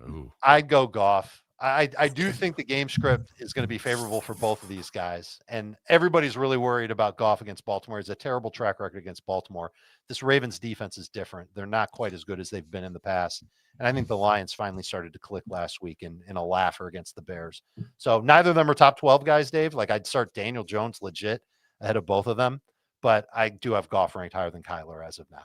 Ooh. I'd go Goff. I do think the game script is going to be favorable for both of these guys. And everybody's really worried about Goff against Baltimore. He's a terrible track record against Baltimore. This Ravens defense is different. They're not quite as good as they've been in the past. And I think the Lions finally started to click last week in a laugher against the Bears. So neither of them are top 12 guys, Dave. Like I'd start Daniel Jones legit ahead of both of them. But I do have Goff ranked higher than Kyler as of now.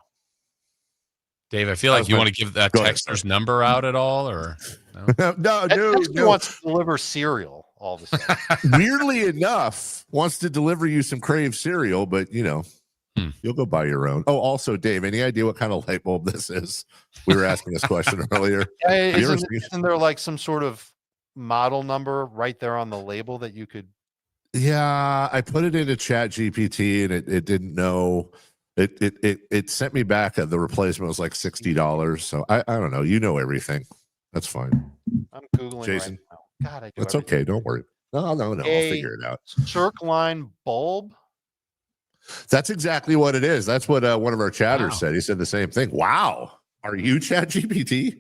Dave, I feel like you want to give that texter's number out at all, or no? Texter wants to deliver cereal all of a sudden. Weirdly enough, wants to deliver you some Crave cereal, but you'll go buy your own. Oh, also, Dave, any idea what kind of light bulb this is? We were asking this question earlier. Isn't there like some sort of model number right there on the label that you could? Yeah, I put it into Chat GPT and it didn't know. It sent me back the replacement was like $60. So I don't know. You know everything. That's fine. I'm Googling Jason. right now. God, I do That's everything. okay. Don't worry. No. I'll figure it out. Circ line bulb. That's exactly what it is. That's what one of our chatters said. He said the same thing. Wow. Are you ChatGPT?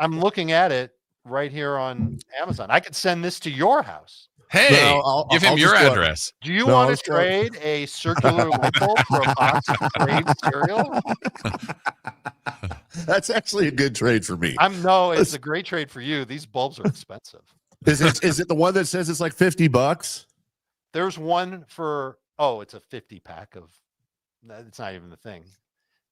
I'm looking at it right here on Amazon. I could send this to your house. Hey, No, give him I'll your just go- address. Do you No, want let's to go. trade a circular light bulb for a box of Crave cereal? That's actually a good trade for me. It's a great trade for you. These bulbs are expensive. Is it the one that says it's like $50? There's one for it's a 50 pack of. It's not even the thing.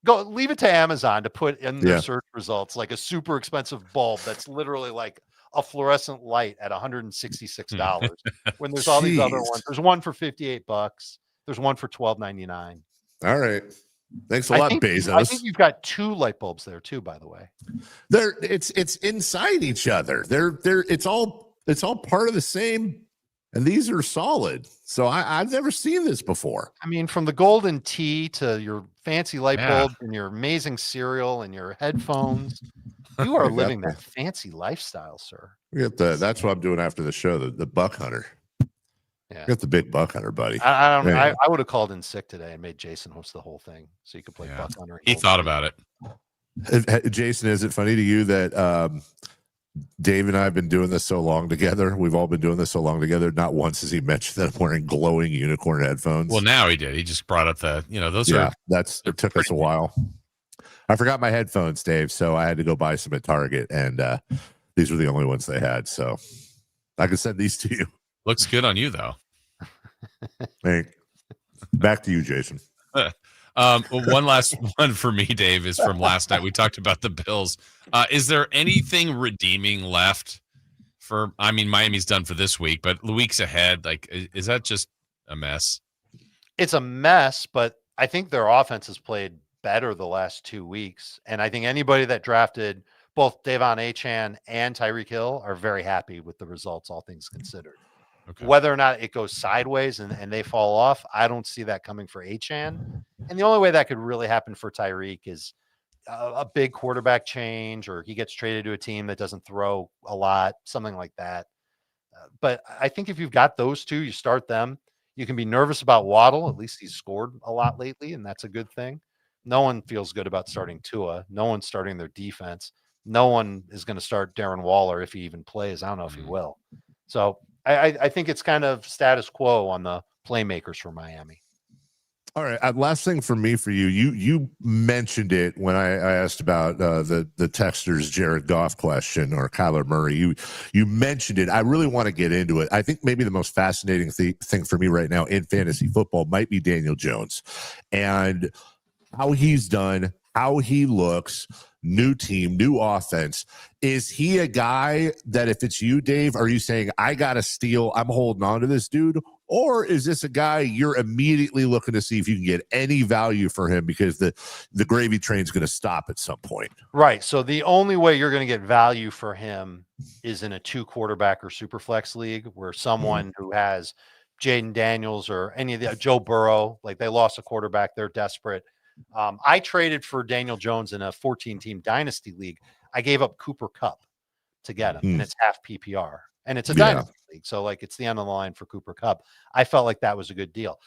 Go leave it to Amazon to put in their search results like a super expensive bulb that's literally like a fluorescent light at $166 when there's all these other ones. There's one for $58. There's one for $12.99. All right. Thanks a lot, Bezos. I think you've got 2 light bulbs there too, by the way. It's inside each other. It's all part of the same, and these are solid. So I've never seen this before. I mean, from the golden tea to your fancy light bulb and your amazing cereal and your headphones, you are living that fancy lifestyle, sir. That's what I'm doing after the show. The Buck Hunter. Yeah, got the big Buck Hunter, buddy. I would have called in sick today and made Jason host the whole thing so you could play Buck Hunter. He thought about it. Jason, is it funny to you that Dave and I have been doing this so long together? We've all been doing this so long together. Not once has he mentioned that I'm wearing glowing unicorn headphones. Well, now he did. He just brought up those are. It took us a while. I forgot my headphones, Dave, so I had to go buy some at Target, and these were the only ones they had. So I could send these to you. Looks good on you, though. Hey, back to you, Jason. One last one for me, Dave, is from last night. We talked about the Bills. Is there anything redeeming left for? I mean, Miami's done for this week, but the weeks ahead, is that just a mess? It's a mess, but I think their offense has played better the last 2 weeks, and I think anybody that drafted both Devon Achane and Tyreek Hill are very happy with the results, all things considered. Okay. Whether or not it goes sideways and they fall off, I don't see that coming for Achane. And the only way that could really happen for Tyreek is a big quarterback change, or he gets traded to a team that doesn't throw a lot, something like that. But I think if you've got those two, you start them. You can be nervous about Waddle. At least he's scored a lot lately, and that's a good thing. No one feels good about starting Tua. No one's starting their defense. No one is going to start Darren Waller if he even plays. I don't know if he will. So I think it's kind of status quo on the playmakers for Miami. All right. Last thing for me, for you, you mentioned it when I asked about the texter's Jared Goff question or Kyler Murray. You mentioned it. I really want to get into it. I think maybe the most fascinating thing for me right now in fantasy football might be Daniel Jones and how he's done, how he looks. New team, new offense. Is he a guy that if it's you, Dave, are you saying, I got to steal, I'm holding on to this dude? Or is this a guy you're immediately looking to see if you can get any value for him because the gravy train's going to stop at some point? Right. So the only way you're going to get value for him is in a 2-quarterback or super flex league where someone who has Jaden Daniels or any of the Joe Burrow, like they lost a quarterback, they're desperate. I traded for Daniel Jones in a 14-team dynasty league. I gave up Cooper Kupp to get him, and it's half PPR, and it's a dynasty league. So like it's the end of the line for Cooper Kupp. I felt like that was a good deal.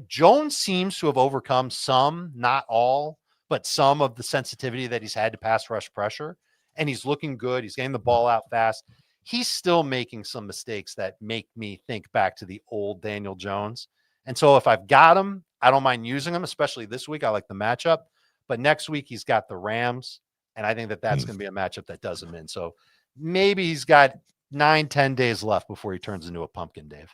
Jones seems to have overcome some, not all, but some of the sensitivity that he's had to pass rush pressure, and he's looking good. He's getting the ball out fast. He's still making some mistakes that make me think back to the old Daniel Jones. And so if I've got him, I don't mind using him, especially this week. I like the matchup. But next week, he's got the Rams, and I think that's going to be a matchup that does him in. So maybe he's got 9-10 days left before he turns into a pumpkin, Dave.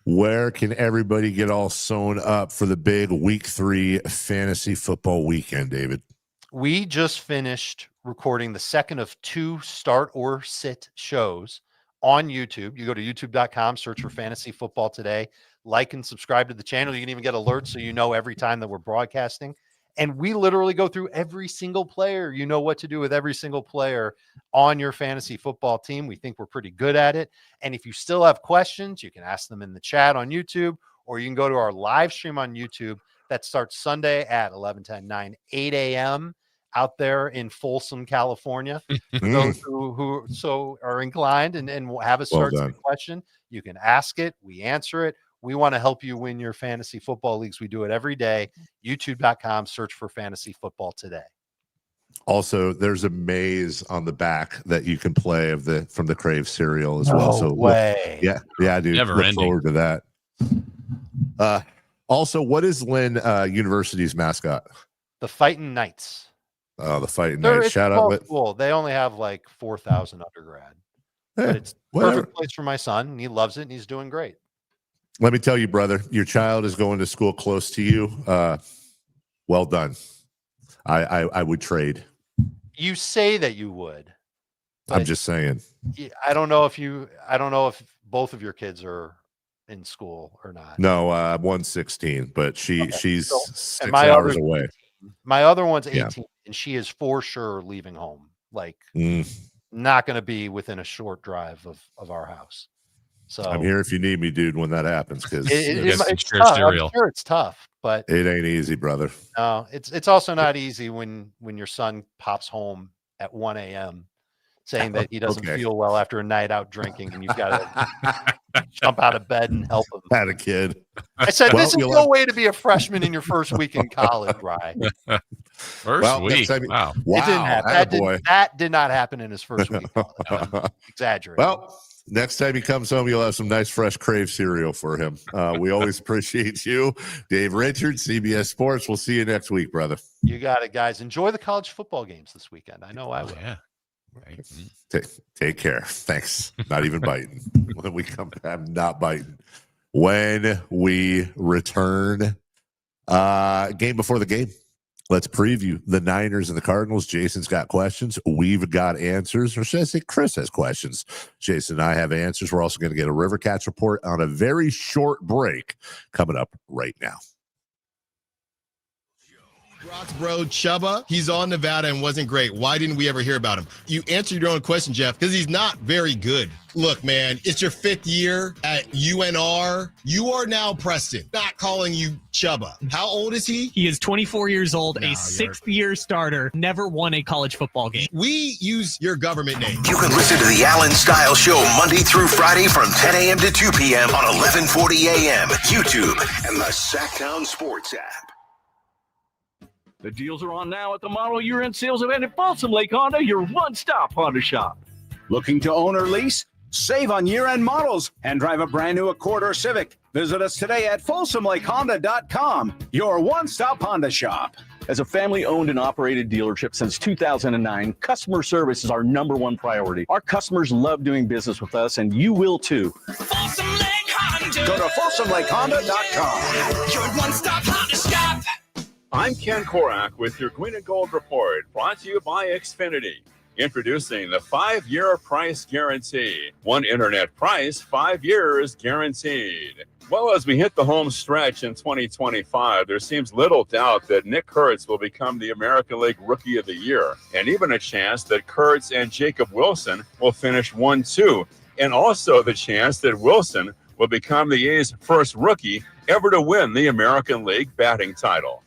Where can everybody get all sewn up for the big Week 3 fantasy football weekend, David? We just finished recording the second of 2 start or sit shows on YouTube. You go to youtube.com, search for Fantasy Football Today, like and subscribe to the channel. You can even get alerts so you know every time that we're broadcasting. And we literally go through every single player. You know what to do with every single player on your fantasy football team. We think we're pretty good at it. And if you still have questions, you can ask them in the chat on YouTube, or you can go to our live stream on YouTube that starts Sunday at 9 a.m. out there in Folsom, California. For those who so are inclined and have a start to the question, you can ask it. We answer it. We want to help you win your fantasy football leagues. We do it every day. YouTube.com, search for fantasy football today. Also, there's a maze on the back that you can play from the Crave cereal as well. So way. Yeah, dude. Never Look ending. forward to that. Also, what is Lynn University's mascot? The Fighting Knights. Oh, the Fighting They're- Knights. it's Shout a out. small school. They only have like 4,000 undergrad. But it's whatever. perfect place for my son, and he loves it, and he's doing great. Let me tell you, brother, your child is going to school close to you. Well done. I would trade. You say that you would. I'm just saying. I don't know if both of your kids are in school or not. No, 116, but she's 6 my hours other- away. My other one's 18, Yeah. and she is for sure leaving home. Like, Mm. not going to be within a short drive of our house. So I'm here if you need me, dude, when that happens, because it's tough. I'm sure it's tough, but it ain't easy, brother. no, it's also not easy when your son pops home at 1 a.m. saying that he doesn't Okay. feel well after a night out drinking, and you've got to jump out of bed and help him. Had a kid. I said, Well, this is you'll no have- way to be a freshman in your first week in college, Rye. First week. Wow. It didn't happen. attaboy. That did not happen in his first week. Exaggerating. Well, next time he comes home, you'll have some nice fresh Crave cereal for him. We always appreciate you. Dave Richards, CBS Sports. We'll see you next week, brother. You got it, guys. Enjoy the college football games this weekend. I know I will. Yeah. Take care. Thanks. Not even biting. When we come back, I'm not biting. When we return, game before the game, let's preview the Niners and the Cardinals. Jason's got questions. We've got answers. Or should I say Chris has questions? Jason and I have answers. We're also going to get a River Cats report on a very short break coming up right now. Brock's bro, Chubba, he's on Nevada and wasn't great. Why didn't we ever hear about him? You answered your own question, Jeff, because he's not very good. Look, man, it's your 5th year at UNR. You are now Preston, not calling you Chubba. How old is he? He is 24 years old, a 6th-year starter, never won a college football game. We use your government name. You can listen to the Allen Style Show Monday through Friday from 10 a.m. to 2 p.m. on 1140 a.m., YouTube, and the Sacktown Sports app. The deals are on now at the model year-end sales event at Balsam Lake Honda, your one-stop Honda shop. Looking to own or lease? Save on year-end models and drive a brand new Accord or Civic. Visit us today at FolsomLakeHonda.com, your one-stop Honda shop. As a family-owned and operated dealership since 2009, customer service is our #1 priority. Our customers love doing business with us, and you will too. Go to FolsomLakeHonda.com. Your one-stop Honda shop. I'm Ken Korak with your Green and Gold Report, brought to you by Xfinity. Introducing the 5-year price guarantee. One internet price, 5 years guaranteed. Well, as we hit the home stretch in 2025, there seems little doubt that Nick Kurtz will become the American League Rookie of the Year, and even a chance that Kurtz and Jacob Wilson will finish 1-2, and also the chance that Wilson will become the A's first rookie ever to win the American League batting title.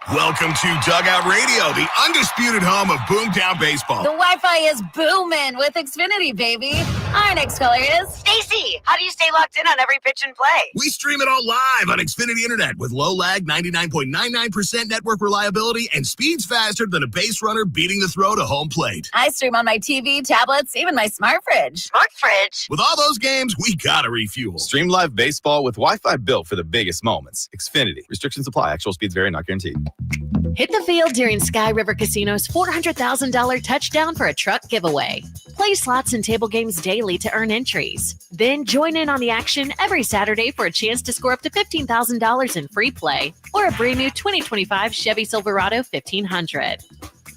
Welcome to Dugout Radio, the undisputed home of Boomtown Baseball. The Wi-Fi is booming with Xfinity, baby. Our next caller is Stacy, how do you stay locked in on every pitch and play? We stream it all live on Xfinity Internet with low lag, 99.99% network reliability, and speeds faster than a base runner beating the throw to home plate. I stream on my TV, tablets, even my smart fridge. Smart fridge? With all those games, we gotta refuel. Stream live baseball with Wi-Fi built for the biggest moments. Xfinity. Restrictions apply. Actual speeds vary, not guaranteed. Hit the field during Sky River Casino's $400,000 touchdown for a truck giveaway. Play slots and table games daily to earn entries. Then join in on the action every Saturday for a chance to score up to $15,000 in free play or a brand new 2025 Chevy Silverado 1500.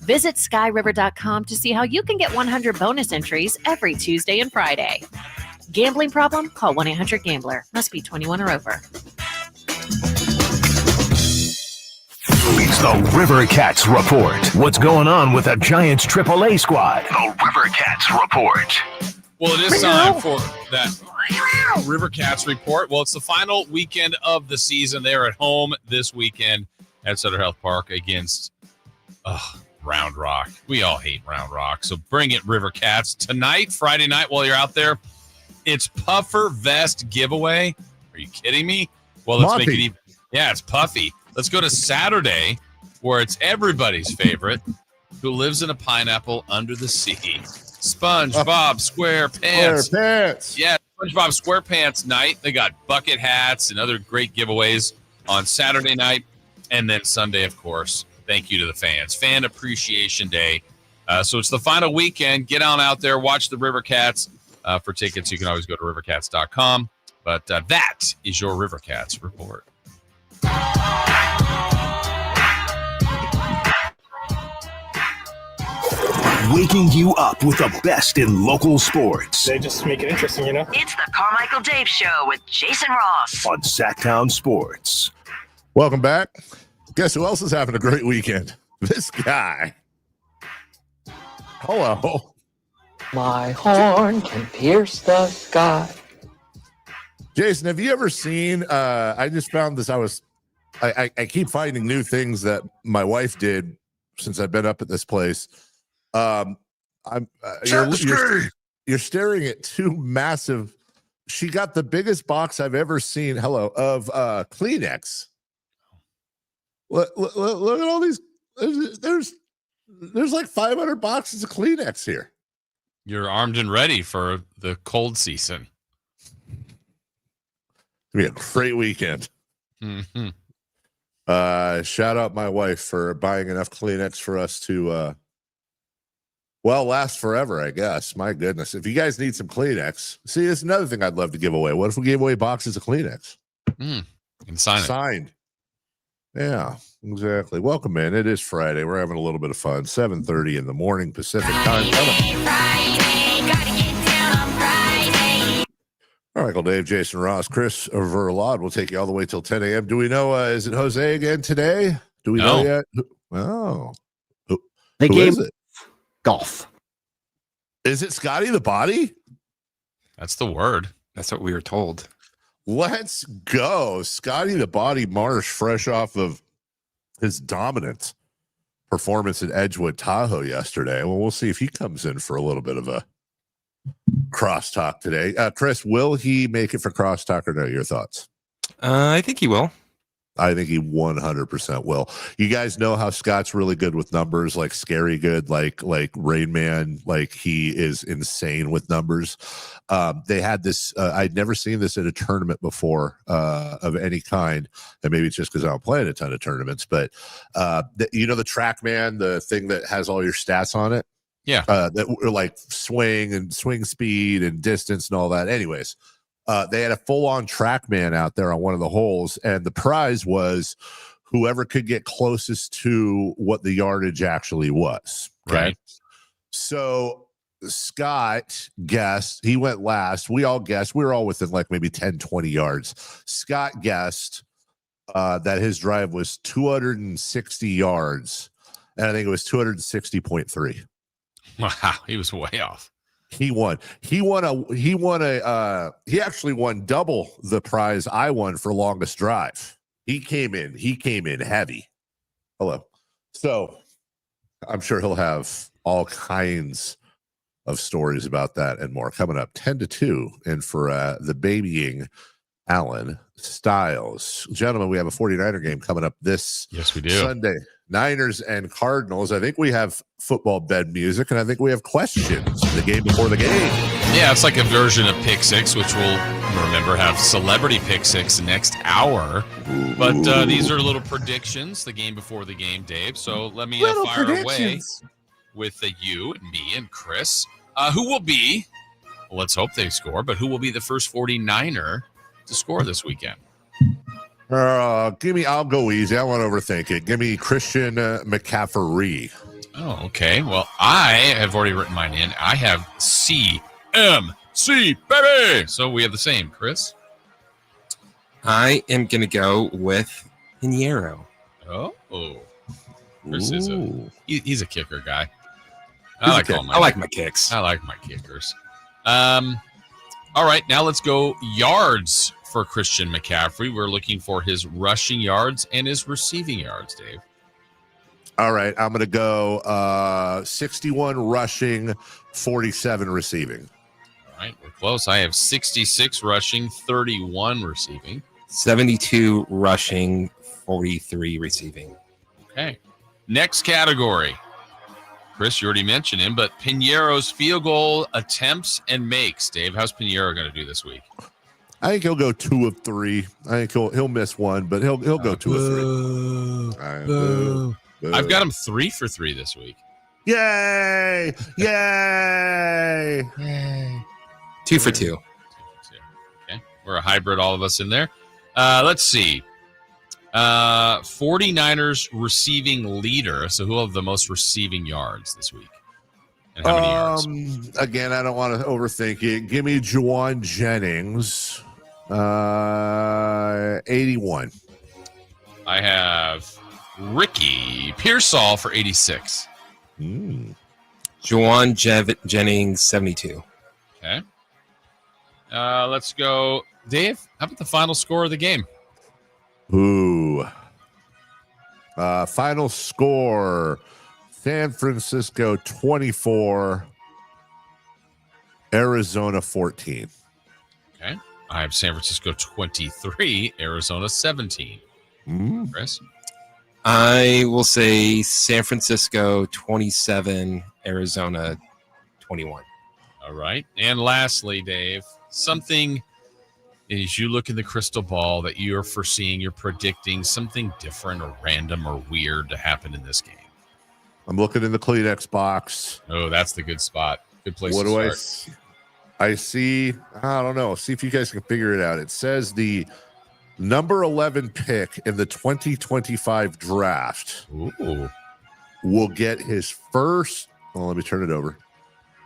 Visit skyriver.com to see how you can get 100 bonus entries every Tuesday and Friday. Gambling problem? Call 1-800-GAMBLER. Must be 21 or over. It's the River Cats Report. What's going on with the Giants AAA squad? The River Cats Report. Well, it is time for that River Cats report. Well, it's the final weekend of the season. They're at home this weekend at Sutter Health Park against Round Rock. We all hate Round Rock, so bring it, River Cats. Tonight, Friday night, while you're out there, it's Puffer Vest giveaway. Are you kidding me? Well, let's make it even. Yeah, it's puffy. Let's go to Saturday, where it's everybody's favorite, who lives in a pineapple under the sea. SpongeBob SquarePants. SquarePants. Yeah, SpongeBob SquarePants night. They got bucket hats and other great giveaways on Saturday night. And then Sunday, of course, thank you to the fans. Fan Appreciation Day. So it's the final weekend. Get on out there. Watch the River Cats. For tickets, you can always go to rivercats.com. But that is your River Cats report. Waking you up with the best in local sports. They just make it interesting, you know? It's the Carmichael Dave Show with Jason Ross on Sacktown Sports. Welcome back. Guess who else is having a great weekend? This guy. Hello. My horn can pierce the sky. Jason, have you ever seen? I just found this. I keep finding new things that my wife did since I've been up at this place. You're staring at two massive. She got the biggest box I've ever seen. Hello, of Kleenex. Look at all these. There's like 500 boxes of Kleenex here. You're armed and ready for the cold season. It'll be a great weekend. Mm-hmm. Shout out my wife for buying enough Kleenex for us to last forever, I guess. My goodness. If you guys need some Kleenex, see, it's another thing I'd love to give away. What if we gave away boxes of Kleenex? And signed. Yeah, exactly. Welcome in. It is Friday. We're having a little bit of fun. 7:30 in the morning Pacific time. Michael, Dave, Jason Ross, Chris Verlad will take you all the way till 10 a.m. Do we know, is it Jose again today? Do we know yet? Oh. Who is it? Golf. Is it Scotty the Body? That's the word. That's what we were told. Let's go. Scotty the Body Marsh, fresh off of his dominant performance at Edgewood Tahoe yesterday. Well, we'll see if he comes in for a little bit of a crosstalk today. Chris, will he make it for crosstalk or no? Your thoughts? I think he will. I think he 100% will. You guys know how Scott's really good with numbers, like scary good, like Rain Man. Like he is insane with numbers. They had this. I'd never seen this at a tournament before of any kind, and maybe it's just because I don't play in a ton of tournaments. But the TrackMan, the thing that has all your stats on it. Yeah. That were like swing and swing speed and distance and all that. Anyways. They had a full-on TrackMan out there on one of the holes, and the prize was whoever could get closest to what the yardage actually was. Okay? Right. So Scott guessed. He went last. We all guessed. We were all within like maybe 10, 20 yards. Scott guessed that his drive was 260 yards, and I think it was 260.3. Wow, he was way off. He won. He actually won double the prize I won for longest drive. He came in heavy. Hello. So I'm sure he'll have all kinds of stories about that and more coming up 10-2. And for the babying Allen Styles. Gentlemen, we have a 49er game coming up this Sunday. Niners and Cardinals. I think we have football bed music, and I think we have questions the game before the game. Yeah, it's like a version of Pick Six, which we'll remember have Celebrity Pick Six next hour. But these are little predictions, the game before the game, Dave. So let me fire away with you and me and Chris. Who will be, let's hope they score, but who will be the first 49er to score this weekend? I'll go easy. I won't overthink it. Give me Christian McCaffrey. Oh, okay. Well, I have already written mine in. I have CMC, baby. So we have the same. Chris? I am going to go with Pinheiro. Oh. Chris is he's a kicker guy. I like my kicks. I like my kickers. All right, now let's go yards for Christian McCaffrey. We're looking for his rushing yards and his receiving yards, Dave. All right, I'm going to go 61 rushing, 47 receiving. All right, we're close. I have 66 rushing, 31 receiving. 72 rushing, 43 receiving. Okay. Next category. Chris, you already mentioned him, but Piñeiro's field goal attempts and makes. Dave, how's Piñeiro going to do this week? I think he'll go 2 of 3. I think he'll miss one, but he'll go 2 of 3. Right, boo. I've got him 3 for 3 this week. Yay! Yay! 2 for 2. Okay. We're a hybrid, all of us in there. Let's see. 49ers receiving leader. So who will have the most receiving yards this week? And how many yards? Again, I don't want to overthink it. Give me Juwan Jennings. 81. I have Ricky Pearsall for 86. Juwan Jennings, 72. Okay. Let's go. Dave, how about the final score of the game? Ooh. Final score, San Francisco 24, Arizona 14. Okay. I have San Francisco 23, Arizona 17. Chris? I will say San Francisco 27, Arizona 21. All right. And lastly, Dave, something as you look in the crystal ball that you're foreseeing, you're predicting something different or random or weird to happen in this game. I'm looking in the Kleenex box. Oh, that's the good spot. Good place What to do start. I see? I don't know. See if you guys can figure it out. It says the number 11 pick in the 2025 draft will get his first. Oh, let me turn it over.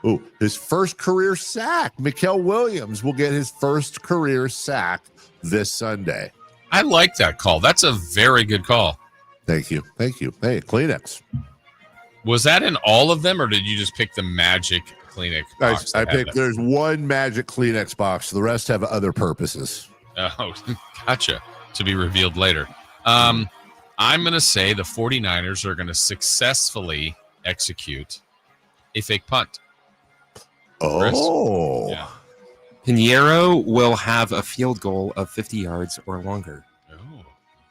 Oh, his first career sack. Mikael Williams will get his first career sack this Sunday. I like that call. That's a very good call. Thank you. Thank you. Hey, Kleenex. Was that in all of them, or did you just pick the magic Kleenex box? I picked, there's one magic Kleenex box. The rest have other purposes. Oh, gotcha. To be revealed later. I'm going to say the 49ers are going to successfully execute a fake punt. Oh. Yeah. Piñeiro will have a field goal of 50 yards or longer. Oh,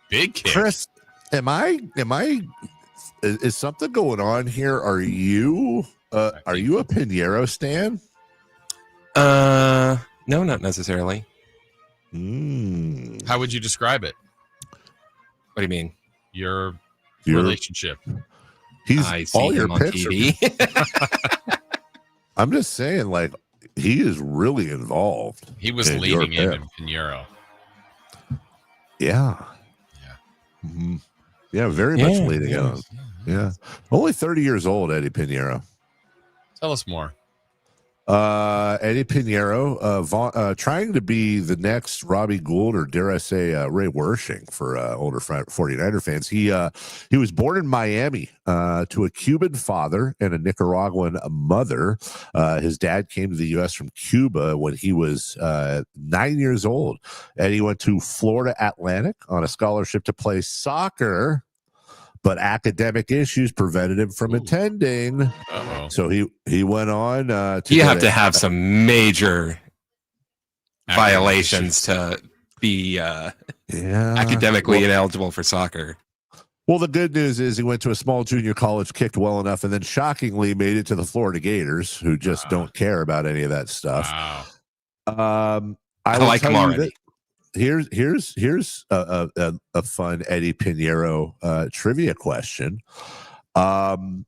big kick. Chris, is something going on here? Are you a Piñeiro stan? No, not necessarily. How would you describe it? What do you mean? Your relationship. I see all your him on pictures. TV. I'm just saying, like, he is really involved. He was in leading your in pick. Piñeiro. Yeah. Mm-hmm. Yeah, very much leading on. Yeah. Only 30 years old, Eddie Piñeiro. Tell us more. Eddie Piñeiro, trying to be the next Robbie Gould, or dare I say Ray Wersching for older 49er fans. He was born in Miami to a Cuban father and a Nicaraguan mother. His dad came to the U.S. from Cuba when he was 9 years old, and he went to Florida Atlantic on a scholarship to play soccer. But academic issues prevented him from attending. Uh-oh. So he went on to. You have to have some major violations to be academically ineligible for soccer. Well, the good news is he went to a small junior college, kicked well enough, and then shockingly made it to the Florida Gators, who just don't care about any of that stuff. Wow. I like him already. Here's a fun Eddie Piñeiro trivia question. Who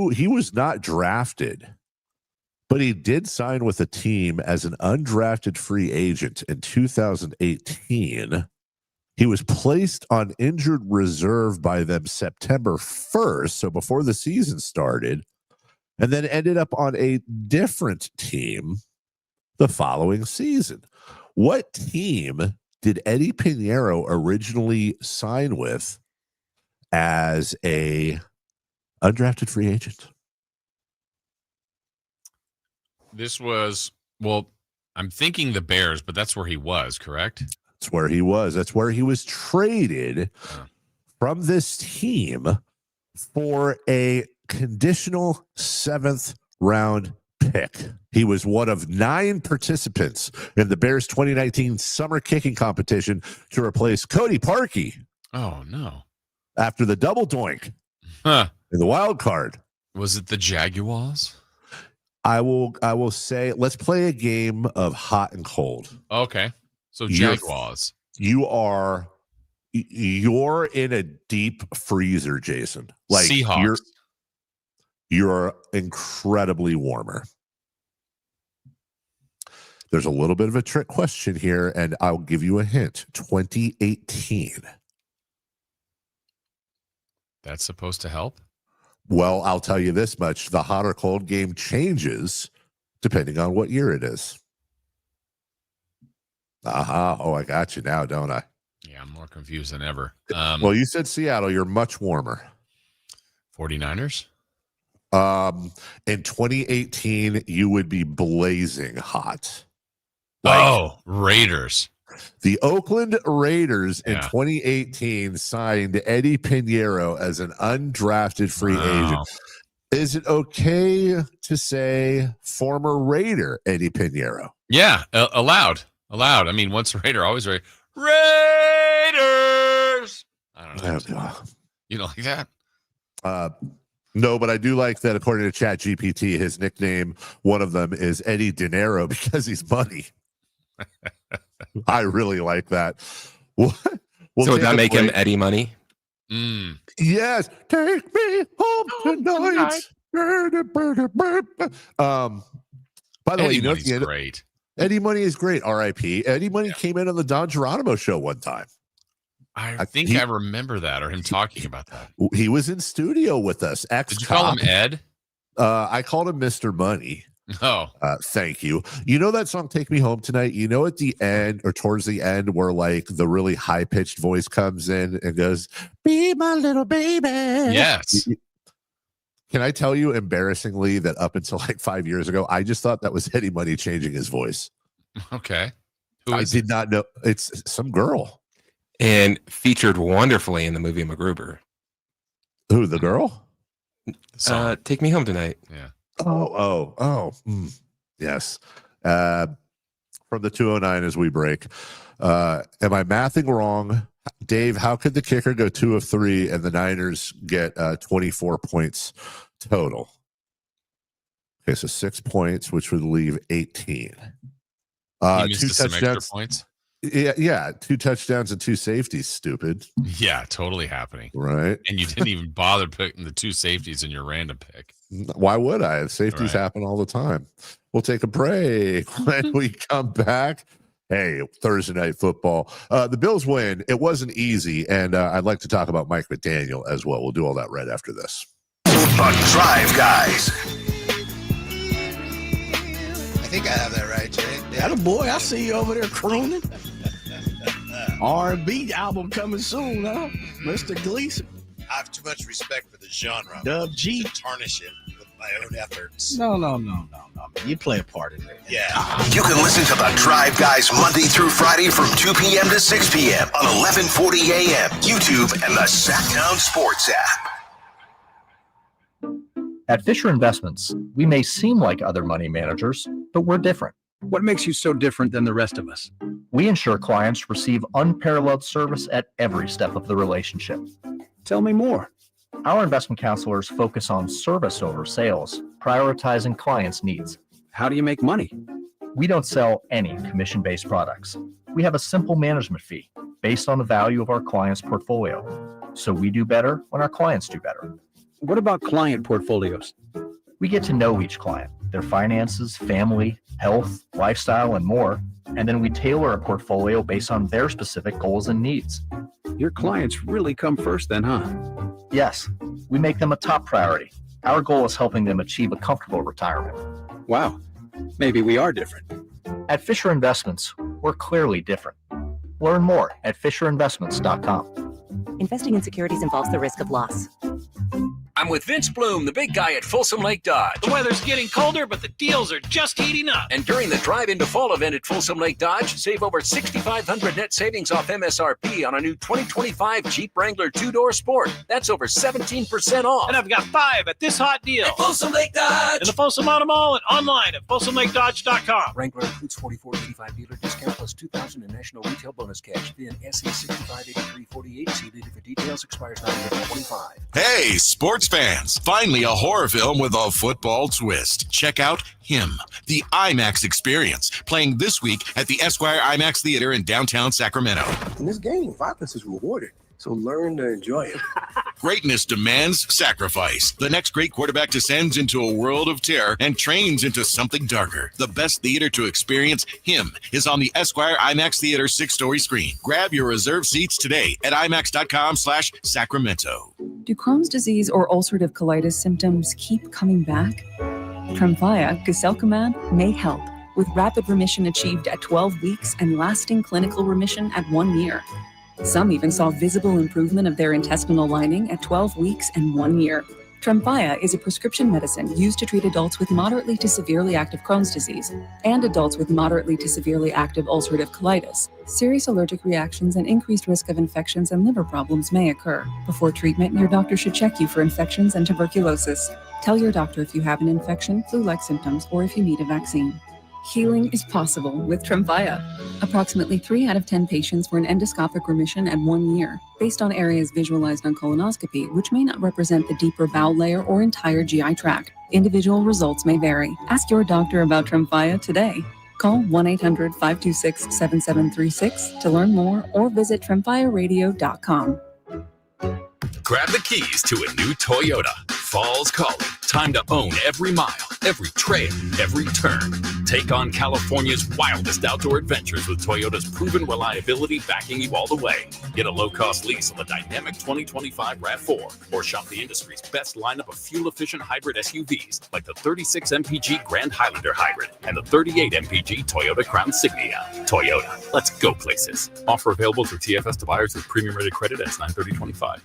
he was not drafted, but he did sign with a team as an undrafted free agent in 2018. He was placed on injured reserve by them September 1st, so before the season started, and then ended up on a different team the following season. What team did Eddie Piñeiro originally sign with as a undrafted free agent? This was, well, I'm thinking the Bears, but that's where he was, correct? That's where he was. That's where he was traded from this team for a conditional 7th round pick. He was one of 9 participants in the Bears 2019 summer kicking competition to replace Cody Parkey. Oh, no. After the double doink in the wild card. Was it the Jaguars? I will say, let's play a game of hot and cold. Okay. So Jaguars. You're in a deep freezer, Jason. Like Seahawks. You're incredibly warmer. There's a little bit of a trick question here, and I'll give you a hint. 2018. That's supposed to help? Well, I'll tell you this much. The hot or cold game changes depending on what year it is. Oh, I got you now, don't I? Yeah, I'm more confused than ever. Well, you said Seattle. You're much warmer. 49ers? In 2018, you would be blazing hot. Raiders. The Oakland Raiders in 2018 signed Eddie Pinheiro as an undrafted free agent. Is it okay to say former Raider Eddie Pinheiro? Yeah, allowed. I mean, once a Raider, always Raider. Raiders! I don't know. You don't like that? No, but I do like that according to ChatGPT, his nickname, one of them is Eddie Dinero because he's money. I really like that. We'll so would that make him Eddie Money? Yes. Take me home tonight. By the way, you know, Money's great. Eddie Money is great. R.I.P. Eddie Money came in on the Don Geronimo show one time. I think I remember that, or him talking about that. He was in studio with us. Did you call him Ed? I called him Mr. Money. Oh, thank you. You know that song "Take Me Home Tonight"? You know at the end or towards the end where like the really high pitched voice comes in and goes, "Be my little baby." Yes. Can I tell you embarrassingly that up until like 5 years ago, I just thought that was Eddie Money changing his voice. Okay. I did not know. It's some girl. And featured wonderfully in the movie MacGruber. Who, the girl? Take Me Home Tonight. Yeah. Yes. From the 209 as we break. Am I mathing wrong? Dave, how could the kicker go 2 of 3 and the Niners get 24 points total? Okay, so 6 points, which would leave 18. He missed some extra points. Yeah, 2 touchdowns and 2 safeties. Stupid. Yeah, totally happening. Right. And you didn't even bother putting the 2 safeties in your random pick. Why would I? Safeties happen all the time. We'll take a break. When we come back, hey, Thursday Night Football. The Bills win. It wasn't easy, and I'd like to talk about Mike McDaniel as well. We'll do all that right after this. The Drive Guys. I think I have that right, Jay. That a boy, I see you over there crooning. R&B album coming soon, huh? Mr. Gleason. I have too much respect for the genre. Dub G. To tarnish it with my own efforts. No. You play a part in it. Yeah. You can listen to The Drive Guys Monday through Friday from 2 p.m. to 6 p.m. on 1140 a.m., YouTube, and the Sacktown Sports app. At Fisher Investments, we may seem like other money managers, but we're different. What makes you so different than the rest of us? We ensure clients receive unparalleled service at every step of the relationship. Tell me more. Our investment counselors focus on service over sales, prioritizing clients' needs. How do you make money? We don't sell any commission-based products. We have a simple management fee based on the value of our client's portfolio. So we do better when our clients do better. What about client portfolios? We get to know each client, their finances, family, health, lifestyle, and more, and then we tailor a portfolio based on their specific goals and needs. Your clients really come first then, huh? Yes, we make them a top priority. Our goal is helping them achieve a comfortable retirement. Wow, maybe we are different. At Fisher Investments, we're clearly different. Learn more at FisherInvestments.com. Investing in securities involves the risk of loss. I'm with Vince Bloom, the big guy at Folsom Lake Dodge. The weather's getting colder, but the deals are just heating up. And during the Drive into Fall event at Folsom Lake Dodge, save over $6,500 net savings off MSRP on a new 2025 Jeep Wrangler 2-door Sport. That's over 17% off. And I've got 5 at this hot deal. At Folsom Lake Dodge. In the Folsom Auto Mall and online at FolsomLakeDodge.com. Wrangler includes $44.85 dealer discount plus $2,000 in national retail bonus cash. Then SE 658348. See leader for details. Expires 9/25. Hey, sports fans! Finally, a horror film with a football twist. Check out Him, the IMAX experience, playing this week at the Esquire IMAX Theater in downtown Sacramento. In this game, violence is rewarded, so learn to enjoy it. Greatness demands sacrifice. The next great quarterback descends into a world of terror and trains into something darker. The best theater to experience Him is on the Esquire IMAX Theater 6-story screen. Grab your reserved seats today at IMAX.com/Sacramento. Do Crohn's disease or ulcerative colitis symptoms keep coming back? Tremfya, guselkumab, may help, with rapid remission achieved at 12 weeks and lasting clinical remission at 1 year. Some even saw visible improvement of their intestinal lining at 12 weeks and 1 year. Tremfya is a prescription medicine used to treat adults with moderately to severely active Crohn's disease and adults with moderately to severely active ulcerative colitis. Serious allergic reactions and increased risk of infections and liver problems may occur. Before treatment, your doctor should check you for infections and tuberculosis. Tell your doctor if you have an infection, flu-like symptoms, or if you need a vaccine. Healing is possible with Tremfya. Approximately 3 out of 10 patients were in endoscopic remission at 1 year, based on areas visualized on colonoscopy, which may not represent the deeper bowel layer or entire GI tract. Individual results may vary. Ask your doctor about Tremfya today. Call 1-800-526-7736 to learn more or visit tremfyaradio.com. Grab the keys to a new Toyota. Fall's calling. Time to own every mile, every trail, every turn. Take on California's wildest outdoor adventures with Toyota's proven reliability backing you all the way. Get a low-cost lease on the dynamic 2025 RAV4 or shop the industry's best lineup of fuel-efficient hybrid SUVs like the 36 MPG Grand Highlander Hybrid and the 38 MPG Toyota Crown Signia. Toyota, let's go places. Offer available through TFS to buyers with premium rated credit as 9/30/25.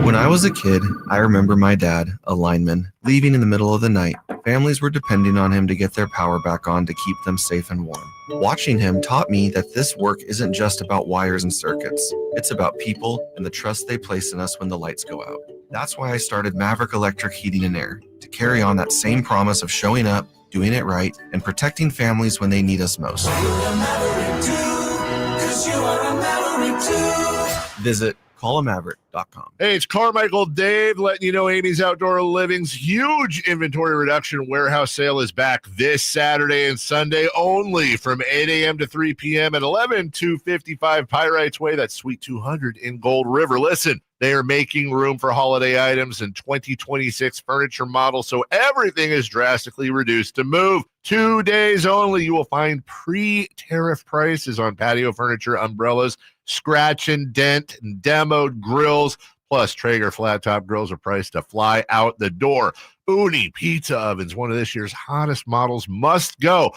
When I was a kid, I remember my dad, a lineman, leaving in the middle of the night. Families were depending on him to get their power back on to keep them safe and warm. Watching him taught me that this work isn't just about wires and circuits. It's about people and the trust they place in us when the lights go out. That's why I started Maverick Electric Heating and Air, to carry on that same promise of showing up, doing it right, and protecting families when they need us most. Visit callamaverick.com. Hey, it's Carmichael Dave letting you know Amy's Outdoor Living's huge inventory reduction warehouse sale is back this Saturday and Sunday only from 8 a.m. to 3 p.m. at 11255 Pyrites Way. That's Suite 200 in Gold River. Listen, they are making room for holiday items and 2026 furniture models, so everything is drastically reduced to move. 2 days only. You will find pre-tariff prices on patio furniture, umbrellas, scratch and dent, and demoed grills, plus Traeger flat top grills are priced to fly out the door. Uni pizza ovens, one of this year's hottest models, must go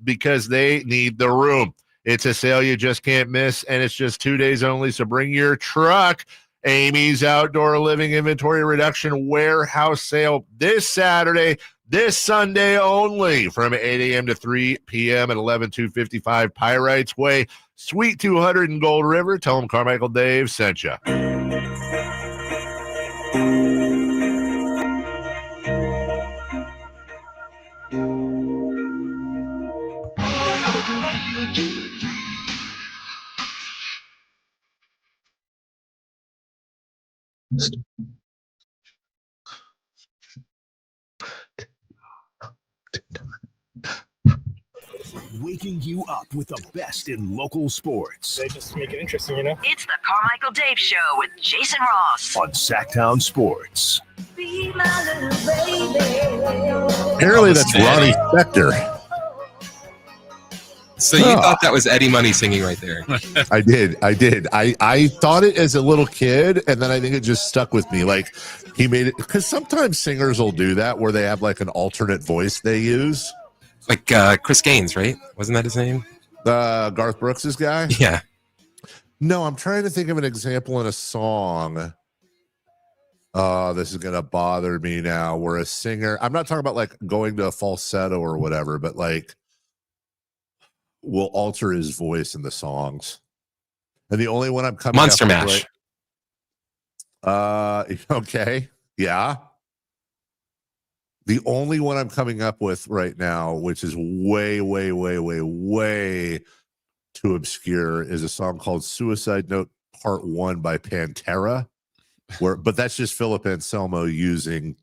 because they need the room. It's a sale you just can't miss, and it's just 2 days only, so bring your truck. Amy's Outdoor Living Inventory Reduction Warehouse Sale this Saturday, this Sunday only from 8 a.m. to 3 p.m. at 11255 Pyrites Way, Suite 200 in Gold River. Tell them Carmichael Dave sent you. Waking you up with the best in local sports. They just make it interesting, you know? It's the Carmichael Dave Show with Jason Ross On Sacktown Sports. Apparently that's Ronnie Spector. So you thought that was Eddie Money singing right there? I did. I thought it as a little kid, and then I think it just stuck with me. Like, he made it, because sometimes singers will do that where they have like an alternate voice they use. Like Chris Gaines, right? Wasn't that his name? Garth Brooks' guy? Yeah. No, I'm trying to think of an example in a song. Oh, this is going to bother me now. We're a singer. I'm not talking about like going to a falsetto or whatever, but like we'll alter his voice in the songs. And the only one I'm coming Monster up Mash. with okay. Yeah. The only one I'm coming up with right now, which is way, way, way, way, way too obscure, is a song called Suicide Note Part 1 by Pantera. But that's just Philip Anselmo using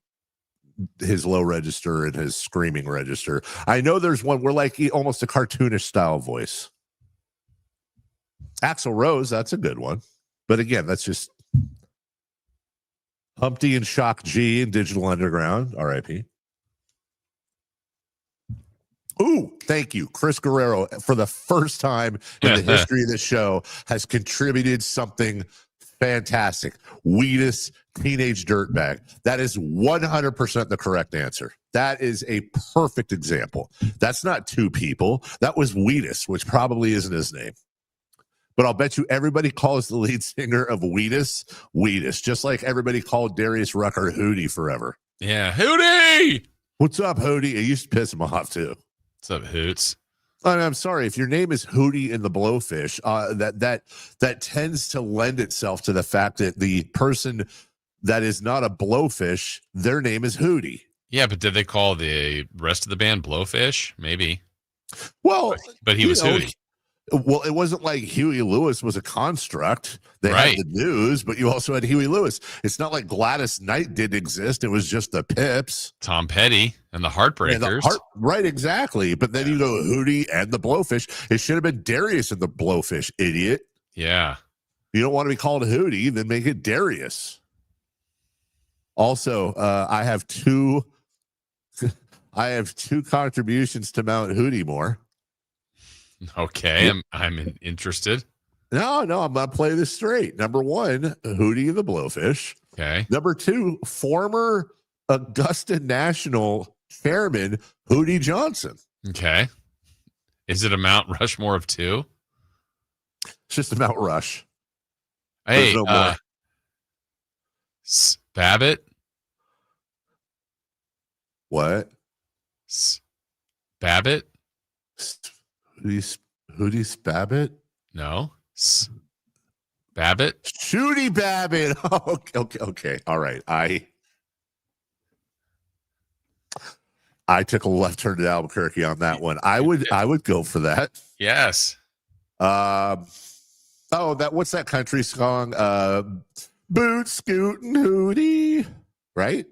his low register and his screaming register. I know there's one where like almost a cartoonish style voice. Axl Rose, that's a good one. But again, that's just Humpty and Shock G and Digital Underground, RIP. Ooh, thank you. Chris Guerrero, for the first time in the history of this show, has contributed something fantastic. Wheatus, Teenage Dirtbag. That is 100% the correct answer. That is a perfect example. That's not two people. That was Wheatus, which probably isn't his name. But I'll bet you everybody calls the lead singer of Wheatus, just like everybody called Darius Rucker Hootie forever. Yeah, Hootie! What's up, Hootie? It used to piss him off, too. What's up, Hoots? I'm sorry, if your name is Hootie and the Blowfish, that tends to lend itself to the fact that the person that is not a Blowfish, their name is Hootie. Yeah, but did they call the rest of the band Blowfish? Maybe. Well, but he was Hootie. Well, it wasn't like Huey Lewis was a construct. They had the News, but you also had Huey Lewis. It's not like Gladys Knight didn't exist. It was just the Pips. Tom Petty and the Heartbreakers. Right, exactly. But then you go Hootie and the Blowfish. It should have been Darius and the Blowfish, idiot. Yeah. You don't want to be called Hootie, then make it Darius. Also, I have two contributions to Mount Hootie more. Okay, I'm interested. No, I'm gonna play this straight. Number one, Hootie and the Blowfish. Okay. Number two, former Augusta National Chairman Hootie Johnson. Okay. Is it a Mount Rushmore of two? It's just a Mount Rush. Hey, no more. Babbitt. What? Babbitt. Hoodie's Babbitt? No. Babbitt? Shooty Babbitt. Oh, okay. All right. I took a left turn to Albuquerque on that one. I would go for that. Yes. What's that country song? Boot Scootin' Hootie. Right?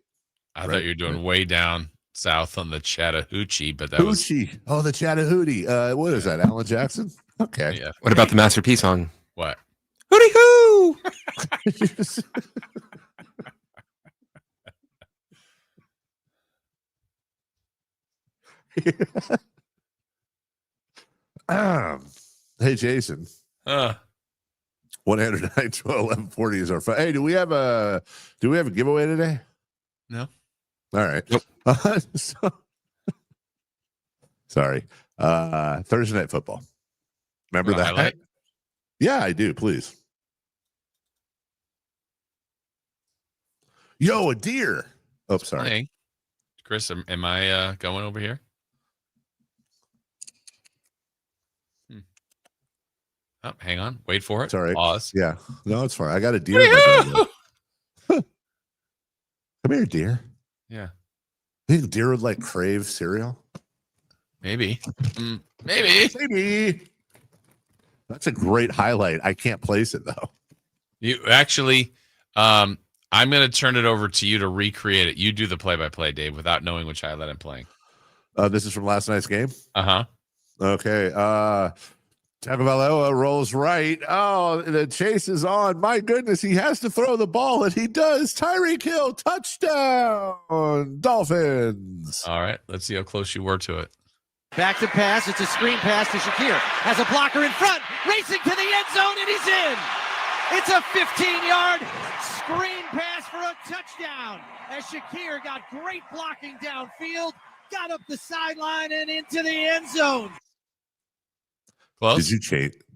I thought you were doing way down south on the Chattahoochee, but that was the Chattahoochee. What is that? Alan Jackson? Okay. Yeah. What about the Master P song? What? Hootie hoo! Hey, Jason. 109-1140 is our phone. Hey, do we have a giveaway today? No. All right. Nope. Sorry. Thursday Night Football. Remember that? Highlight? Yeah, I do. Please. Yo, a deer. Oh, sorry. Hey, Chris, am I going over here? Oh, hang on. Wait for it. Sorry. Pause. Yeah. No, it's fine. I got a deer. Come here, deer. Yeah. You think deer would like crave cereal? Maybe. Maybe. That's a great highlight. I can't place it though. You actually, I'm going to turn it over to you to recreate it. You do the play-by-play, Dave, without knowing which highlight I'm playing. This is from last night's game. Okay. Tagovailoa rolls right. Oh, the chase is on. My goodness, he has to throw the ball, and he does. Tyreek Hill, touchdown, Dolphins. All right, let's see how close you were to it. Back to pass. It's a screen pass to Shakir. Has a blocker in front, racing to the end zone, and he's in. It's a 15-yard screen pass for a touchdown. As Shakir got great blocking downfield, got up the sideline and into the end zone. Close.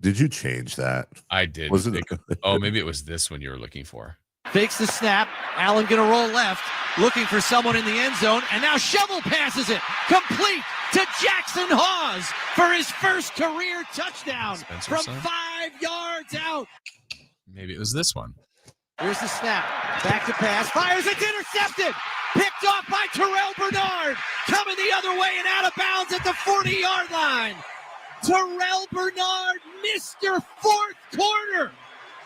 Did you change that? I did. Wasn't it? Oh, maybe it was this one you were looking for. Fakes the snap. Allen going to roll left, looking for someone in the end zone, and now Shovel passes it complete to Jackson Hawes for his first career touchdown from 5 yards out. Maybe it was this one. Here's the snap. Back to pass. Fires. It's intercepted. Picked off by Terrell Bernard. Coming the other way and out of bounds at the 40-yard line. Terrell Bernard, Mr. Fourth Quarter,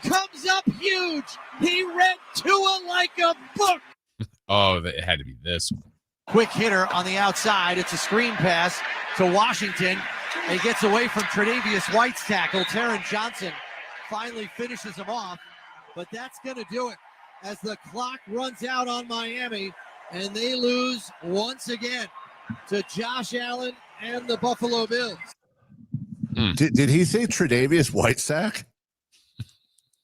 comes up huge. He read Tua like a book. Oh, it had to be this one. Quick hitter on the outside. It's a screen pass to Washington. He gets away from Tre'Davious White's tackle. Taron Johnson finally finishes him off. But that's going to do it as the clock runs out on Miami, and they lose once again to Josh Allen and the Buffalo Bills. Did he say Tre'Davious Whitesack?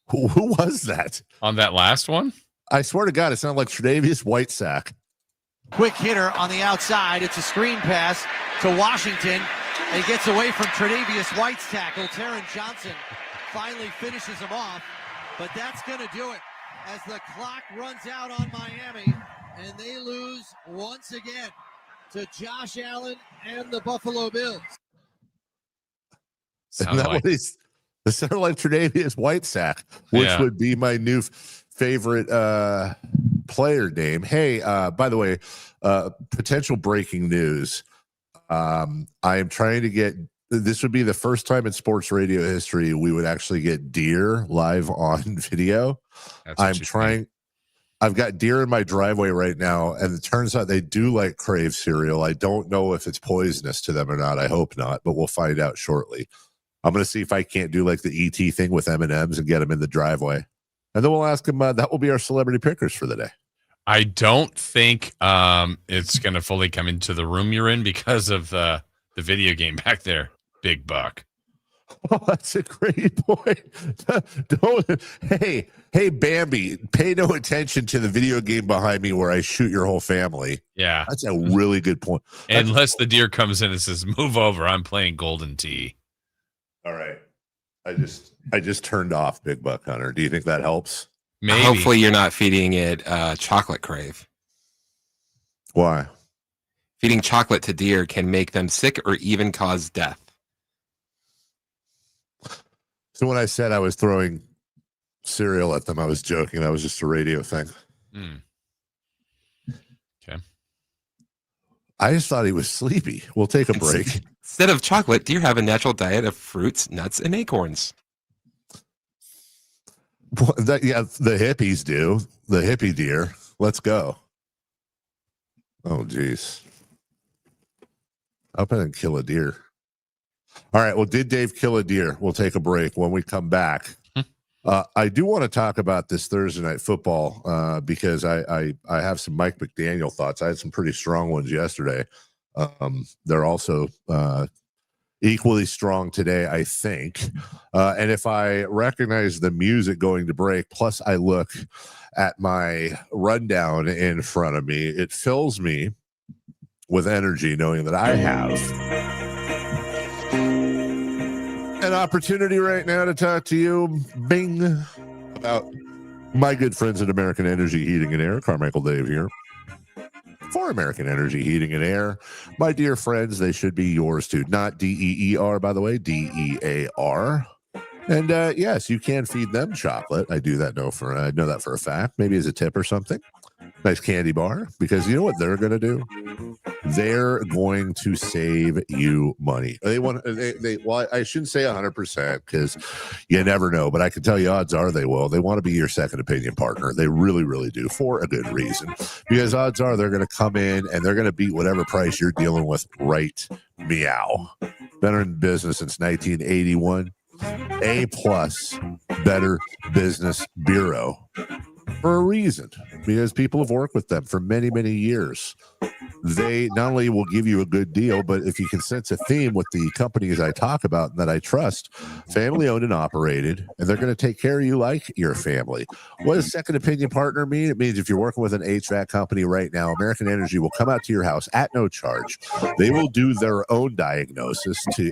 Who was that? On that last one? I swear to God, it sounded like Tre'Davious Whitesack. Quick hitter on the outside. It's a screen pass to Washington. He gets away from Tre'Davious White's tackle. Taron Johnson finally finishes him off. But that's going to do it as the clock runs out on Miami, and they lose once again to Josh Allen and the Buffalo Bills. Isn't that what he's? It sounded like Tre'Davious Whitesack, which would be my new favorite player name. Hey, by the way, potential breaking news. I am trying to get. This would be the first time in sports radio history we would actually get deer live on video. I'm trying. I've got deer in my driveway right now, and it turns out they do like Crave cereal. I don't know if it's poisonous to them or not. I hope not, but we'll find out shortly. I'm going to see if I can't do like the ET thing with M&Ms and get them in the driveway. And then we'll ask them. That will be our celebrity pickers for the day. I don't think it's going to fully come into the room you're in because of the video game back there. Big Buck. Oh, that's a great point. Hey, Bambi, pay no attention to the video game behind me where I shoot your whole family. Yeah. That's a really good point. Unless the deer comes in and says, move over, I'm playing Golden Tee. All right. I just turned off Big Buck Hunter. Do you think that helps? Maybe. Hopefully you're not feeding it chocolate crave. Why? Feeding chocolate to deer can make them sick or even cause death. So when I said I was throwing cereal at them, I was joking. That was just a radio thing. Okay. I just thought he was sleepy. We'll take a break. Instead of chocolate, deer have a natural diet of fruits, nuts, and acorns. Well, the hippies do. The hippie deer. Let's go. Oh, geez. I hope I didn't kill a deer. All right. Well, did Dave kill a deer? We'll take a break. When we come back, I do want to talk about this Thursday night football because I have some Mike McDaniel thoughts. I had some pretty strong ones yesterday. They're also equally strong today, I think. And if I recognize the music going to break, plus I look at my rundown in front of me, it fills me with energy knowing that I have an opportunity right now to talk to you, Bing, about my good friends at American Energy Heating and Air. Carmichael Dave here for American Energy Heating and Air. My dear friends, they should be yours too. Not DEER, by the way, DEAR. And yes, you can feed them chocolate. I know that for a fact. Maybe as a tip or something. Nice candy bar, because you know what they're going to do? They're going to save you money. Well, I shouldn't say 100% because you never know, but I can tell you odds are they will. They want to be your second opinion partner. They really, really do, for a good reason, because odds are they're going to come in and they're going to beat whatever price you're dealing with right meow. Been in business since 1981. A+ Better Business Bureau. For a reason. because people have worked with them for many, many years. They not only will give you a good deal, but if you can sense a theme with the companies I talk about and that I trust, family owned and operated, and they're going to take care of you like your family. What does second opinion partner mean? It means if you're working with an HVAC company right now, American Energy will come out to your house at no charge. They will do their own diagnosis to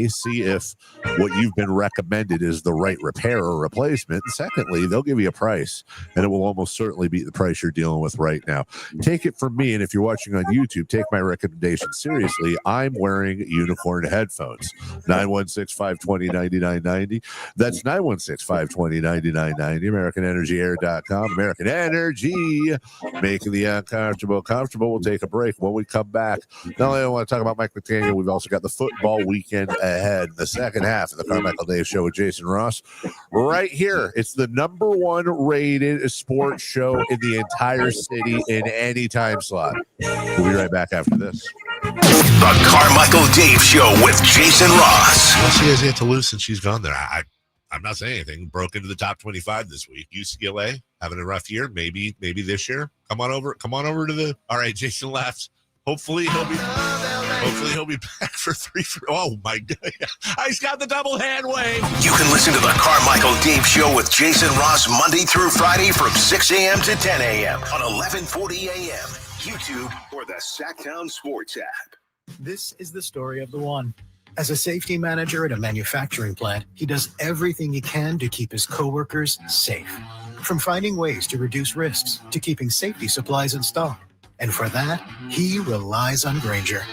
see if what you've been recommended is the right repair or replacement. And secondly, they'll give you a price, and it will almost certainly beat the price you're dealing with right now. Take it from me, and if you're watching on YouTube, take my recommendation seriously. I'm wearing unicorn headphones. 916-520-9990. That's 916-520-9990. AmericanEnergyAir.com. American Energy, making the uncomfortable comfortable. We'll take a break. When we come back, not only do I want to talk about Mike McDaniel, we've also got the football weekend ahead. The second half of the Carmichael Dave Show with Jason Ross right here. It's the #1 rated sports show in the entire city in any time slot. We'll be right back after this. The Carmichael Dave Show with Jason Ross. What she has yet to lose since she's gone there. I'm not saying anything. Broke into the top 25 this week. UCLA having a rough year. Maybe this year. Come on over to the. All right, Jason laughs. Hopefully he'll be back for 3. Oh my God! He's got the double hand wave. You can listen to the Carmichael Dave Show with Jason Ross Monday through Friday from 6 a.m. to 10 a.m. on 1140 a.m. YouTube or the Sacktown Sports app. This is the story of the one. As a safety manager at a manufacturing plant, he does everything he can to keep his coworkers safe. From finding ways to reduce risks to keeping safety supplies in stock. And for that, he relies on Grainger.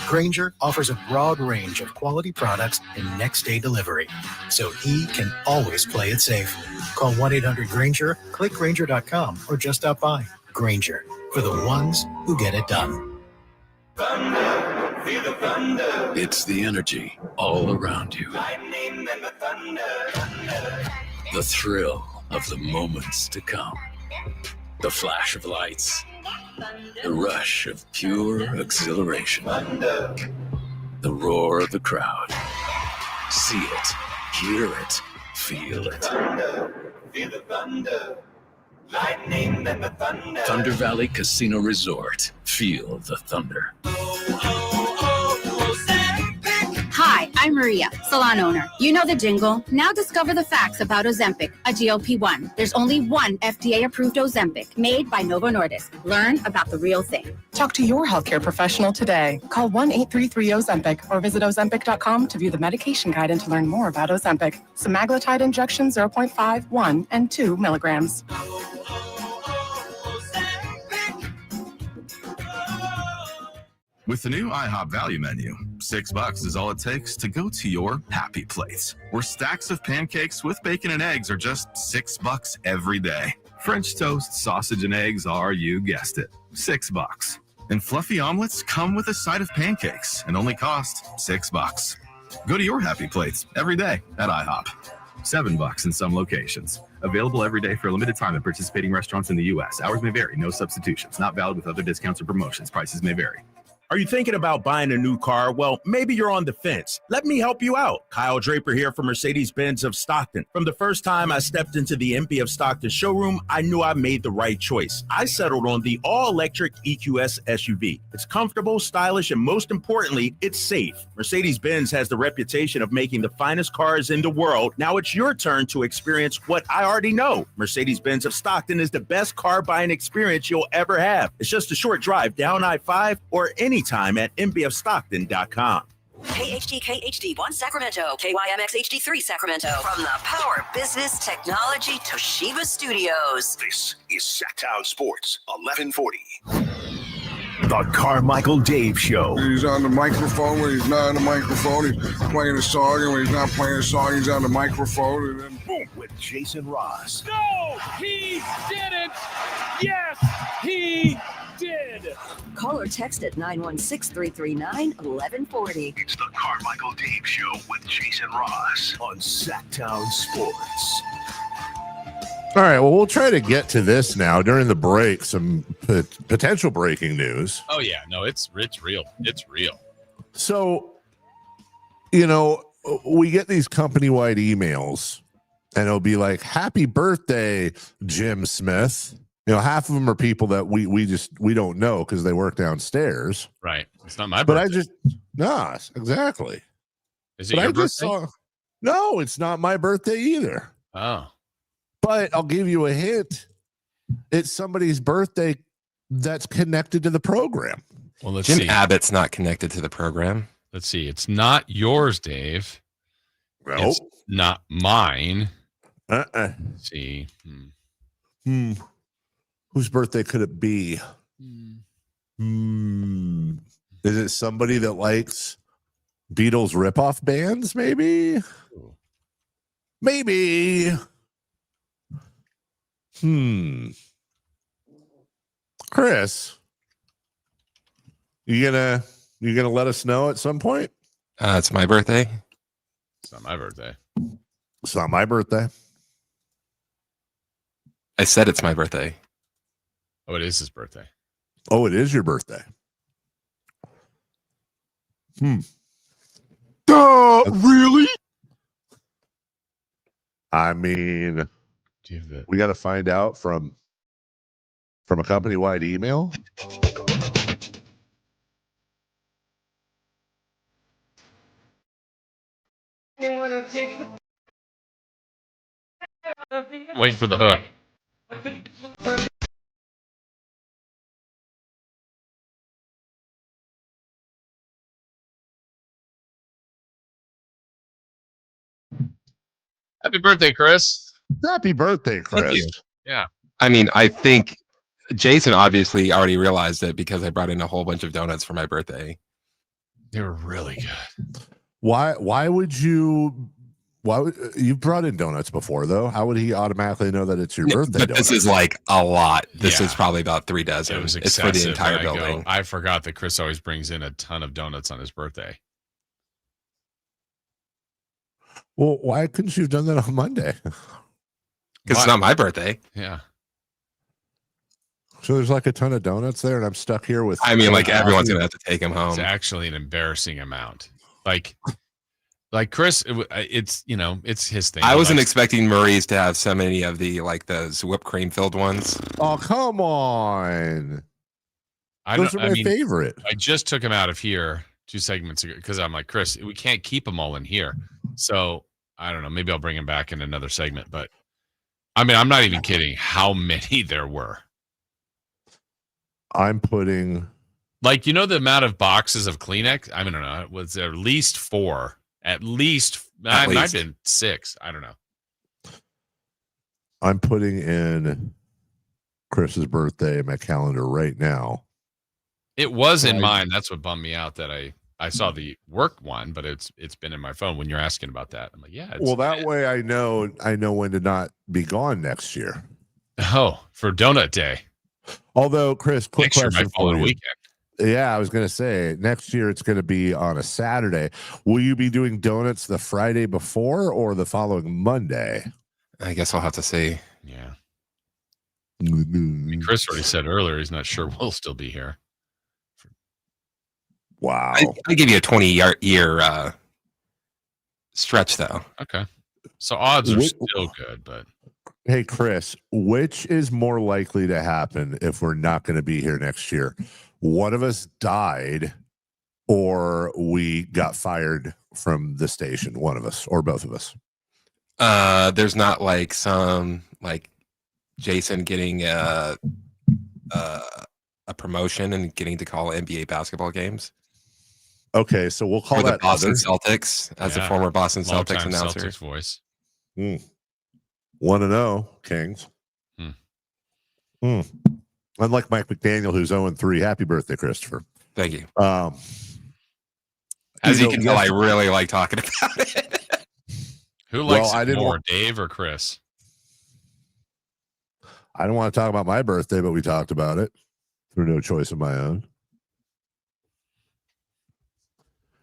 Grainger offers a broad range of quality products and next-day delivery, so he can always play it safe. Call 1-800-GRAINGER, click Grainger.com, or just stop by. Grainger, for the ones who get it done. Thunder, feel the thunder. It's the energy all around you. Lightning and the thunder. The thrill of the moments to come. The flash of lights. The rush of pure exhilaration. Thunder. The roar of the crowd. See it, hear it, feel it. Thunder, feel the thunder. Lightning and the thunder. Thunder Valley Casino Resort. Feel the thunder. Hi, I'm Maria, salon owner. You know the jingle. Now discover the facts about Ozempic, a GLP-1. There's only one FDA-approved Ozempic made by Novo Nordisk. Learn about the real thing. Talk to your healthcare professional today. Call 1-833-OZEMPIC or visit Ozempic.com to view the medication guide and to learn more about Ozempic. Semaglutide injection 0.5, 1, and 2 milligrams. With the new IHOP value menu, $6 is all it takes to go to your happy place, where stacks of pancakes with bacon and eggs are just $6 every day. French toast, sausage, and eggs are, you guessed it, $6. And fluffy omelets come with a side of pancakes and only cost $6. Go to your happy plates every day at IHOP. $7 in some locations. Available every day for a limited time at participating restaurants in the U.S. Hours may vary. No substitutions. Not valid with other discounts or promotions. Prices may vary. Are you thinking about buying a new car? Well, maybe you're on the fence. Let me help you out. Kyle Draper here from Mercedes-Benz of Stockton. From the first time I stepped into the MP of Stockton showroom, I knew I made the right choice. I settled on the all-electric EQS SUV. It's comfortable, stylish, and most importantly, it's safe. Mercedes-Benz has the reputation of making the finest cars in the world. Now it's your turn to experience what I already know. Mercedes-Benz of Stockton is the best car buying experience you'll ever have. It's just a short drive down I-5 or anytime at mbfstockton.com. KHD1 Sacramento, KYMX HD3 Sacramento. From the Power Business Technology Toshiba Studios. This is Sacktown Sports 1140. The Carmichael Dave Show. He's on the microphone when he's not on the microphone. He's playing a song, and when he's not playing a song, he's on the microphone. And then boom, with Jason Ross. No, he didn't. Yes, he did. Call or text at 916-339-1140. It's the Carmichael Dave Show with Jason Ross on Sacktown Sports. All right, well, we'll try to get to this now during the break, some potential breaking news. Oh, yeah. No, it's real. It's real. So, you know, we get these company-wide emails, and it'll be like, happy birthday, Jim Smith. half of them are people that we don't know because they work downstairs. Right. It's not my birthday. birthday. Exactly. Is it your birthday? No, it's not my birthday either. Oh. But I'll give you a hint. It's somebody's birthday that's connected to the program. Well, let's Jim see. Abbott's not connected to the program. Let's see. It's not yours, Dave. Nope. It's not mine. Let's see. Whose birthday could it be? Is it somebody that likes Beatles ripoff bands? Maybe. Chris, you gonna let us know at some point? It's my birthday. It's not my birthday. It's not my birthday. I said it's my birthday. Oh, it is his birthday. Oh, it is your birthday. Really? I mean, we got to find out from a company-wide email. Wait for the hook. Happy birthday, Chris. Happy birthday, Chris. Thank you. Yeah. I mean, I think Jason obviously already realized it because I brought in a whole bunch of donuts for my birthday. They were really good. Why would you brought in donuts before though? How would he automatically know that it's your birthday? But this is like a lot. This Yeah. is probably about 3 dozen. It was It's for the excessive, entire and building. I forgot that Chris always brings in a ton of donuts on his birthday. Well, why couldn't you have done that on Monday? Because it's not my birthday. Yeah. So there's like a ton of donuts there, and I'm stuck here with. I mean, like everyone's gonna have to take them home. It's actually an embarrassing amount. Like Chris, it's it's his thing. I wasn't expecting Murray's to have so many of those whipped cream filled ones. Oh, come on! Those are my favorite. I just took him out of here 2 segments ago because I'm like, Chris, we can't keep them all in here. So I don't know. Maybe I'll bring him back in another segment. But I mean, I'm not even kidding. How many there were? I'm putting the amount of boxes of Kleenex. I don't know. It was at least 4. At least. Might have been 6. I don't know. I'm putting in Chris's birthday in my calendar right now. It was in mine. That's what bummed me out that I saw the work one, but it's been in my phone when you're asking about that. I'm like, yeah. Well, that way I know when to not be gone next year. Oh, for Donut Day. Although, Chris, quick Next year question might fall for on a you. weekend. Yeah, I was going to say next year it's going to be on a Saturday. Will you be doing donuts the Friday before or the following Monday? I guess I'll have to see. Yeah. I mean, Chris already said earlier he's not sure we'll still be here. Wow. I give you a 20-year stretch, though. Okay. So odds are still good, but. Hey, Chris, which is more likely to happen if we're not going to be here next year? One of us died or we got fired from the station, one of us or both of us. There's not some Jason getting a promotion and getting to call NBA basketball games. Okay, so we'll call or that the Boston other. Celtics as a former Boston Celtics announcer. Celtics voice. 1-0 Kings. Unlike Mike McDaniel, who's 0-3. Happy birthday, Christopher. Thank you. As you can tell, I really like talking about it. Who likes it more, Dave or Chris? I don't want to talk about my birthday, but we talked about it through no choice of my own.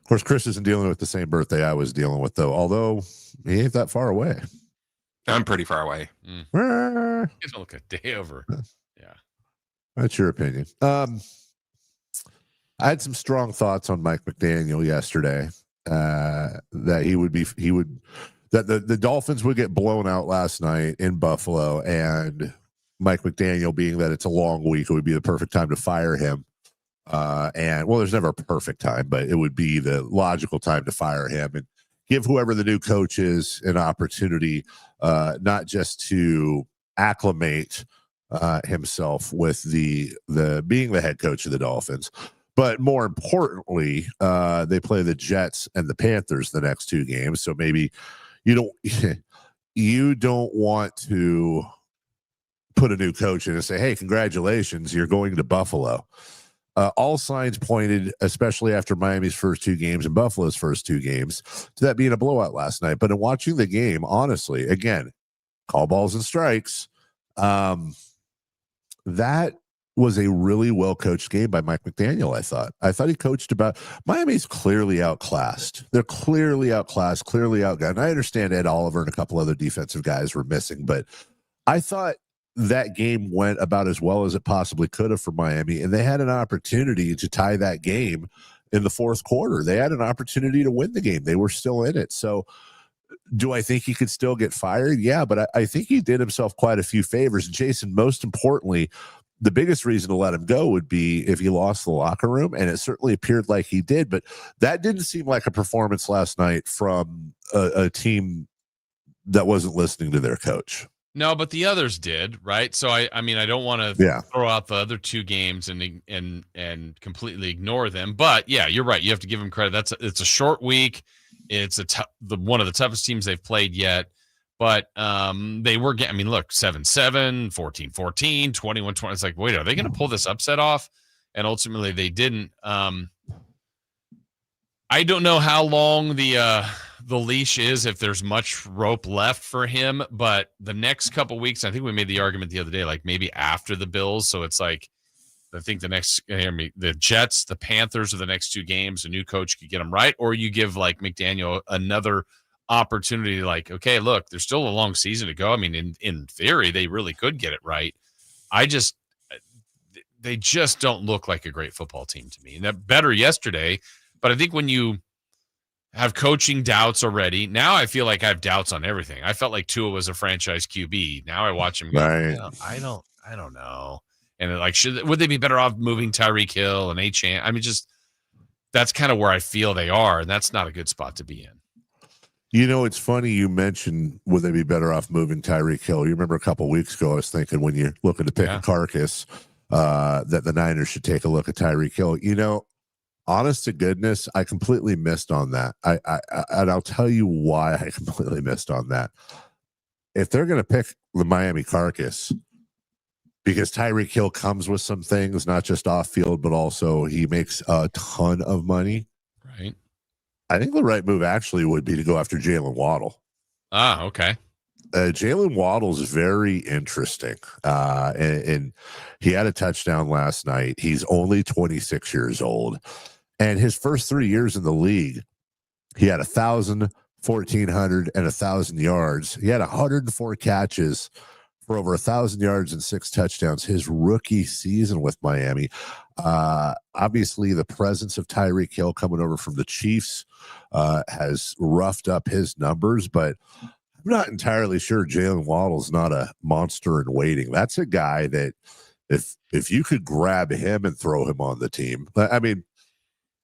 Of course, Chris isn't dealing with the same birthday I was dealing with, though, although he ain't that far away. I'm pretty far away. It's like a day over. Yeah. That's your opinion. I had some strong thoughts on Mike McDaniel yesterday. That the Dolphins would get blown out last night in Buffalo, and Mike McDaniel, being that it's a long week, it would be the perfect time to fire him. And well, there's never a perfect time, but it would be the logical time to fire him and give whoever the new coach is an opportunity, not just to acclimate himself with the being the head coach of the Dolphins, but more importantly, they play the Jets and the Panthers the next 2 games. So maybe you don't want to put a new coach in and say, hey, congratulations, you're going to Buffalo. All signs pointed, especially after Miami's first 2 games and Buffalo's first 2 games, to that being a blowout last night. But in watching the game, honestly, again, call balls and strikes, that was a really well-coached game by Mike McDaniel, I thought. I thought he coached about – Miami's clearly outclassed. They're clearly outclassed, clearly outgunned. I understand Ed Oliver and a couple other defensive guys were missing, but I thought that game went about as well as it possibly could have for Miami, and they had an opportunity to tie that game in the fourth quarter. They had an opportunity to win the game. They were still in it. So do I think he could still get fired? Yeah, but I think he did himself quite a few favors. Jason, most importantly, the biggest reason to let him go would be if he lost the locker room, and it certainly appeared like he did, but that didn't seem like a performance last night from a team that wasn't listening to their coach. No, but the others did, right? So I mean, I don't want to throw out the other 2 games and completely ignore them. But yeah, you're right. You have to give them credit. It's a short week. It's one of the toughest teams they've played yet. But they were getting, I mean, look, 7-7, 14-14, 21-20. It's like, wait, are they going to pull this upset off? And ultimately they didn't. I don't know how long the leash is, if there's much rope left for him, but the next couple weeks, I think we made the argument the other day, like maybe after the Bills. So it's like, I think the Jets, the Panthers are the next 2 games. A new coach could get them right, or you give like McDaniel another opportunity. Like, okay, look, there's still a long season to go. I mean, in theory, they really could get it right. They just don't look like a great football team to me. And that better yesterday, but I think when you have coaching doubts already, now I feel like I have doubts on everything. I felt like Tua was a franchise QB. Now I watch him go, right. I don't know. And like, would they be better off moving Tyreek Hill and Achane? I mean, just that's kind of where I feel they are, and that's not a good spot to be in. You know, it's funny you mentioned would they be better off moving Tyreek Hill. You remember a couple of weeks ago, I was thinking when you're looking to pick a carcass, that the Niners should take a look at Tyreek Hill. You know, honest to goodness, I completely missed on that. And I'll tell you why I completely missed on that. If they're going to pick the Miami carcass, because Tyreek Hill comes with some things, not just off field, but also he makes a ton of money. Right. I think the right move actually would be to go after Jalen Waddle. Ah, okay. Jalen Waddle's very interesting. And he had a touchdown last night. He's only 26 years old. And his first 3 years in the league, he had 1,000, 1,400, and 1,000 yards. He had 104 catches for over 1,000 yards and 6 touchdowns his rookie season with Miami. Obviously, the presence of Tyreek Hill coming over from the Chiefs has roughed up his numbers, but I'm not entirely sure Jalen Waddle's not a monster in waiting. That's a guy that if you could grab him and throw him on the team, I mean,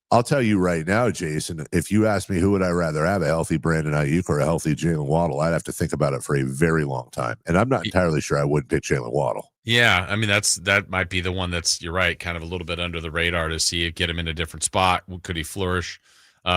I'll tell you right now, Jason, if you ask me who would I rather have, a healthy Brandon Ayuk or a healthy Jalen Waddle, I'd have to think about it for a very long time. And I'm not entirely sure I wouldn't pick Jalen Waddle. Yeah, I mean, that might be the one that's, you're right, kind of a little bit under the radar to see, get him in a different spot. Could he flourish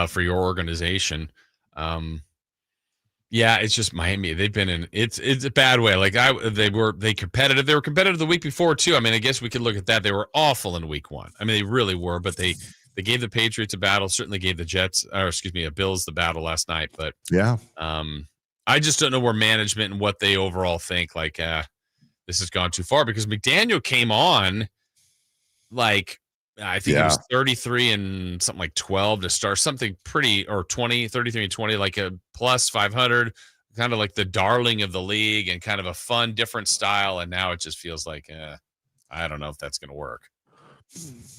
for your organization? Yeah, it's just Miami. They've been in it's a bad way. Like they were competitive. They were competitive the week before too. I mean, I guess we could look at that. They were awful in week 1. I mean, they really were, but they gave the Patriots a battle, certainly gave the Bills the battle last night. But yeah, I just don't know where management and what they overall think, like, this has gone too far, because McDaniel came on like, I think it was 33 and something like 12 to start, something pretty, or 33 and 20, like a plus 500, kind of like the darling of the league and kind of a fun, different style. And now it just feels like, I don't know if that's going to work.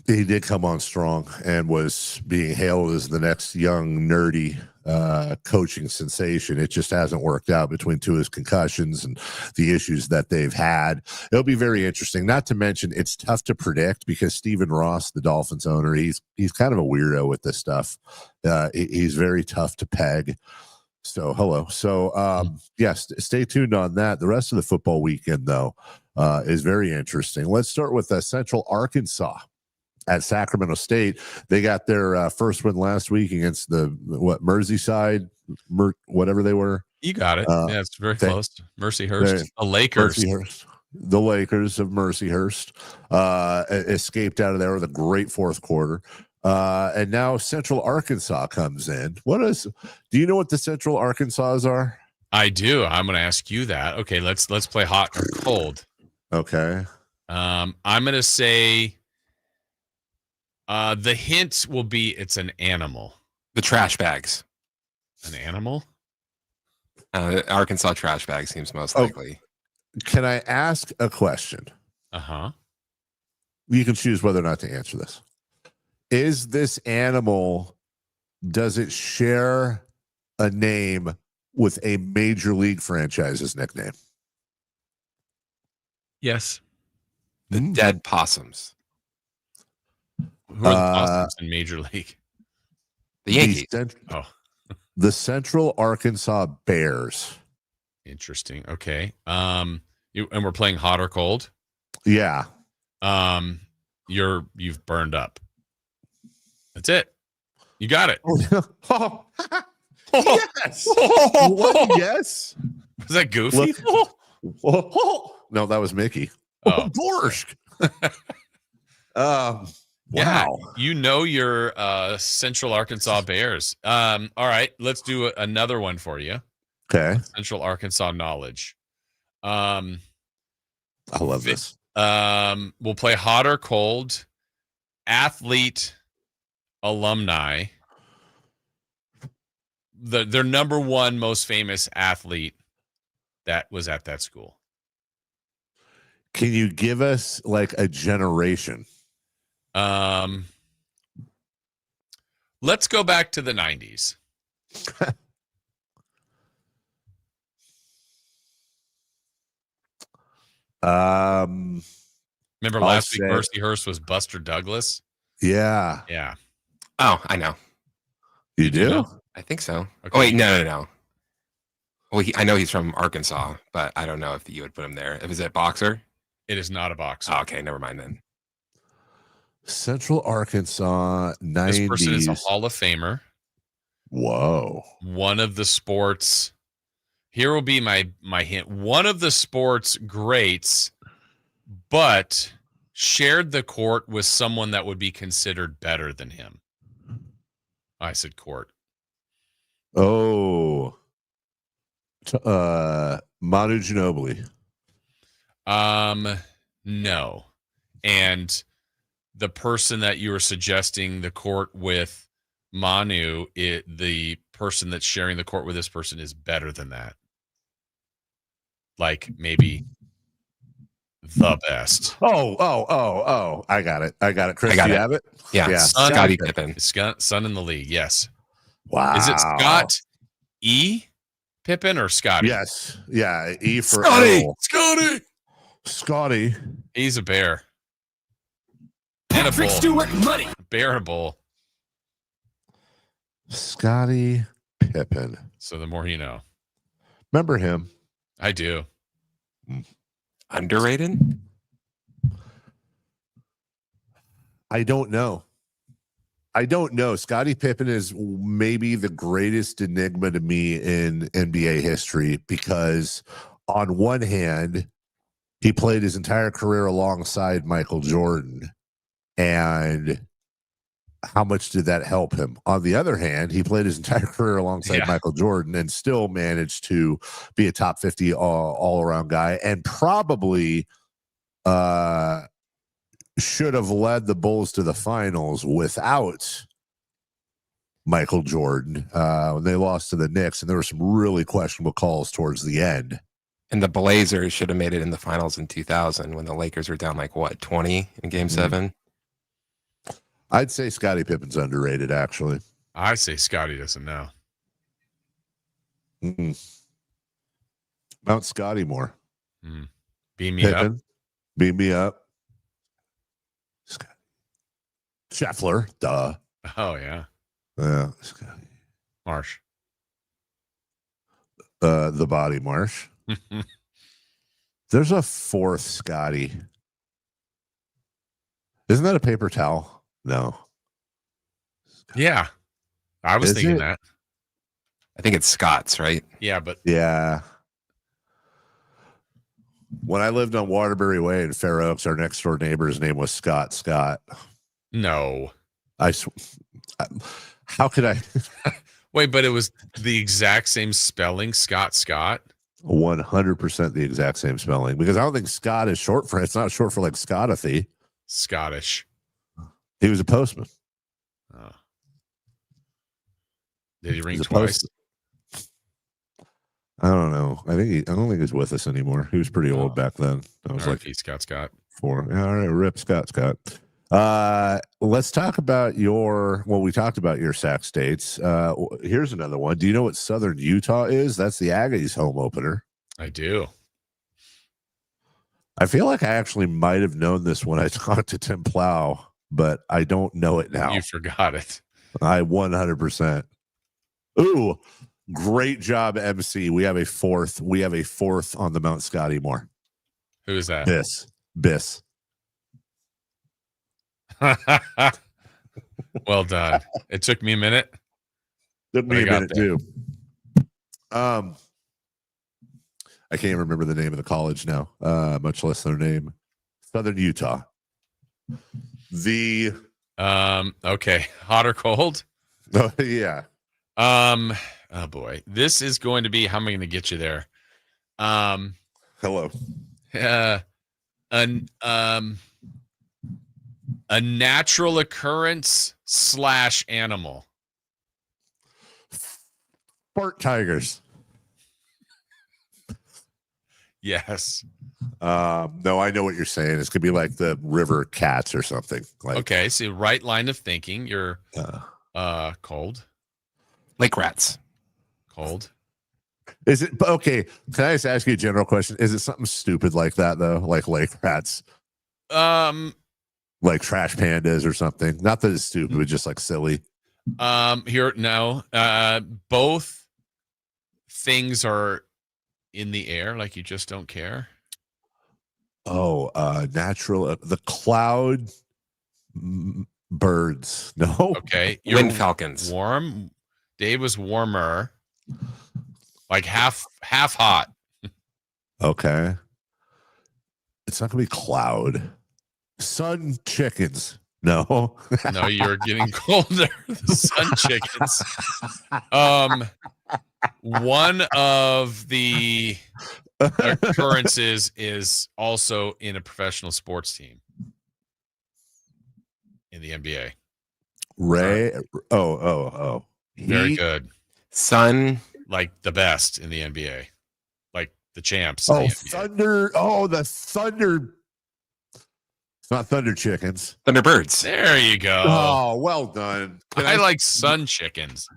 He did come on strong and was being hailed as the next young, nerdy coaching sensation. It just hasn't worked out between two of his concussions and the issues that they've had. It'll be very interesting. Not to mention, it's tough to predict because Stephen Ross, the Dolphins owner, he's kind of a weirdo with this stuff. He's very tough to peg. So, hello. So, yes, stay tuned on that. The rest of the football weekend, though, is very interesting. Let's start with Central Arkansas at Sacramento State. They got their first win last week against the Merseyside, whatever they were. You got it. Yeah, it's very close. Mercyhurst, the Lakers. The Lakers of Mercyhurst escaped out of there with a great fourth quarter. And now Central Arkansas comes in. Do you know what the Central Arkansas are? I do. I'm going to ask you that. Okay, let's play hot or cold. Okay. I'm going to say the hint will be it's an animal. The trash bags. An animal? Arkansas trash bag seems most likely. Can I ask a question? Uh-huh. You can choose whether or not to answer this. Is this animal, does it share a name with a major league franchise's nickname? Yes. The dead possums. Who are the Possums in Major League? The Yankees. The Central Arkansas Bears. Interesting. Okay. And we're playing hot or cold? Yeah. You've burned up. That's it. You got it. Oh, yes. What? Yes. Was that Goofy? No, that was Mickey. Oh. Borscht. Yeah, wow. you know your Central Arkansas Bears. All right, let's do another one for you. Okay. Central Arkansas knowledge. I love this. We'll play hot or cold. Athlete, alumni. Their number one most famous athlete that was at that school. Can you give us like a generation? Let's go back to the 90s. Remember last week Mercyhurst was Buster Douglas? Yeah. Yeah. Oh, I know. You do? I think so. Okay. Oh, wait, no. Well, I know he's from Arkansas, but I don't know if you would put him there. Is it boxer? It is not a boxer. Oh, okay, never mind then. Central Arkansas 90s. This person is a Hall of Famer. Whoa. One of the sports. Here will be my hint. One of the sports greats, but shared the court with someone that would be considered better than him. I said court. Oh. Manu Ginobili. No. And the person that you were suggesting the court with, Manu, the person that's sharing the court with this person is better than that. Like maybe the best. Oh. I got it. Chris, do you have it? Yeah. Scottie Pippen. Son in the league. Yes. Wow. Is it Scott E. Pippen or Scotty? Yes. Yeah. E for Scotty. Earl. Scotty. He's a bear. And a bull. Stewart money. Bear and a bull. Scottie Pippen. So the more you know. Remember him? I do. Underrated? I don't know. Scottie Pippen is maybe the greatest enigma to me in NBA history because on one hand, he played his entire career alongside Michael Jordan. And how much did that help him? On the other hand, he played his entire career alongside Michael Jordan and still managed to be a top 50 all-around guy and probably should have led the Bulls to the finals without Michael Jordan when they lost to the Knicks, and there were some really questionable calls towards the end. And the Blazers should have made it in the finals in 2000 when the Lakers were down 20 in Game 7. I'd say Scottie Pippen's underrated, actually. I say Scotty doesn't know. Mount Scotty more. Beam me Pippen, up. beam me up. Scotty. Scheffler, duh. Oh, yeah. Yeah, Scotty. Marsh. The body Marsh. There's a fourth Scotty. Isn't that a paper towel? No. Yeah. I was thinking that. I think it's Scott's, right? Yeah, but yeah. When I lived on Waterbury Way in Fair Oaks, our next door neighbor's name was Scott Scott. No. How could I? Wait, but it was the exact same spelling, Scott Scott? 100% the exact same spelling, because I don't think Scott is short for, it's not short for like Scottathy. Scottish. He was a postman. Oh. Did he ring twice? I don't know. I don't think he's with us anymore. He was pretty old back then. I was like Scott Scott. 4. Yeah, all right, rip Scott Scott. Let's talk about we talked about your Sac States. Here's another one. Do you know what Southern Utah is? That's the Aggies home opener. I do. I feel like I actually might have known this when I talked to Tim Plow, but I don't know it now. You forgot it. I 100%. Ooh, great job, MC. We have a fourth on the Mount Scotty more. Who is that? Biss. Well done. It took me a minute. Took me a minute too. I can't remember the name of the college now, much less their name. Southern Utah. Okay. Hot or cold? Oh, yeah. Oh boy. This is going to be, how am I going to get you there? Hello. A natural occurrence / animal. Sport tigers. Yes. No, I know what you're saying. It's gonna be like the river cats or something. Like, okay, so right line of thinking. You're cold. Lake rats. Cold. Is it okay? Can I just ask you a general question? Is it something stupid like that though? Like lake rats? Like trash pandas or something? Not that it's stupid, but just like silly. Both things are in the air, like you just don't care. Natural the cloud birds. No. Okay. Wind falcons. Warm. Dave was warmer. Like half hot. Okay. It's not gonna be cloud. Sun chickens. No. No, you're getting colder. The sun chickens. One of the occurrences is also in a professional sports team in the NBA. Ray. Oh. Very good. Sun. Like the best in the NBA. Like the champs. Oh, Thunder. Oh, the Thunder. It's not Thunder chickens. Thunderbirds. There you go. Oh, well done. I like sun chickens.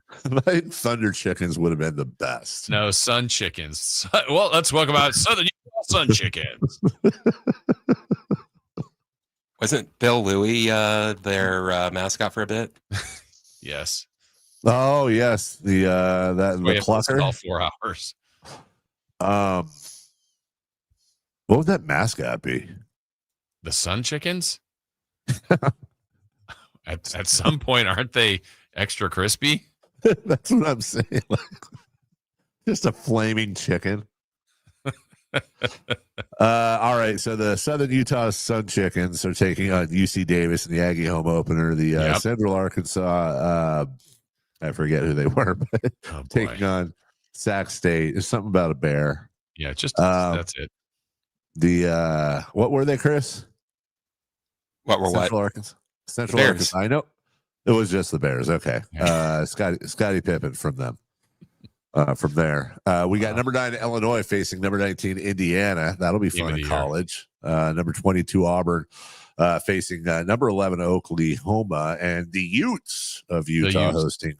Like Thunder chickens would have been the best. No, sun chickens. Well, let's talk about Southern sun chickens. Wasn't Bill Louie their mascot for a bit? Yes. Oh yes, the clucker. All 4 hours. What would that mascot be? The sun chickens. At some point, aren't they extra crispy? That's what I'm saying. Like, just a flaming chicken. All right, so the Southern Utah Sun Chickens are taking on UC Davis in the Aggie home opener. The Central Arkansas. I forget who they were, but taking on Sac State. There's something about a bear. Yeah, just that's it. The what were they, Chris? What were Central Arkansas? Central Bears. Arkansas. I know it was just the Bears. Okay, Scottie Pippen from them. From there, we got number 9 Illinois facing number 19 Indiana. That'll be fun in college. Number 22 Auburn facing number 11 Oklahoma, and the Utes of Utah hosting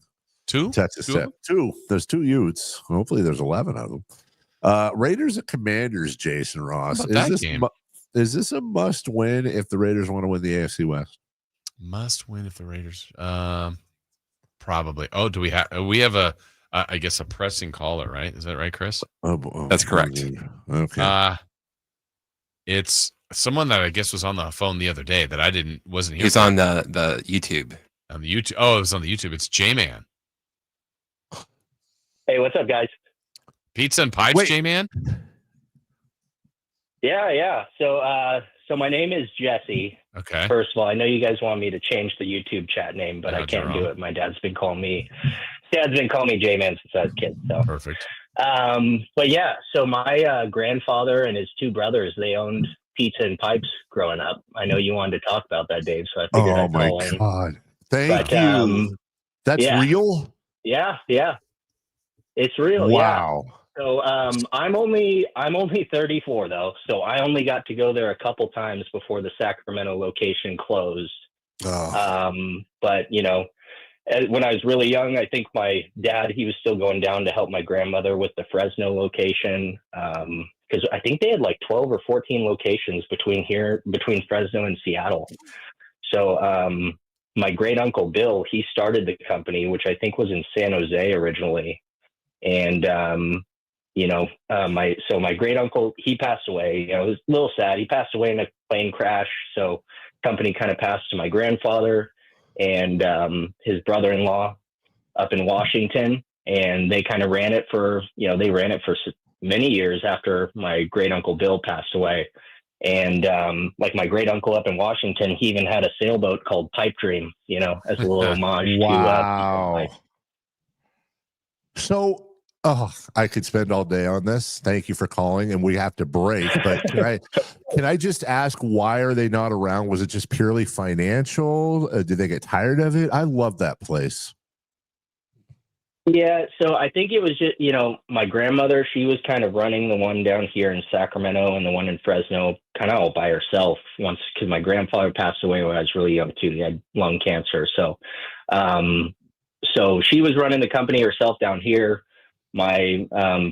Texas Tech. There's 2 Utes. Hopefully there's 11 of them. Raiders and Commanders, Jason Ross. Is this a must win if the Raiders want to win the AFC West? Must win if the Raiders probably. Oh, do we have a I guess a pressing caller, right? Is that right, Chris? That's correct. Okay. It's someone that I guess was on the phone the other day that wasn't here. He's on the YouTube. On the YouTube. Oh, it was on the YouTube. It's J-Man. Hey, what's up, guys? Pizza and Pipes, J-Man? Yeah. So my name is Jesse. Okay. First of all, I know you guys want me to change the YouTube chat name, but I can't do it. My dad's been calling me J-Man since I was a kid. So perfect. But yeah, so my grandfather and his 2 brothers, they owned Pizza and Pipes growing up. I know you wanted to talk about that, Dave. So I figured I'd call in. God. Thank you. That's real? Yeah. It's real. Wow. Yeah. So I'm only 34 though, so I only got to go there a couple times before the Sacramento location closed. But you know, when I was really young, I think my dad, he was still going down to help my grandmother with the Fresno location, because I think they had like 12 or 14 locations between Fresno and Seattle. So my great uncle Bill, he started the company, which I think was in San Jose originally, and my great uncle, he passed away. You know, it was a little sad. He passed away in a plane crash. So company kind of passed to my grandfather and his brother-in-law up in Washington. And they kind of ran it for many years after my great uncle Bill passed away. And like my great uncle up in Washington, he even had a sailboat called Pipe Dream, you know, as a little homage to So I could spend all day on this. Thank you for calling, and we have to break. But can I just ask, why are they not around? Was it just purely financial? Did they get tired of it? I love that place. Yeah, so I think it was just, you know, my grandmother, she was kind of running the one down here in Sacramento and the one in Fresno kind of all by herself once, because my grandfather passed away when I was really young too. He had lung cancer. So she was running the company herself down here. My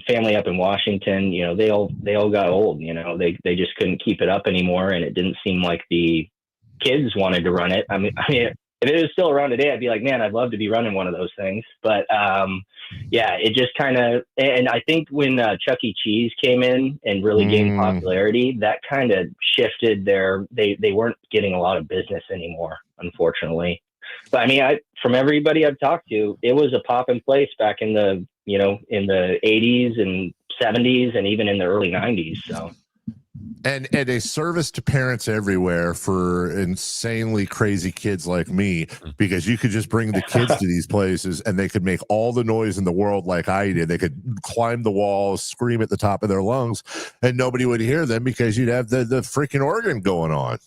family up in Washington, you know, they all got old, you know, they just couldn't keep it up anymore. And it didn't seem like the kids wanted to run it. I mean, if it was still around today, I'd be like, man, I'd love to be running one of those things. But yeah, it just kind of, and I think when Chuck E. Cheese came in and really gained popularity, that kind of shifted they weren't getting a lot of business anymore, unfortunately. But I mean, from everybody I've talked to, it was a poppin' place back in the 80s and 70s and even in the early 90s. So, and a service to parents everywhere for insanely crazy kids like me, because you could just bring the kids to these places and they could make all the noise in the world like I did. They could climb the walls, scream at the top of their lungs, and nobody would hear them because you'd have the freaking organ going on.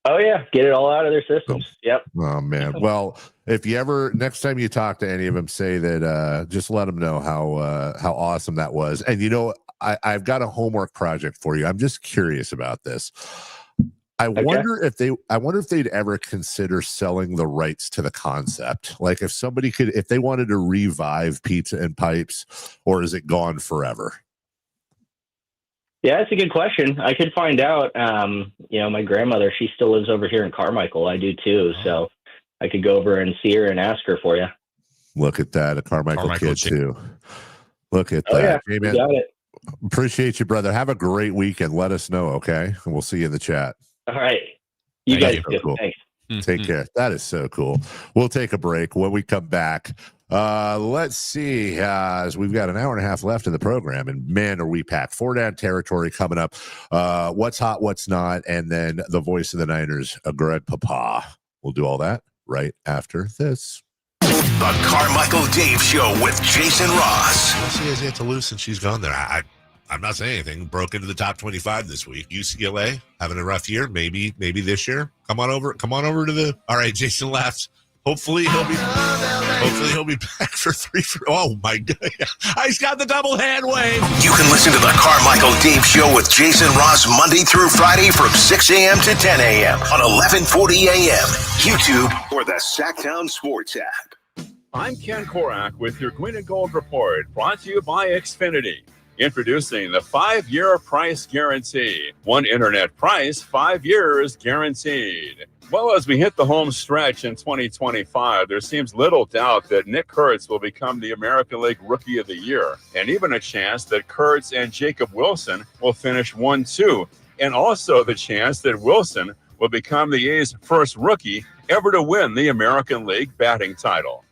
Oh yeah, get it all out of their systems. Yep. Oh man. Well, if you ever next time you talk to any of them, say that just let them know how awesome that was. And you know, I've got a homework project for you. I'm just curious about this. I wonder if they'd ever consider selling the rights to the concept. Like if they wanted to revive Pizza and Pipes, or is it gone forever? Yeah, that's a good question. I could find out. My grandmother, she still lives over here in Carmichael. I do too. So I could go over and see her and ask her for you. Look at that. A Carmichael kid too. Look at that. Yeah, you got it. Appreciate you, brother. Have a great weekend. Let us know, okay? And we'll see you in the chat. All right. You guys so cool. Thanks. Take care. That is so cool. We'll take a break. When we come back, let's see. As we've got an hour and a half left in the program, and man, are we packed. 4 Down territory coming up. What's hot, what's not, and then the voice of the Niners, Greg Papa. We'll do all that right after this. The Carmichael Dave Show with Jason Ross. She has yet to lose since she's gone there. I'm not saying anything. Broke into the top 25 this week. UCLA having a rough year. Maybe this year. Come on over to the. All right, Jason left. Hopefully he'll be back for 3 for. Oh my God! He's got the double hand wave. You can listen to the Carmichael Dave Show with Jason Ross Monday through Friday from 6 a.m. to 10 a.m. on 1140 a.m. YouTube or the Sacktown Sports app. I'm Ken Korak with your Green and Gold Report, brought to you by Xfinity. Introducing the 5-year price guarantee. One internet price, 5 years guaranteed. Well, as we hit the home stretch in 2025, there seems little doubt that Nick Kurtz will become the American League Rookie of the Year, and even a chance that Kurtz and Jacob Wilson will finish 1-2, and also the chance that Wilson will become the A's first rookie ever to win the American League batting title.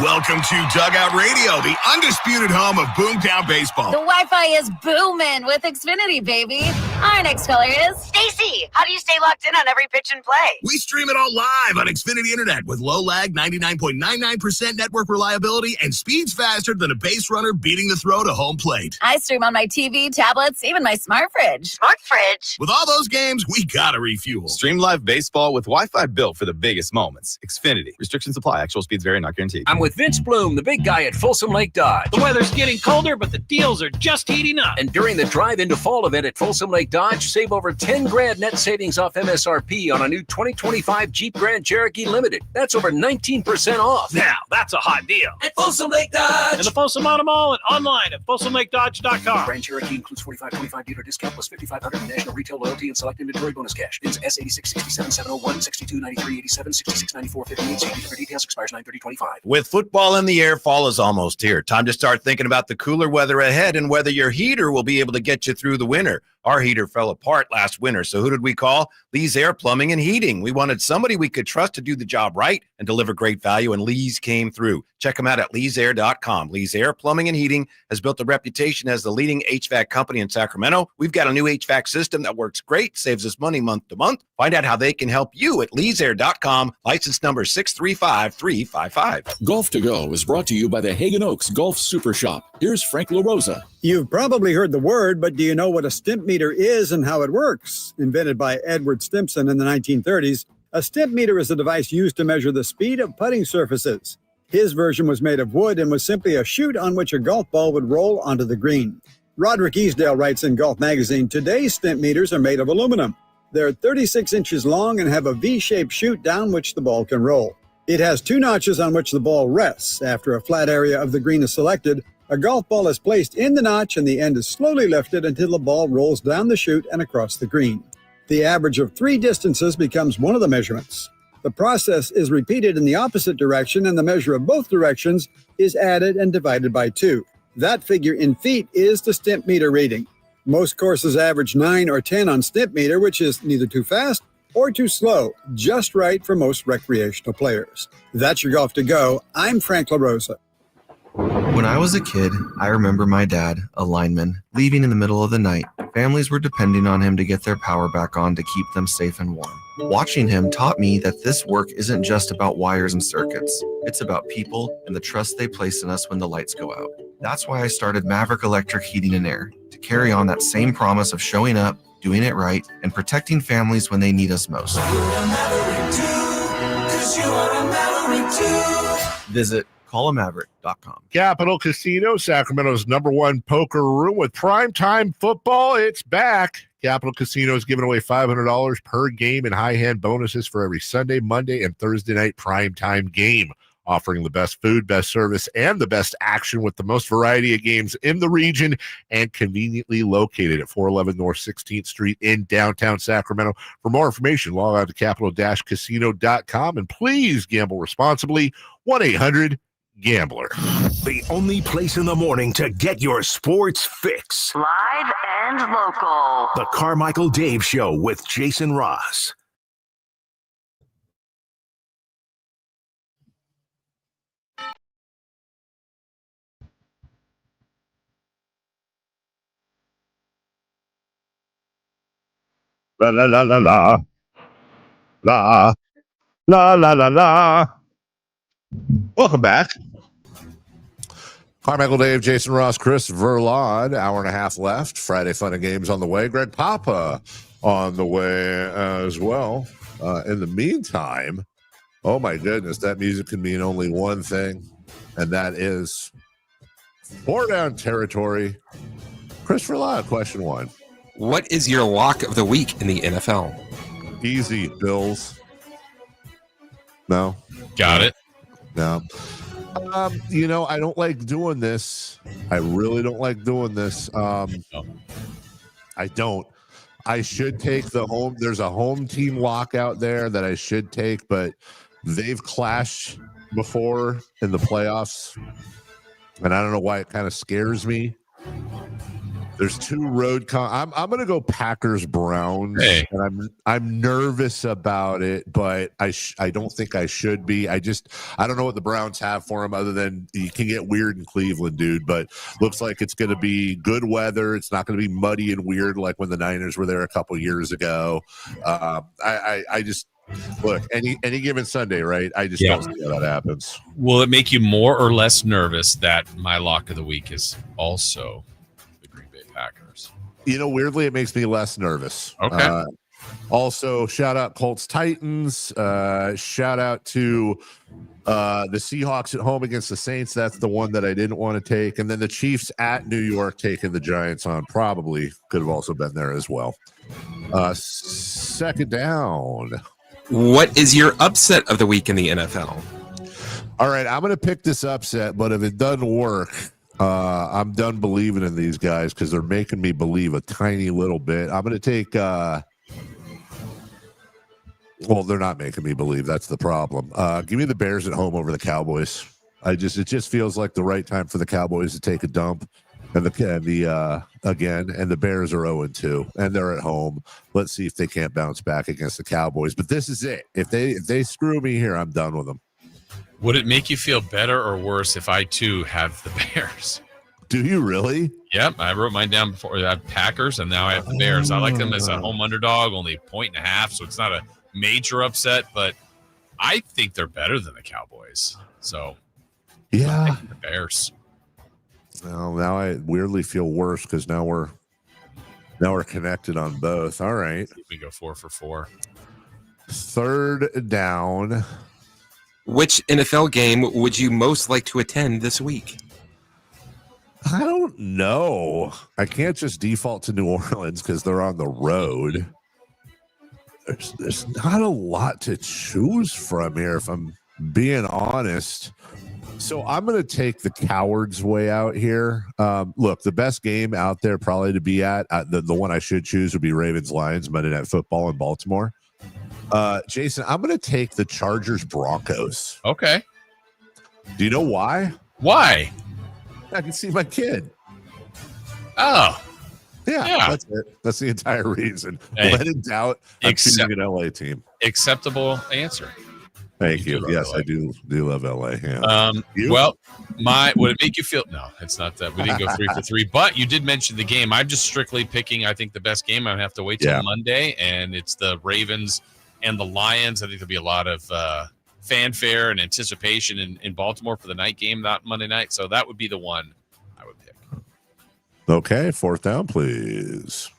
Welcome to Dugout Radio, the undisputed home of Boomtown Baseball. The Wi-Fi is booming with Xfinity, baby. Our next caller is Stacy, how do you stay locked in on every pitch and play? We stream it all live on Xfinity Internet with low lag, 99.99% network reliability, and speeds faster than a base runner beating the throw to home plate. I stream on my TV, tablets, even my smart fridge. Smart fridge? With all those games, we gotta refuel. Stream live baseball with Wi-Fi built for the biggest moments. Xfinity. Restrictions apply. Actual speeds vary, not guaranteed. I'm with Vince Bloom, the big guy at Folsom Lake Dodge. The weather's getting colder, but the deals are just heating up. And during the Drive Into Fall event at Folsom Lake Dodge, save over 10 grand net savings off MSRP on a new 2025 Jeep Grand Cherokee Limited. That's over 19% off. Now, that's a hot deal. At Folsom Lake Dodge. And the Folsom Auto Mall and online at FolsomLakeDodge.com. Grand Cherokee includes $45.25 dealer discount plus $5,500 in national retail loyalty and select inventory bonus cash. Bins S86, 67, 701, 62, 93, 87, 66, 94, 58, 60 for details expires 9/30/25. With football in the air, fall is almost here. Time to start thinking about the cooler weather ahead and whether your heater will be able to get you through the winter. Our heater fell apart last winter, so who did we call? Lee's Air Plumbing and Heating. We wanted somebody we could trust to do the job right and deliver great value, and Lee's came through. Check them out at leesair.com. Lee's Air Plumbing and Heating has built a reputation as the leading HVAC company in Sacramento. We've got a new HVAC system that works great, saves us money month to month. Find out how they can help you at leesair.com. License number 635355. Golf to Go is brought to you by the Hagen Oaks Golf Super Shop. Here's Frank LaRosa. You've probably heard the word, but do you know what a stimp meter is and how it works? Invented by Edward Stimpson in the 1930s, a stimp meter is a device used to measure the speed of putting surfaces. His version was made of wood and was simply a chute on which a golf ball would roll onto the green. Roderick Easdale writes in Golf Magazine, today's stimp meters are made of aluminum. They're 36 inches long and have a V-shaped chute down which the ball can roll. It has 2 notches on which the ball rests. After a flat area of the green is selected, a golf ball is placed in the notch and the end is slowly lifted until the ball rolls down the chute and across the green. The average of 3 distances becomes one of the measurements. The process is repeated in the opposite direction, and the measure of both directions is added and divided by 2. That figure in feet is the stimp meter reading. Most courses average 9 or 10 on stimp meter, which is neither too fast or too slow, just right for most recreational players. That's your Golf to Go. I'm Frank LaRosa. When I was a kid, I remember my dad, a lineman, leaving in the middle of the night. Families were depending on him to get their power back on to keep them safe and warm. Watching him taught me that this work isn't just about wires and circuits. It's about people and the trust they place in us when the lights go out. That's why I started Maverick Electric Heating and Air, to carry on that same promise of showing up, doing it right, and protecting families when they need us most. Visit callamaverick.com. Capital Casino, Sacramento's #1 poker room with primetime football. It's back. Capital Casino is giving away $500 per game and high hand bonuses for every Sunday, Monday, and Thursday night primetime game, offering the best food, best service, and the best action with the most variety of games in the region and conveniently located at 411 North 16th Street in downtown Sacramento. For more information, log on to capital-casino.com, and please gamble responsibly. 1-800-GAMBLER. The only place in the morning to get your sports fix. Live and local. The Carmichael Dave Show with Jason Ross. La la la la la. La la la la la. Welcome back. Carmichael Dave, Jason Ross, Chris Verlon. Hour and a half left. Friday Fun and Games on the way. Greg Papa on the way as well. In the meantime, Oh my goodness, that music can mean only one thing, and that is 4 down territory. Christopher Lott, question 1. What is your lock of the week in the NFL? Easy, Bills. No. Got it. No. I don't like doing this. I really don't like doing this. I don't. I should take the home. There's a home team lock out there that I should take, but they've clashed before in the playoffs, and I don't know why it kind of scares me. There's 2 road. I'm going to go Packers Browns, and I'm nervous about it, but I don't think I should be. I don't know what the Browns have for them other than you can get weird in Cleveland, dude. But looks like it's going to be good weather. It's not going to be muddy and weird like when the Niners were there a couple years ago. I just look any given Sunday, right? I just don't see how that happens. Will it make you more or less nervous that my lock of the week is also Packers? Weirdly, it makes me less nervous. Okay. Also, shout out Colts Titans. Shout out to the Seahawks at home against the Saints. That's the one that I didn't want to take. And then the Chiefs at New York taking the Giants on. Probably could have also been there as well. Second down. What is your upset of the week in the NFL? All right, I'm going to pick this upset, but if it doesn't work, I'm done believing in these guys because they're making me believe a tiny little bit. I'm going to take they're not making me believe. That's the problem. Give me the Bears at home over the Cowboys. It just feels like the right time for the Cowboys to take a dump, and the Bears are 0-2 and they're at home. Let's see if they can't bounce back against the Cowboys. But this is it. If they screw me here, I'm done with them. Would it make you feel better or worse if I too have the Bears? Do you really? Yep, I wrote mine down before. I have Packers, and now I have the Bears. I like them as a home underdog, only 1.5, so it's not a major upset, but I think they're better than the Cowboys. So, yeah, the Bears. Well, now I weirdly feel worse because now we're connected on both. All right, we go 4 for 4. Third down. Which NFL game would you most like to attend this week? I don't know. I can't just default to New Orleans because they're on the road. There's not a lot to choose from here, if I'm being honest. So I'm going to take the coward's way out here. Look, the best game out there probably to be at, the one I should choose would be Ravens-Lions, Monday Night Football in Baltimore. Jason, I'm going to take the Chargers-Broncos. Okay. Do you know why? Why? I can see my kid. Oh. Yeah, that's it. That's the entire reason. Hey, When in doubt, I'm choosing an LA team. Acceptable answer. Thank you. Yes, LA. I do love LA. Yeah. Well, would it make you feel? No, it's not that. We didn't go 3 for 3, but you did mention the game. I'm just strictly picking, I think, the best game. I have to wait till Monday, and it's the Ravens and the Lions. I think there'll be a lot of fanfare and anticipation in Baltimore for the night game, not Monday night. So that would be the one I would pick. Okay, 4th down, please.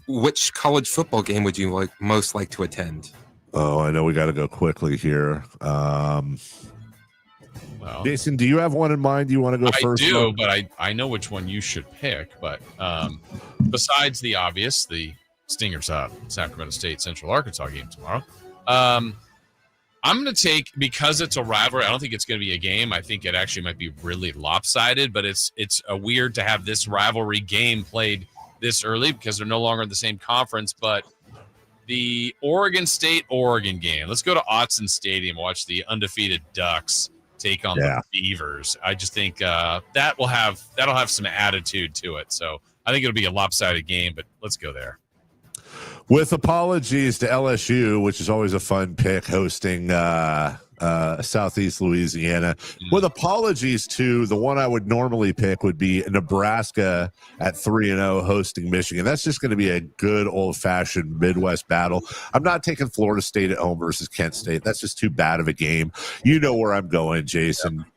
Which college football game would you most like to attend? Oh, I know we got to go quickly here. Jason, do you have one in mind? Do you want to go first? I do, but I know which one you should pick. But besides the obvious, the Stingers Sacramento State Central Arkansas game tomorrow. I'm going to take, because it's a rivalry, I don't think it's going to be a game. I think it actually might be really lopsided, but it's weird to have this rivalry game played this early because they're no longer in the same conference. But the Oregon State-Oregon game, let's go to Autzen Stadium, watch the undefeated Ducks take on the Beavers. I just think that'll have some attitude to it. So I think it'll be a lopsided game, but let's go there. With apologies to LSU, which is always a fun pick, hosting Southeast Louisiana. With apologies to the one I would normally pick would be Nebraska at 3-0 hosting Michigan. That's just going to be a good old-fashioned Midwest battle. I'm not taking Florida State at home versus Kent State. That's just too bad of a game. You know where I'm going, Jason. Yep.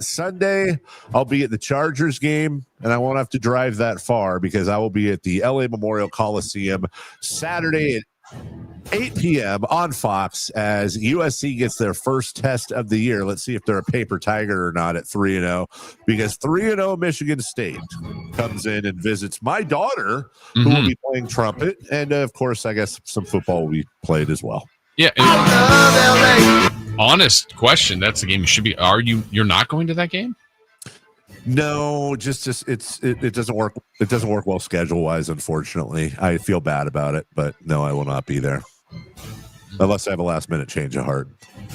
Sunday, I'll be at the Chargers game, and I won't have to drive that far because I will be at the LA Memorial Coliseum Saturday at 8 p.m. on Fox as USC gets their first test of the year. Let's see if they're a paper tiger or not at 3-0, because 3-0 Michigan State comes in and visits my daughter, who will be playing trumpet. And, of course, I guess some football will be played as well. Yeah. Honest question. That's the game you should be. You're not going to that game? No, it doesn't work. It doesn't work well schedule wise, unfortunately. I feel bad about it, but no, I will not be there unless I have a last minute change of heart.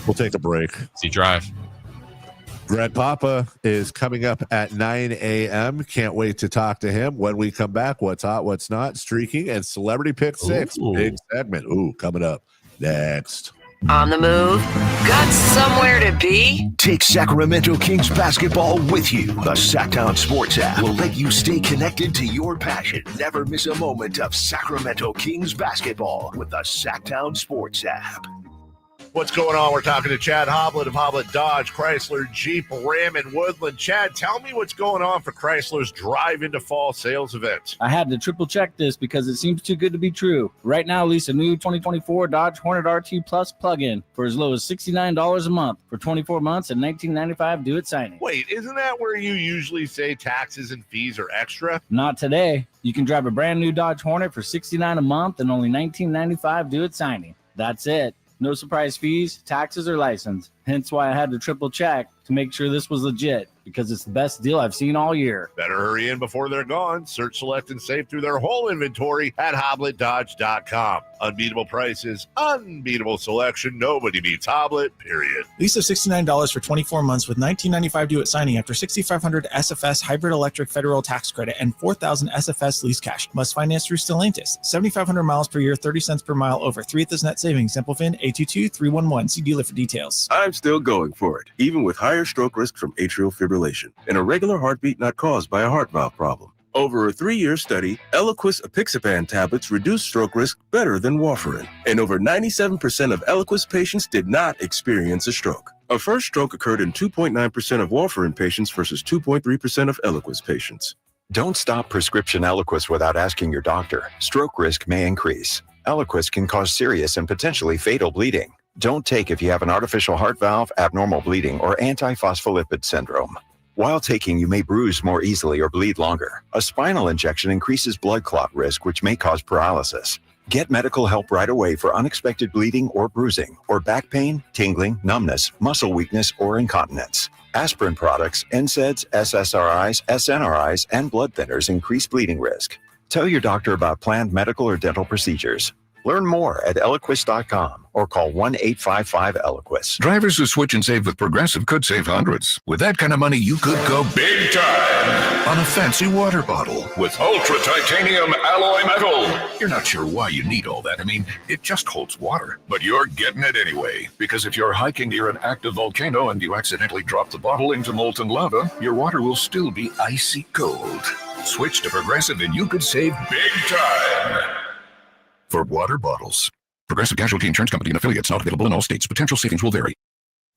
We'll take a break. See drive. Greg Papa is coming up at 9 a.m. Can't wait to talk to him. When we come back, what's hot, what's not, streaking, and celebrity pick 6. Big segment. Coming up next. On the move? Got somewhere to be? Take Sacramento Kings basketball with you. The Sacktown Sports app will let you stay connected to your passion. Never miss a moment of Sacramento Kings basketball with the Sacktown Sports app. What's going on? We're talking to Chad Hoblet of Hoblet Dodge, Chrysler, Jeep, Ram, and Woodland. Chad, tell me what's going on for Chrysler's Drive into Fall sales event. I had to triple check this because it seems too good to be true. Right now, lease a new 2024 Dodge Hornet RT Plus plug-in for as low as $69 a month for 24 months and $19.95 due at signing. Wait, isn't that where you usually say taxes and fees are extra? Not today. You can drive a brand new Dodge Hornet for $69 a month and only $19.95 due at signing. That's it. No surprise fees, taxes, or license. Hence why I had to triple check to make sure this was legit, because it's the best deal I've seen all year. Better hurry in before they're gone. Search, select, and save through their whole inventory at HobletDodge.com. Unbeatable prices, unbeatable selection. Nobody beats Hoblet, period. Lease of $69 for 24 months with $19.95 due at signing after $6,500 SFS hybrid electric federal tax credit and $4,000 SFS lease cash. Must finance through Stellantis. 7,500 miles per year, 30 cents per mile over. 3 at this net savings. Simple FIN 822-311. See dealer for details. I'm still going for it, even with higher stroke risk from atrial fibrillation, an irregular heartbeat not caused by a heart valve problem. Over a 3-year study, Eliquis apixaban tablets reduced stroke risk better than warfarin, and over 97% of Eliquis patients did not experience a stroke. A first stroke occurred in 2.9% of warfarin patients versus 2.3% of Eliquis patients. Don't stop prescription Eliquis without asking your doctor. Stroke risk may increase. Eliquis can cause serious and potentially fatal bleeding. Don't take if you have an artificial heart valve, abnormal bleeding, or antiphospholipid syndrome. While taking, you may bruise more easily or bleed longer. A spinal injection increases blood clot risk, which may cause paralysis. Get medical help right away for unexpected bleeding or bruising, or back pain, tingling, numbness, muscle weakness, or incontinence. Aspirin products, NSAIDs, SSRIs, SNRIs, and blood thinners increase bleeding risk. Tell your doctor about planned medical or dental procedures. Learn more at Eliquis.com or call 1-855-ELIQUIS. Drivers who switch and save with Progressive could save hundreds. With that kind of money, you could go big time on a fancy water bottle with ultra titanium alloy metal. You're not sure why you need all that. I mean, it just holds water. But you're getting it anyway. Because if you're hiking near an active volcano and you accidentally drop the bottle into molten lava, your water will still be icy cold. Switch to Progressive and you could save big time. For water bottles. Progressive Casualty Insurance Company and affiliates, not available in all states. Potential savings will vary.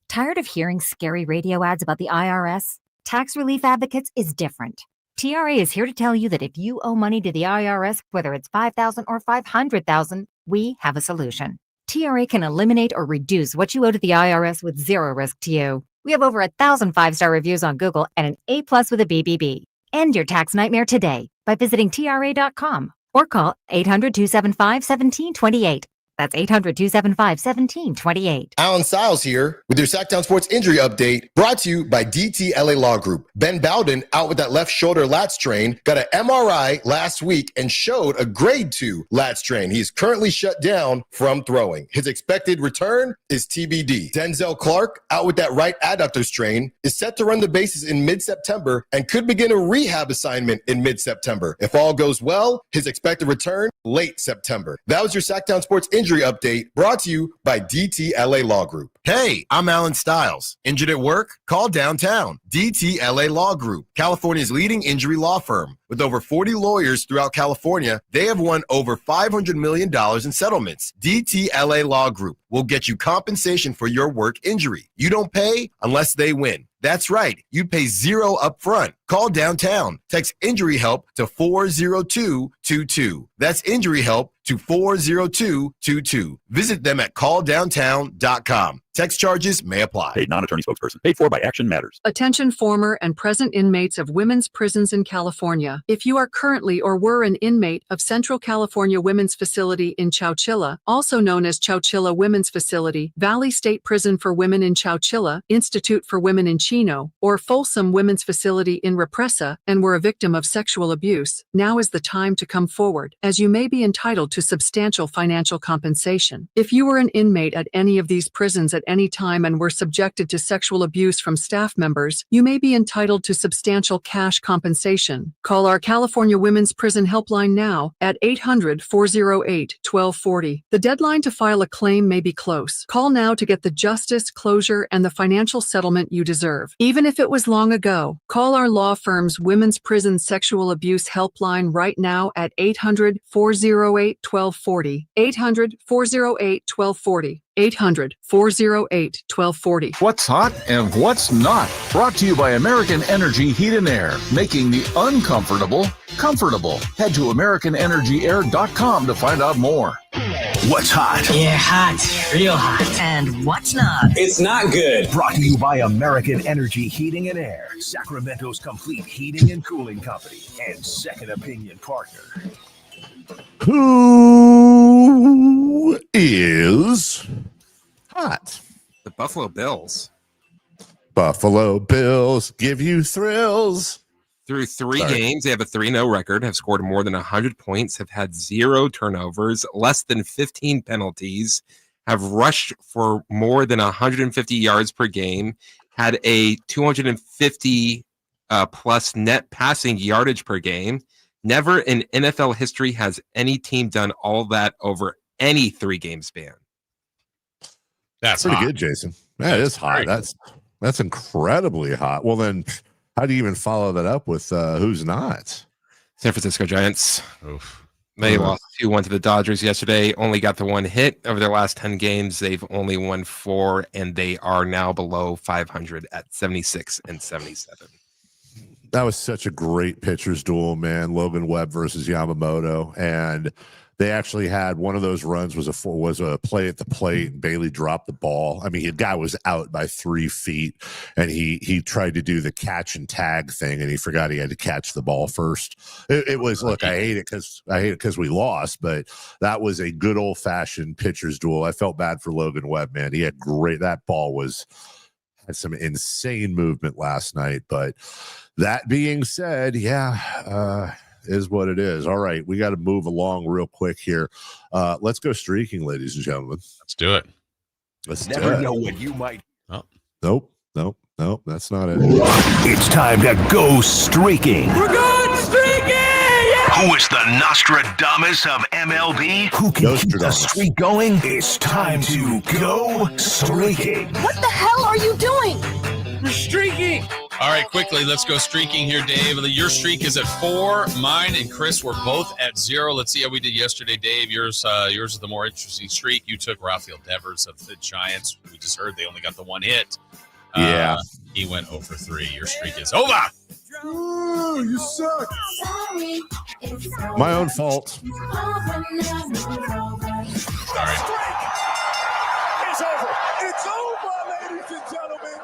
Tired of hearing scary radio ads about the IRS? Tax Relief Advocates is different. TRA is here to tell you that if you owe money to the IRS, whether it's $5,000 or $500,000, we have a solution. TRA can eliminate or reduce what you owe to the IRS with zero risk to you. We have over 1,000 5-star reviews on Google and an A+ with a BBB. End your tax nightmare today by visiting TRA.com. Or call 800-275-1728. That's 800-275-1728. Alan Stiles here with your Sacktown Sports Injury Update, brought to you by DTLA Law Group. Ben Bowden, out with that left shoulder lat strain, got an MRI last week and showed a grade 2 lat strain. He's currently shut down from throwing. His expected return is TBD. Denzel Clark, out with that right adductor strain, is set to run the bases in mid-September and could begin a rehab assignment in mid-September. If all goes well, his expected return late September. That was your Sacktown Sports Injury Update, brought to you by DTLA Law Group. Hey, I'm Alan Stiles. Injured at work? Call downtown. DTLA Law Group, California's leading injury law firm. With over 40 lawyers throughout California, they have won over $500 million in settlements. DTLA Law Group will get you compensation for your work injury. You don't pay unless they win. That's right. You pay zero up front. Call downtown. Text injury help to 40222. That's injury help to 40222. Visit them at calldowntown.com. Text charges may apply. Paid non-attorney spokesperson. Paid for by Action Matters. Attention former and present inmates of women's prisons in California. If you are currently or were an inmate of Central California Women's Facility in Chowchilla, also known as Chowchilla Women's Facility, Valley State Prison for Women in Chowchilla, Institute for Women in Chino, or Folsom Women's Facility in Represa, and were a victim of sexual abuse, now is the time to come forward, as you may be entitled to substantial financial compensation. If you were an inmate at any of these prisons at any time and were subjected to sexual abuse from staff members, you may be entitled to substantial cash compensation. Call our California Women's Prison Helpline now at 800-408-1240. The deadline to file a claim may be close. Call now to get the justice, closure, and the financial settlement you deserve. Even if it was long ago, call our law firm's Women's Prison Sexual Abuse Helpline right now at 800-408-1240. 800-408-1240. 800-408-1240. What's hot and what's not? Brought to you by American Energy Heat and Air, making the uncomfortable comfortable. Head to AmericanEnergyAir.com to find out more. What's hot? Yeah, hot. Real hot. And what's not? It's not good. Brought to you by American Energy Heating and Air, Sacramento's complete heating and cooling company, and second opinion partner. Who is hot? The Buffalo Bills. Buffalo Bills give you thrills. Through three games, they have a 3-0 record, have scored more than 100 points, have had 0 turnovers, less than 15 penalties, have rushed for more than 150 yards per game, had a 250 plus net passing yardage per game. Never in NFL history has any team done all that over any 3-game span. That's pretty hot. good, Jason. That is hot. That's incredibly hot. Well, then how do you even follow that up with who's not? San Francisco Giants. Oof. They lost 2-1 to the Dodgers yesterday. Only got the 1 hit over their last 10 games. They've only won 4, and they are now below 500 at 76 and 77. That was such a great pitcher's duel, man. Logan Webb versus Yamamoto, and they actually had one of those runs was a play at the plate, and Bailey dropped the ball. I mean, the guy was out by 3 feet, and he tried to do the catch and tag thing, and he forgot he had to catch the ball first. It was, look, I hate it because we lost, but that was a good old fashioned pitcher's duel. I felt bad for Logan Webb, man. He had that ball had some insane movement last night, but that being said, is what it is. All right, we got to move along real quick here. Let's go streaking, ladies and gentlemen. Let's do it. Let's Never know when you might. Oh. Nope, that's not it. It's time to go streaking. We're going streaking! Yeah! Who is the Nostradamus of MLB? Who can keep the streak going? It's time to go streaking. What the hell are you doing? We're streaking. All right, quickly, let's go streaking here, Dave. Your streak is at 4. Mine and Chris were both at 0. Let's see how we did yesterday, Dave. Yours is the more interesting streak. You took Rafael Devers of the Giants. We just heard they only got the 1 hit. Yeah. He went 0 for 3. Your streak is over. Ooh, you suck. My own fault. Sorry. It's over. It's over, ladies and gentlemen.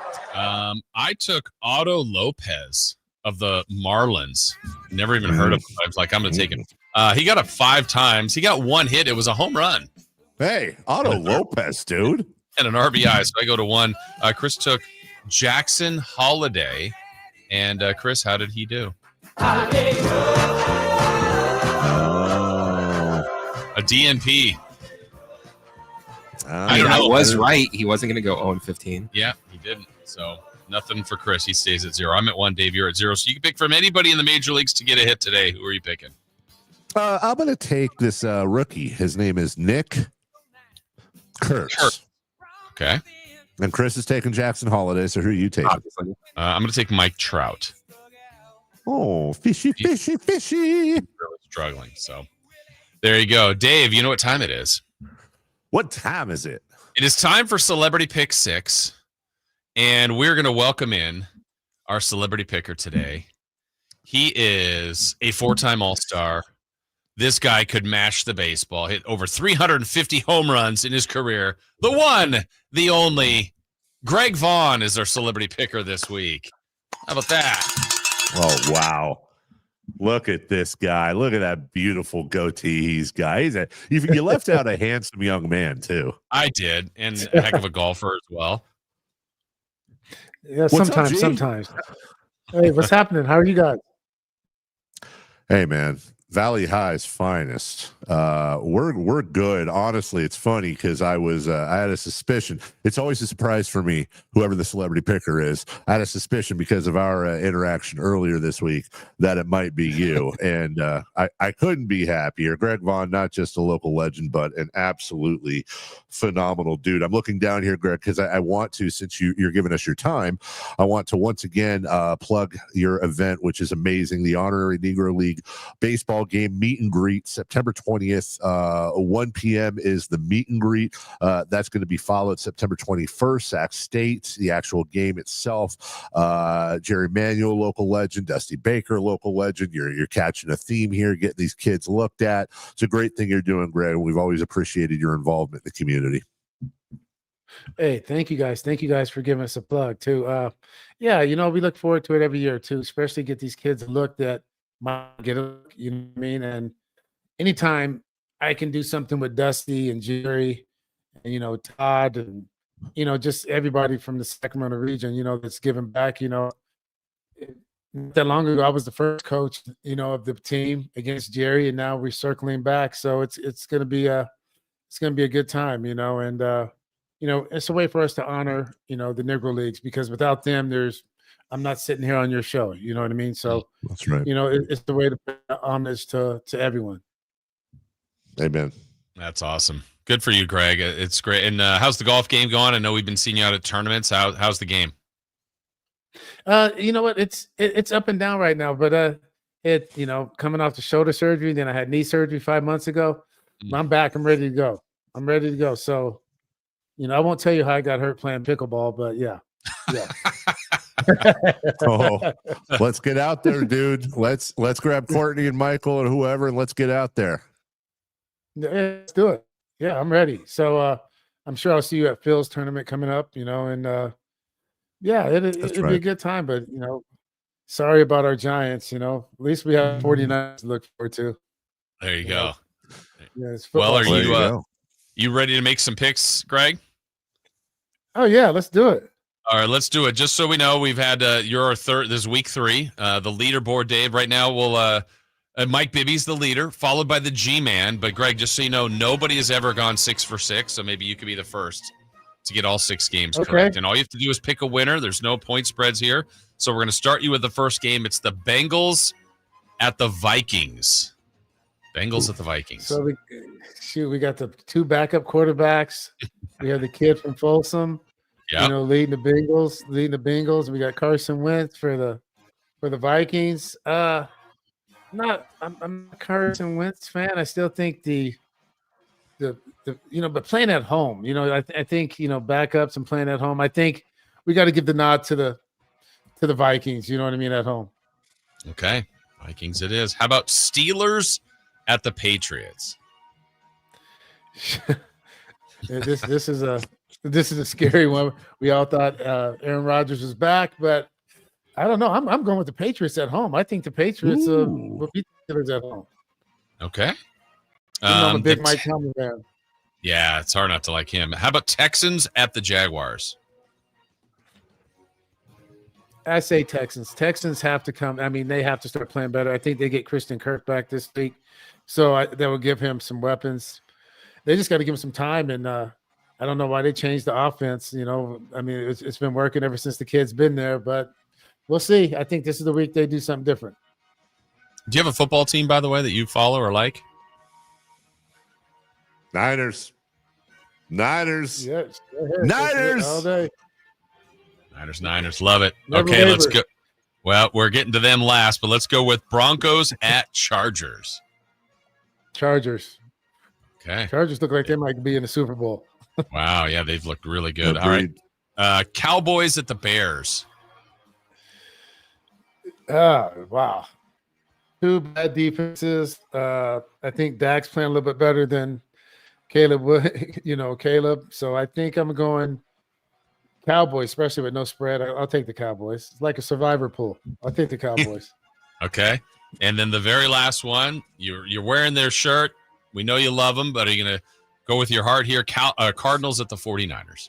I took Otto Lopez of the Marlins. Never even heard of him. I was like, I'm going to take him. He got up 5 times. He got 1 hit. It was a home run. Hey, Otto Lopez, dude. And an RBI. So I go to 1. Chris took Jackson Holiday. And Chris, how did he do? A DNP. I don't know. Was right. He wasn't going to go 0-15. Yeah, he didn't. So nothing for Chris. He stays at 0. I'm at 1. Dave, you're at 0. So you can pick from anybody in the major leagues to get a hit today. Who are you picking? I'm going to take this rookie. His name is Nick Kurtz. Okay. And Chris is taking Jackson Holiday. So who are you taking? I'm going to take Mike Trout. Oh, fishy. Really struggling. So there you go. Dave, you know what time it is? What time is it? It is time for Celebrity Pick 6. And we're going to welcome in our celebrity picker today. He is a 4-time All-Star. this guy could mash the baseball, hit over 350 home runs in his career. The one, the only, Greg Vaughn is our celebrity picker this week. How about that? Oh, wow. Look at this guy. Look at that beautiful goatee he's got. You left out a handsome young man, too. I did, and a heck of a golfer as well. Yeah, sometimes. Hey, what's happening? How are you guys? Hey, man. Valley High's finest. We're good. Honestly, it's funny because I had a suspicion. It's always a surprise for me, whoever the celebrity picker is. I had a suspicion because of our interaction earlier this week that it might be you, and I couldn't be happier. Greg Vaughn, not just a local legend, but an absolutely phenomenal dude. I'm looking down here, Greg, because I want to, since you're giving us your time, I want to once again plug your event, which is amazing. The Honorary Negro League Baseball game meet and greet, September 20th, 1 p.m. is the meet and greet. That's going to be followed September 21st, Sac State, the actual game itself. Jerry Manuel, local legend, Dusty Baker, local legend. You're catching a theme here, getting these kids looked at. It's a great thing you're doing, Greg. We've always appreciated your involvement in the community. Hey, thank you guys. Thank you guys for giving us a plug too. Yeah, we look forward to it every year too, especially get these kids looked at. Get a look, you know what I mean? And anytime I can do something with Dusty and Jerry and Todd and just everybody from the Sacramento region, that's giving back, not that long ago I was the first coach, of the team against Jerry, and now we're circling back. So it's gonna be a good time, and it's a way for us to honor, the Negro Leagues, because without them I'm not sitting here on your show. You know what I mean? So that's right. It's the way to pay homage to everyone. Amen. That's awesome. Good for you, Greg. It's great. And how's the golf game going? I know we've been seeing you out at tournaments. How's the game? You know what? It's up and down right now, but coming off the shoulder surgery, then I had knee surgery 5 months ago. I'm back. I'm ready to go. So, I won't tell you how I got hurt playing pickleball, but yeah. Oh, let's get out there, dude. Let's grab Courtney and Michael and whoever, and let's get out there. Yeah, let's do it. Yeah, I'm ready. So I'm sure I'll see you at Phil's tournament coming up, and yeah, it'll be a good time. But sorry about our Giants. At least we have 49 to look forward to. There you go. Yeah, well, are you ready to make some picks, Greg? Oh yeah, let's do it. All right, let's do it. Just so we know, we've had you're our third. This is week 3. The leaderboard, Dave. Right now, we'll Mike Bibby's the leader, followed by the G-Man. But Greg, just so you know, nobody has ever gone 6 for 6. So maybe you could be the first to get all 6 games correct. And all you have to do is pick a winner. There's no point spreads here. So we're going to start you with the first game. It's the Bengals at the Vikings. Bengals at the Vikings. So we got the 2 backup quarterbacks. We have the kid from Folsom. Leading the Bengals. We got Carson Wentz for the Vikings. I'm a Carson Wentz fan. I still think but playing at home, I think backups and playing at home. I think we got to give the nod to the Vikings. You know what I mean, at home. Okay, Vikings it is. How about Steelers at the Patriots? This is a scary one. We all thought Aaron Rodgers was back, but I don't know. I'm going with the Patriots at home. I think the Patriots will beat the Steelers at home. Okay. I'm a big Mike Tomlin fan. Yeah, it's hard not to like him. How about Texans at the Jaguars? I say Texans. Texans have to come. I mean, they have to start playing better. I think they get Christian Kirk back this week, so that will give him some weapons. They just got to give him some time, and I don't know why they changed the offense. I mean, it's been working ever since the kid's been there, but we'll see. I think this is the week they do something different. Do you have a football team, by the way, that you follow or like? Niners. Yes. Niners. All day. Niners. Love it. Never okay, waver. Let's go. Well, we're getting to them last, but let's go with Broncos at Chargers. Chargers. Okay. Chargers look like they might be in the Super Bowl. Wow. Yeah, they've looked really good. Agreed. All right. Cowboys at the Bears. Wow. Two bad defenses. I think Dak's playing a little bit better than Caleb would, Caleb. So I think I'm going Cowboys, especially with no spread. I'll take the Cowboys. It's like a survivor pool. I'll take the Cowboys. Okay. And then the very last one, you're wearing their shirt. We know you love them, but are you going to go with your heart here? Cardinals at the 49ers.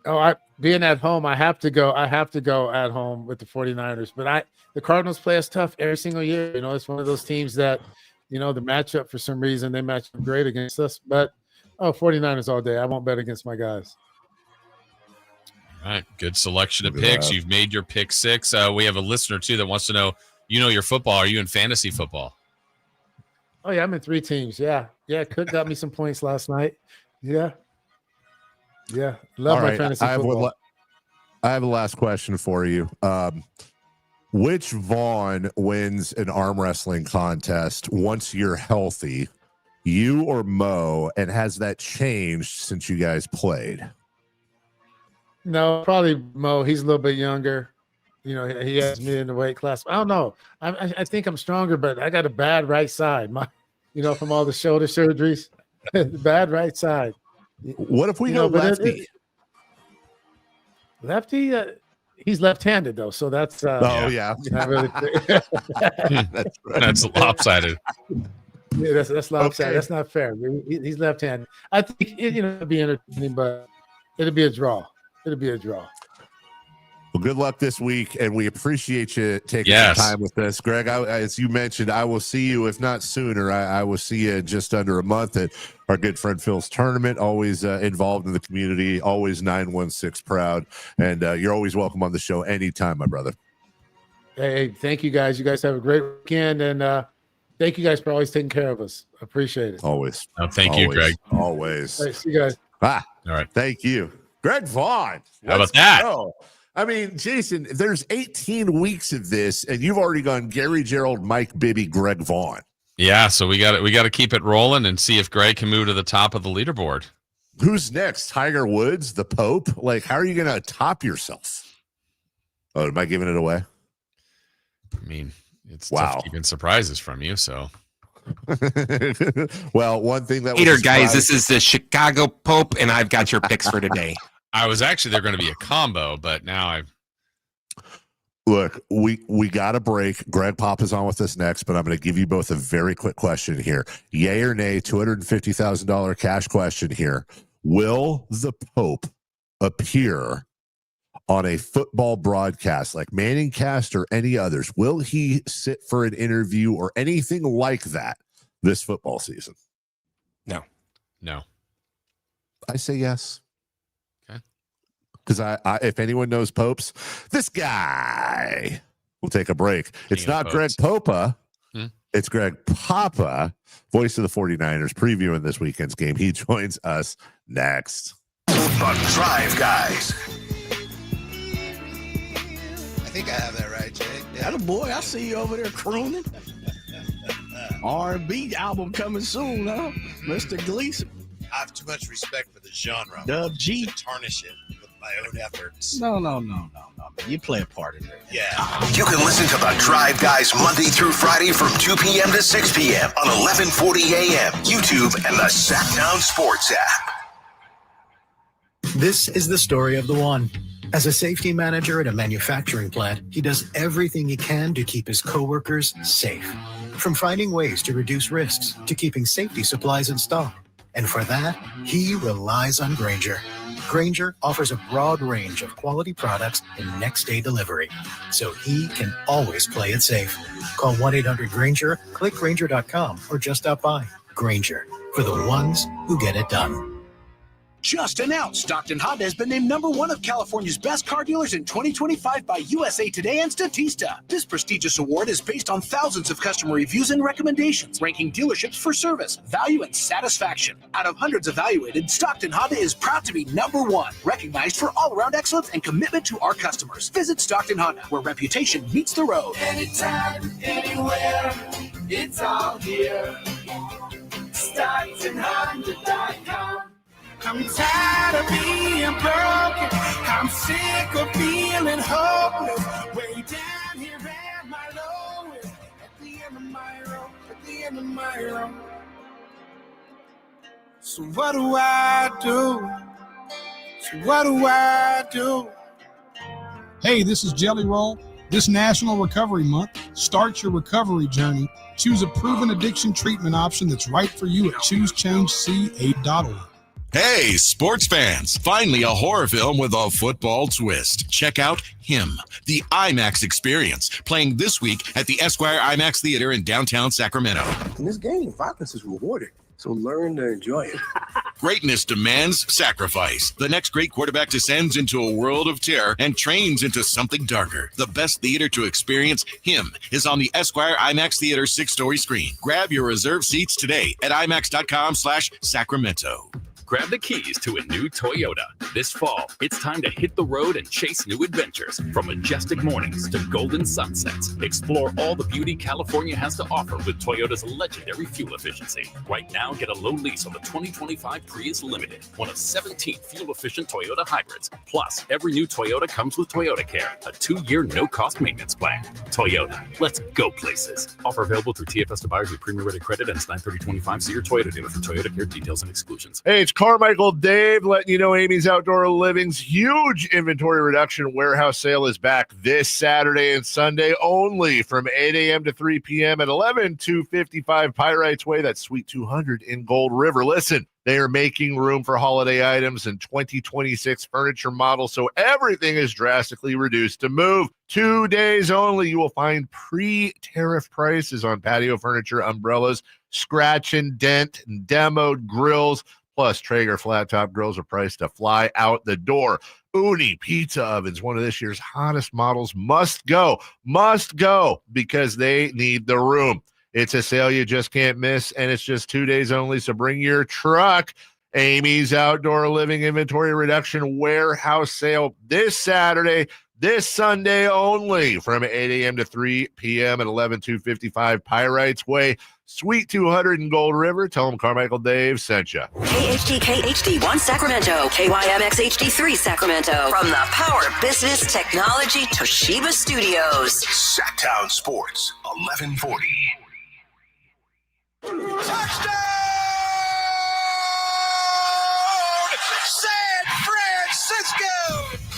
Oh, being at home, I have to go at home with the 49ers. But the Cardinals play us tough every single year. It's one of those teams that, the matchup for some reason, they match up great against us. But, 49ers all day. I won't bet against my guys. All right. Good selection of picks. You've made your pick 6. We have a listener, too, that wants to know, your football. Are you in fantasy football? Oh, yeah, I'm in 3 teams. Yeah. Cook got me some points last night. Yeah. Yeah. Love my fantasy football. I have a last question for you. Which Vaughn wins an arm wrestling contest once you're healthy, you or Mo, and has that changed since you guys played? No, probably Mo. He's a little bit younger. He has me in the weight class. I don't know. I think I'm stronger, but I got a bad right side. From all the shoulder surgeries, bad right side. What if we go lefty? Lefty? He's left-handed though, so that's. Yeah. Not really that's lopsided. Yeah, that's lopsided. Okay. That's not fair. He's left-handed. I think it'll be entertaining, but it'll be a draw. Well, good luck this week, and we appreciate you taking some time with us. Greg, as you mentioned, I will see you, if not sooner, I will see you in just under a month at our good friend Phil's tournament, always involved in the community, always 916 proud, and you're always welcome on the show anytime, my brother. Hey, thank you guys. You guys have a great weekend, and thank you guys for always taking care of us. Appreciate it. Always. Thank you, Greg. Always. Hey, see you guys. All right. Thank you. Greg Vaughn. How about that? Go. I mean, Jason, there's 18 weeks of this, and you've already gone Gary Gerald, Mike Bibby, Greg Vaughn. Yeah, so we got to keep it rolling and see if Greg can move to the top of the leaderboard. Who's next? Tiger Woods, the Pope? Like, how are you going to top yourself? Oh, am I giving it away? I mean, it's tough keeping surprises from you, so. Well, one thing that Peter, guys, this is the Chicago Pope, and I've got your picks for today. I was actually they're going to be a combo, but now I've look. We got a break. Greg Pop is on with us next, but I'm going to give you both a very quick question here: yay or nay? $250,000 cash question here. Will the Pope appear on a football broadcast like Manning Cast or any others? Will he sit for an interview or anything like that this football season? No. I say yes. Because I if anyone knows Popes, this guy. We'll take a break. It's not Greg Popa. It's Greg Papa, voice of the 49ers, previewing this weekend's game. He joins us next. The Drive Guys. I think I have that right, Jay. Yeah, boy, I see you over there crooning. R&B album coming soon, huh? Mr. Gleason. I have too much respect for the genre. Dub G. To tarnish it with my own efforts. No. You play a part in it. Yeah. You can listen to The Drive Guys Monday through Friday from 2 p.m. to 6 p.m. on 1140 a.m., YouTube, and the Sacktown Sports app. This is the story of the one. As a safety manager at a manufacturing plant, he does everything he can to keep his coworkers safe. From finding ways to reduce risks to keeping safety supplies in stock. And for that, he relies on Grainger. Grainger offers a broad range of quality products and next-day delivery, so he can always play it safe. Call 1-800-GRAINGER, click Grainger.com, or just stop by. Grainger, for the ones who get it done. Just announced, Stockton Honda has been named #1 of California's best car dealers in 2025 by USA Today and Statista. This prestigious award is based on thousands of customer reviews and recommendations, ranking dealerships for service, value, and satisfaction. Out of hundreds evaluated, Stockton Honda is proud to be #1, recognized for all-around excellence and commitment to our customers. Visit Stockton Honda, where reputation meets the road. Anytime, anywhere, it's all here. StocktonHonda.com. I'm tired of being broken. I'm sick of feeling hopeless. Way down here at my lowest. in the mirror. So what do I do? So what do I do? Hey, this is Jelly Roll. This National Recovery Month, start your recovery journey. Choose a proven addiction treatment option that's right for you at choosechangeca.org. Hey, sports fans! Finally, a horror film with a football twist. Check out Him, the IMAX experience, playing this week at the Esquire IMAX Theater in downtown Sacramento. In this game, violence is rewarded, so learn to enjoy it. Greatness demands sacrifice. The next great quarterback descends into a world of terror and trains into something darker. The best theater to experience Him is on the Esquire IMAX Theater 6-story screen. Grab your reserved seats today at IMAX.com/Sacramento. Grab the keys to a new Toyota. This fall, it's time to hit the road and chase new adventures. From majestic mornings to golden sunsets, explore all the beauty California has to offer with Toyota's legendary fuel efficiency. Right now, get a low lease on the 2025 Prius Limited, one of 17 fuel-efficient Toyota hybrids. Plus, every new Toyota comes with Toyota Care, a 2-year no-cost maintenance plan. Toyota, let's go places. Offer available through TFS to buyers with premium-rated credit and 9/30/25. See your Toyota dealer for Toyota Care details and exclusions. Hey, it's Carmichael Dave letting you know Amy's Outdoor Living's huge inventory reduction warehouse sale is back this Saturday and Sunday only from 8 a.m. to 3 p.m. at 11255 Pyrites Way. That's Suite 200 in Gold River. Listen, they are making room for holiday items and 2026 furniture models, so everything is drastically reduced to move. 2 days only, you will find pre-tariff prices on patio furniture, umbrellas, scratch and dent, and demoed grills. Plus, Traeger flat top grills are priced to fly out the door. Uni pizza ovens, one of this year's hottest models, must go because they need the room. It's a sale you just can't miss, and it's just 2 days only, so bring your truck. Amy's Outdoor Living Inventory Reduction Warehouse Sale this Saturday, this Sunday only from 8 a.m. to 3 p.m. at 11255 Pyrites Way, Suite 200 in Gold River. Tell them Carmichael Dave sent you. KHTK HD1 Sacramento, KYMX HD3 Sacramento. From the Power Business Technology Toshiba Studios. Sacktown Sports, 1140. Touchdown! San Francisco!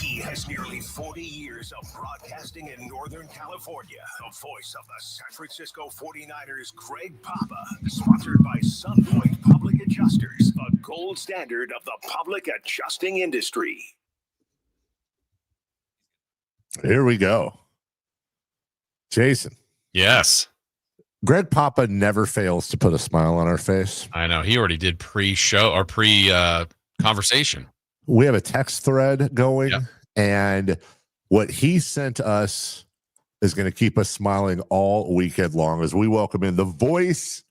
He has nearly 40 years of broadcasting in Northern California. The voice of the San Francisco 49ers, Greg Papa. Sponsored by Sunpoint Public Adjusters, the gold standard of the public adjusting industry. Here we go. Jason. Yes. Greg Papa never fails to put a smile on our face. I know. He already did pre-show or pre-conversation. We have a text thread going, and what he sent us is going to keep us smiling all weekend long as we welcome in the voice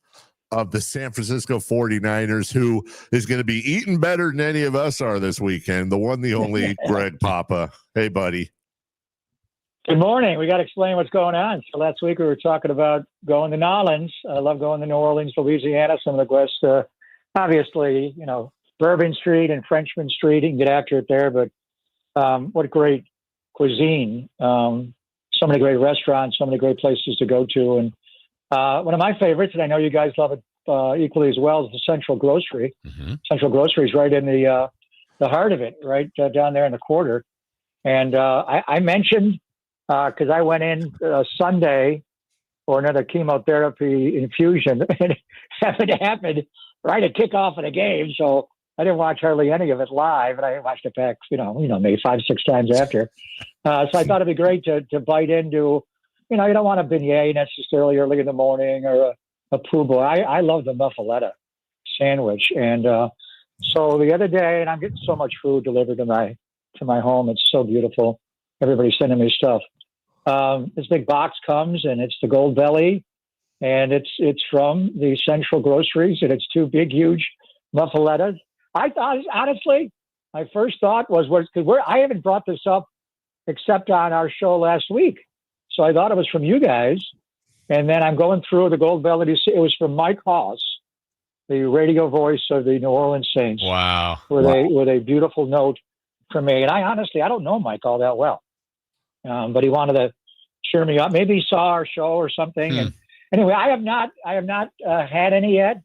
of the San Francisco 49ers, who is going to be eating better than any of us are this weekend. The one, the only Greg Papa. Hey, buddy. Good morning. We got to explain what's going on. So last week we were talking about going to Nolans. I love going to New Orleans, Louisiana, some of the West, obviously, Bourbon Street and Frenchman Street. You can get after it there, but what great cuisine. So many great restaurants, so many great places to go to. And one of my favorites, and I know you guys love it equally as well, is the Central Grocery. Mm-hmm. Central Grocery is right in the heart of it, right down there in the quarter. And I mentioned, because I went in Sunday for another chemotherapy infusion, and it happened right at kickoff of the game. So I didn't watch hardly any of it live, and I watched it back, maybe 5-6 times after. So I thought it'd be great to bite into, you don't want a beignet necessarily early in the morning or a poobah. I love the muffaletta sandwich. And so the other day, and I'm getting so much food delivered to my home. It's so beautiful. Everybody's sending me stuff. This big box comes, and it's the Gold Belly, and it's from the Central Groceries, and it's 2 big, huge muffalettas. I thought, honestly, my first thought was because I haven't brought this up except on our show last week, so I thought it was from you guys. And then I'm going through the Gold Belly. It was from Mike Hoss, the radio voice of the New Orleans Saints. Wow! With a beautiful note for me. And I don't know Mike all that well. But he wanted to cheer me up. Maybe he saw our show or something. Anyway, I have not had any yet.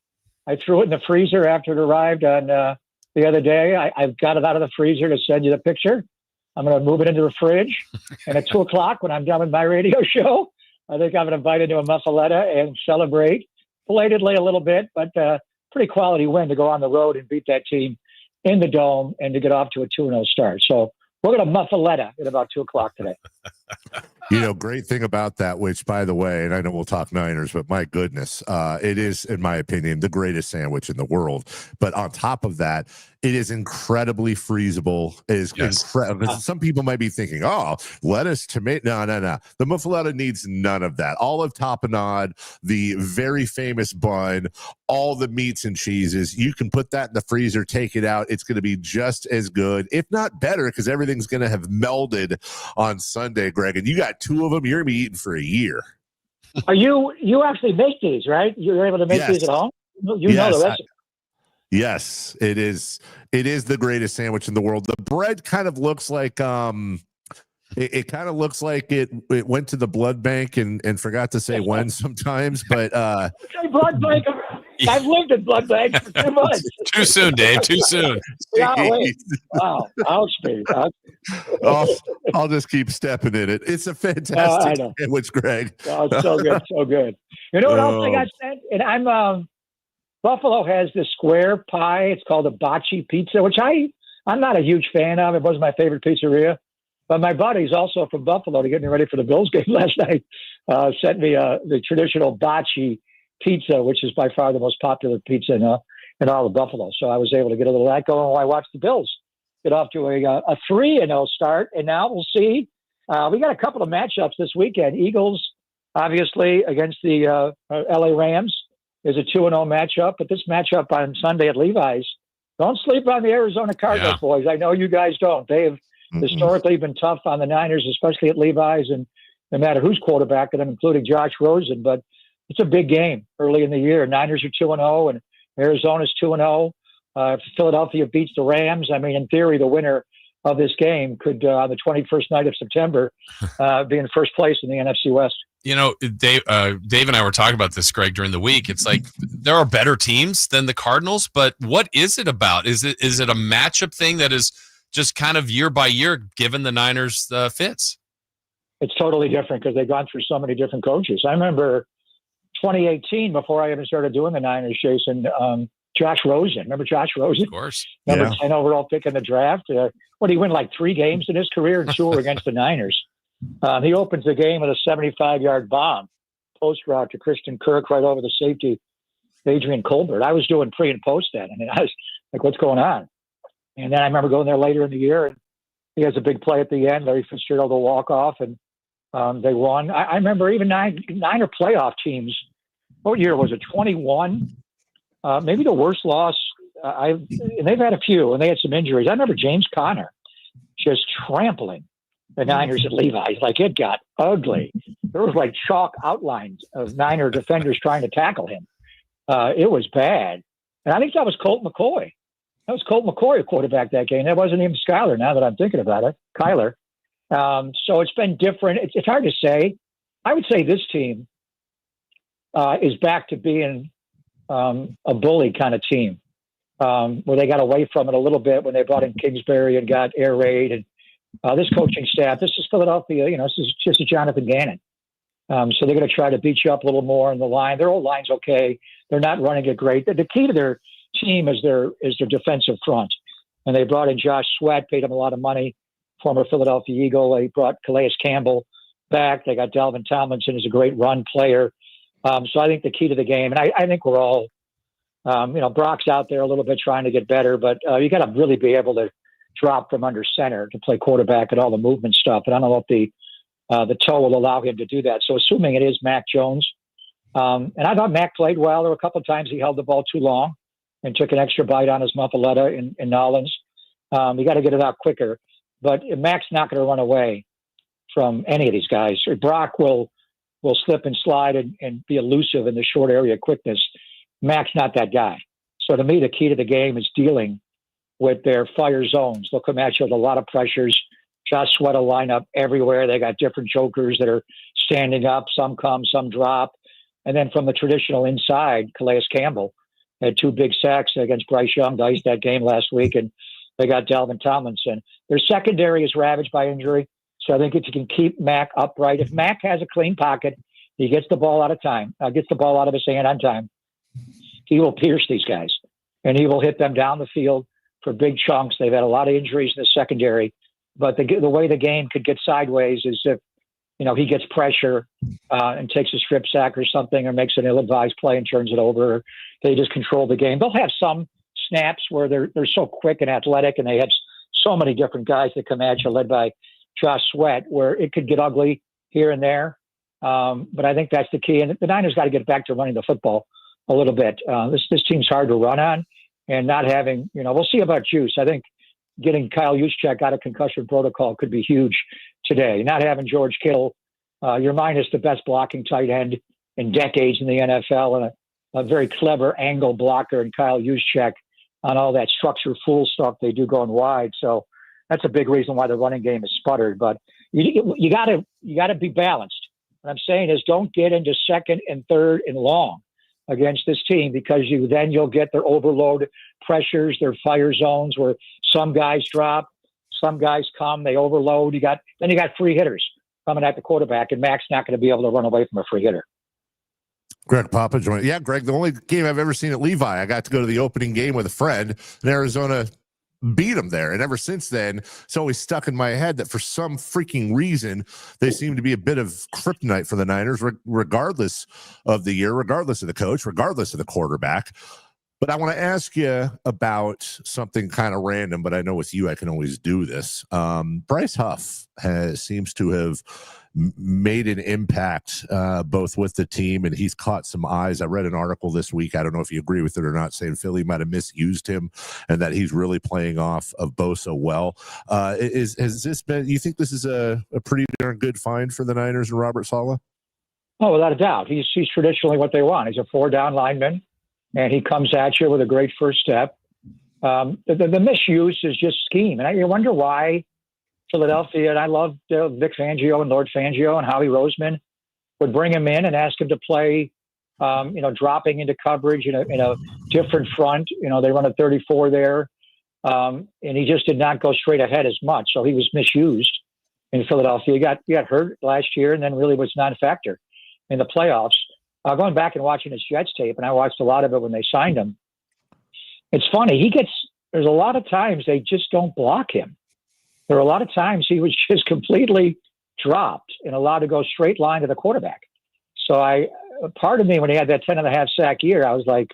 I threw it in the freezer after it arrived on the other day. I've got it out of the freezer to send you the picture. I'm going to move it into the fridge. And at 2 o'clock, when I'm done with my radio show, I think I'm going to bite into a muffaletta and celebrate belatedly a little bit, but pretty quality win to go on the road and beat that team in the Dome and to get off to a 2-0 start. So we're going to muffaletta at about 2 o'clock today. Great thing about that, which, by the way, and I know we'll talk Niners, but my goodness, it is, in my opinion, the greatest sandwich in the world. But on top of that, it is incredibly freezable. It is incredible. Some people might be thinking, oh, lettuce, tomato. No. The muffaletta needs none of that. Olive tapenade, the very famous bun, all the meats and cheeses. You can put that in the freezer, take it out. It's going to be just as good, if not better, because everything's going to have melded on Sunday, Greg. And you got 2 of them. You're going to be eating for a year. Are you actually make these, right? You're able to make these at home? You know the recipe. Yes, it is. It is the greatest sandwich in the world. The bread kind of looks like it kind of looks like it went to the blood bank and forgot to say when sometimes, but blood bank. I've lived in blood bank for 2 months. Too soon, Dave. Too soon. Wow. I'll just keep stepping in it. It's a fantastic sandwich, Greg. Oh, it's so good, so good. You know what else I got said? And I'm Buffalo has this square pie. It's called a bocce pizza, which I'm not a huge fan of. It wasn't my favorite pizzeria. But my buddies also from Buffalo, to get me ready for the Bills game last night, sent me the traditional bocce pizza, which is by far the most popular pizza in all of Buffalo. So I was able to get a little of that going while I watched the Bills get off to a 3-0 start. And now we'll see. We got a couple of matchups this weekend. Eagles, obviously, against the LA Rams is a 2-0 matchup. But this matchup on Sunday at Levi's, don't sleep on the Arizona Cardinals, boys. I know you guys don't. They have historically been tough on the Niners, especially at Levi's, and no matter who's quarterbacking them, including Josh Rosen. But it's a big game early in the year. Niners are 2-0, and Arizona's 2-0. Philadelphia beats the Rams. I mean, in theory, the winner of this game could, on the 21st night of September, be in first place in the NFC West. You know, Dave and I were talking about this, Greg, during the week. It's like there are better teams than the Cardinals, but what is it about? Is it a matchup thing that is just kind of year by year given the Niners fits? It's totally different because they've gone through so many different coaches. I remember 2018, before I even started doing the Niners, Jason, Josh Rosen. Remember Josh Rosen? Of course. Number 10 overall pick in the draft. He win like 3 games in his career, and 2 were against the Niners. He opens the game with a 75-yard bomb, post route to Christian Kirk right over the safety, Adrian Colbert. I was doing pre and post then. I mean, I was like, what's going on? And then I remember going there later in the year, and he has a big play at the end. Larry Fitzgerald will walk off, and they won. I remember even Niner playoff teams. What year was it? 21? Maybe the worst loss. And they've had a few, and they had some injuries. I remember James Conner just trampling the Niners at Levi's. Like, it got ugly. There was like chalk outlines of Niner defenders trying to tackle him. It was bad. And I think that was Colt McCoy. That was Colt McCoy who quarterbacked that game. That wasn't even Skyler, now that I'm thinking about it. Kyler. So it's been different. It's hard to say. I would say this team is back to being a bully kind of team, where they got away from it a little bit when they brought in Kingsbury and got air raid. And this coaching staff, this is Philadelphia, this is just a Jonathan Gannon. So they're going to try to beat you up a little more in the line. Their old line's okay. They're not running it great. The key to their team is their defensive front. And they brought in Josh Sweat, paid him a lot of money, former Philadelphia Eagle. They brought Calais Campbell back. They got Dalvin Tomlinson, who's a great run player. So I think the key to the game, and I think we're all, Brock's out there a little bit trying to get better, but you got to really be able to drop from under center to play quarterback and all the movement stuff. And I don't know if the toe will allow him to do that. So assuming it is Mac Jones, and I thought Mac played well. There were a couple of times he held the ball too long and took an extra bite on his muffaletta in Nolans. You got to get it out quicker. But Mac's not going to run away from any of these guys. Brock will slip and slide and be elusive in the short area quickness. Mac's not that guy. So to me, the key to the game is dealing with their fire zones. They'll come at you with a lot of pressures. Josh Sweat will line up everywhere. They got different jokers that are standing up. Some come, some drop. And then from the traditional inside, Calais Campbell had 2 big sacks against Bryce Young to ice that game last week, and they got Dalvin Tomlinson. Their secondary is ravaged by injury, so I think if you can keep Mack upright, if Mack has a clean pocket, he gets the ball out of his hand on time, he will pierce these guys, and he will hit them down the field for big chunks. They've had a lot of injuries in the secondary, but the way the game could get sideways is if he gets pressure and takes a strip sack or something, or makes an ill-advised play and turns it over. Or they just control the game. They'll have some snaps where they're so quick and athletic, and they have so many different guys that come at you, led by Josh Sweat, where it could get ugly here and there. But I think that's the key. And the Niners got to get back to running the football a little bit. This team's hard to run on, and not having, we'll see about Juice. I think getting Kyle Juszczyk out of concussion protocol could be huge today. Not having George Kittle, you're minus the best blocking tight end in decades in the NFL, and a very clever angle blocker in Kyle Juszczyk on all that structure fool stuff they do going wide. So that's a big reason why the running game is sputtered. But you got to be balanced. What I'm saying is, don't get into second and third and long against this team, because you'll get their overload pressures, their fire zones where some guys drop, some guys come, they overload. You got free hitters coming at the quarterback, and Mac's not going to be able to run away from a free hitter. Greg Papa joined. Yeah, Greg, the only game I've ever seen at Levi, I got to go to the opening game with a friend, and Arizona beat them there. And ever since then, it's always stuck in my head that for some freaking reason, they seem to be a bit of kryptonite for the Niners, regardless of the year, regardless of the coach, regardless of the quarterback. But I want to ask you about something kind of random, but I know with you I can always do this. Bryce Huff seems to have made an impact both with the team, and he's caught some eyes. I read an article this week, I don't know if you agree with it or not, saying Philly might have misused him and that he's really playing off of Bosa well. Has this been, you think this is a pretty darn good find for the Niners and Robert Saleh? Oh, without a doubt. He's traditionally what they want. He's a 4-down lineman, and he comes at you with a great first step. The misuse is just scheme. And I wonder why Philadelphia, and I love Vic Fangio and Lord Fangio and Howie Roseman, would bring him in and ask him to play, dropping into coverage in a different front. They run a 34 there, and he just did not go straight ahead as much. So he was misused in Philadelphia. He got hurt last year, and then really was not a factor in the playoffs. Going back and watching his Jets tape, and I watched a lot of it when they signed him. It's funny. There's a lot of times they just don't block him. There are a lot of times he was just completely dropped and allowed to go straight line to the quarterback. So part of me, when he had that 10.5 sack year, I was like,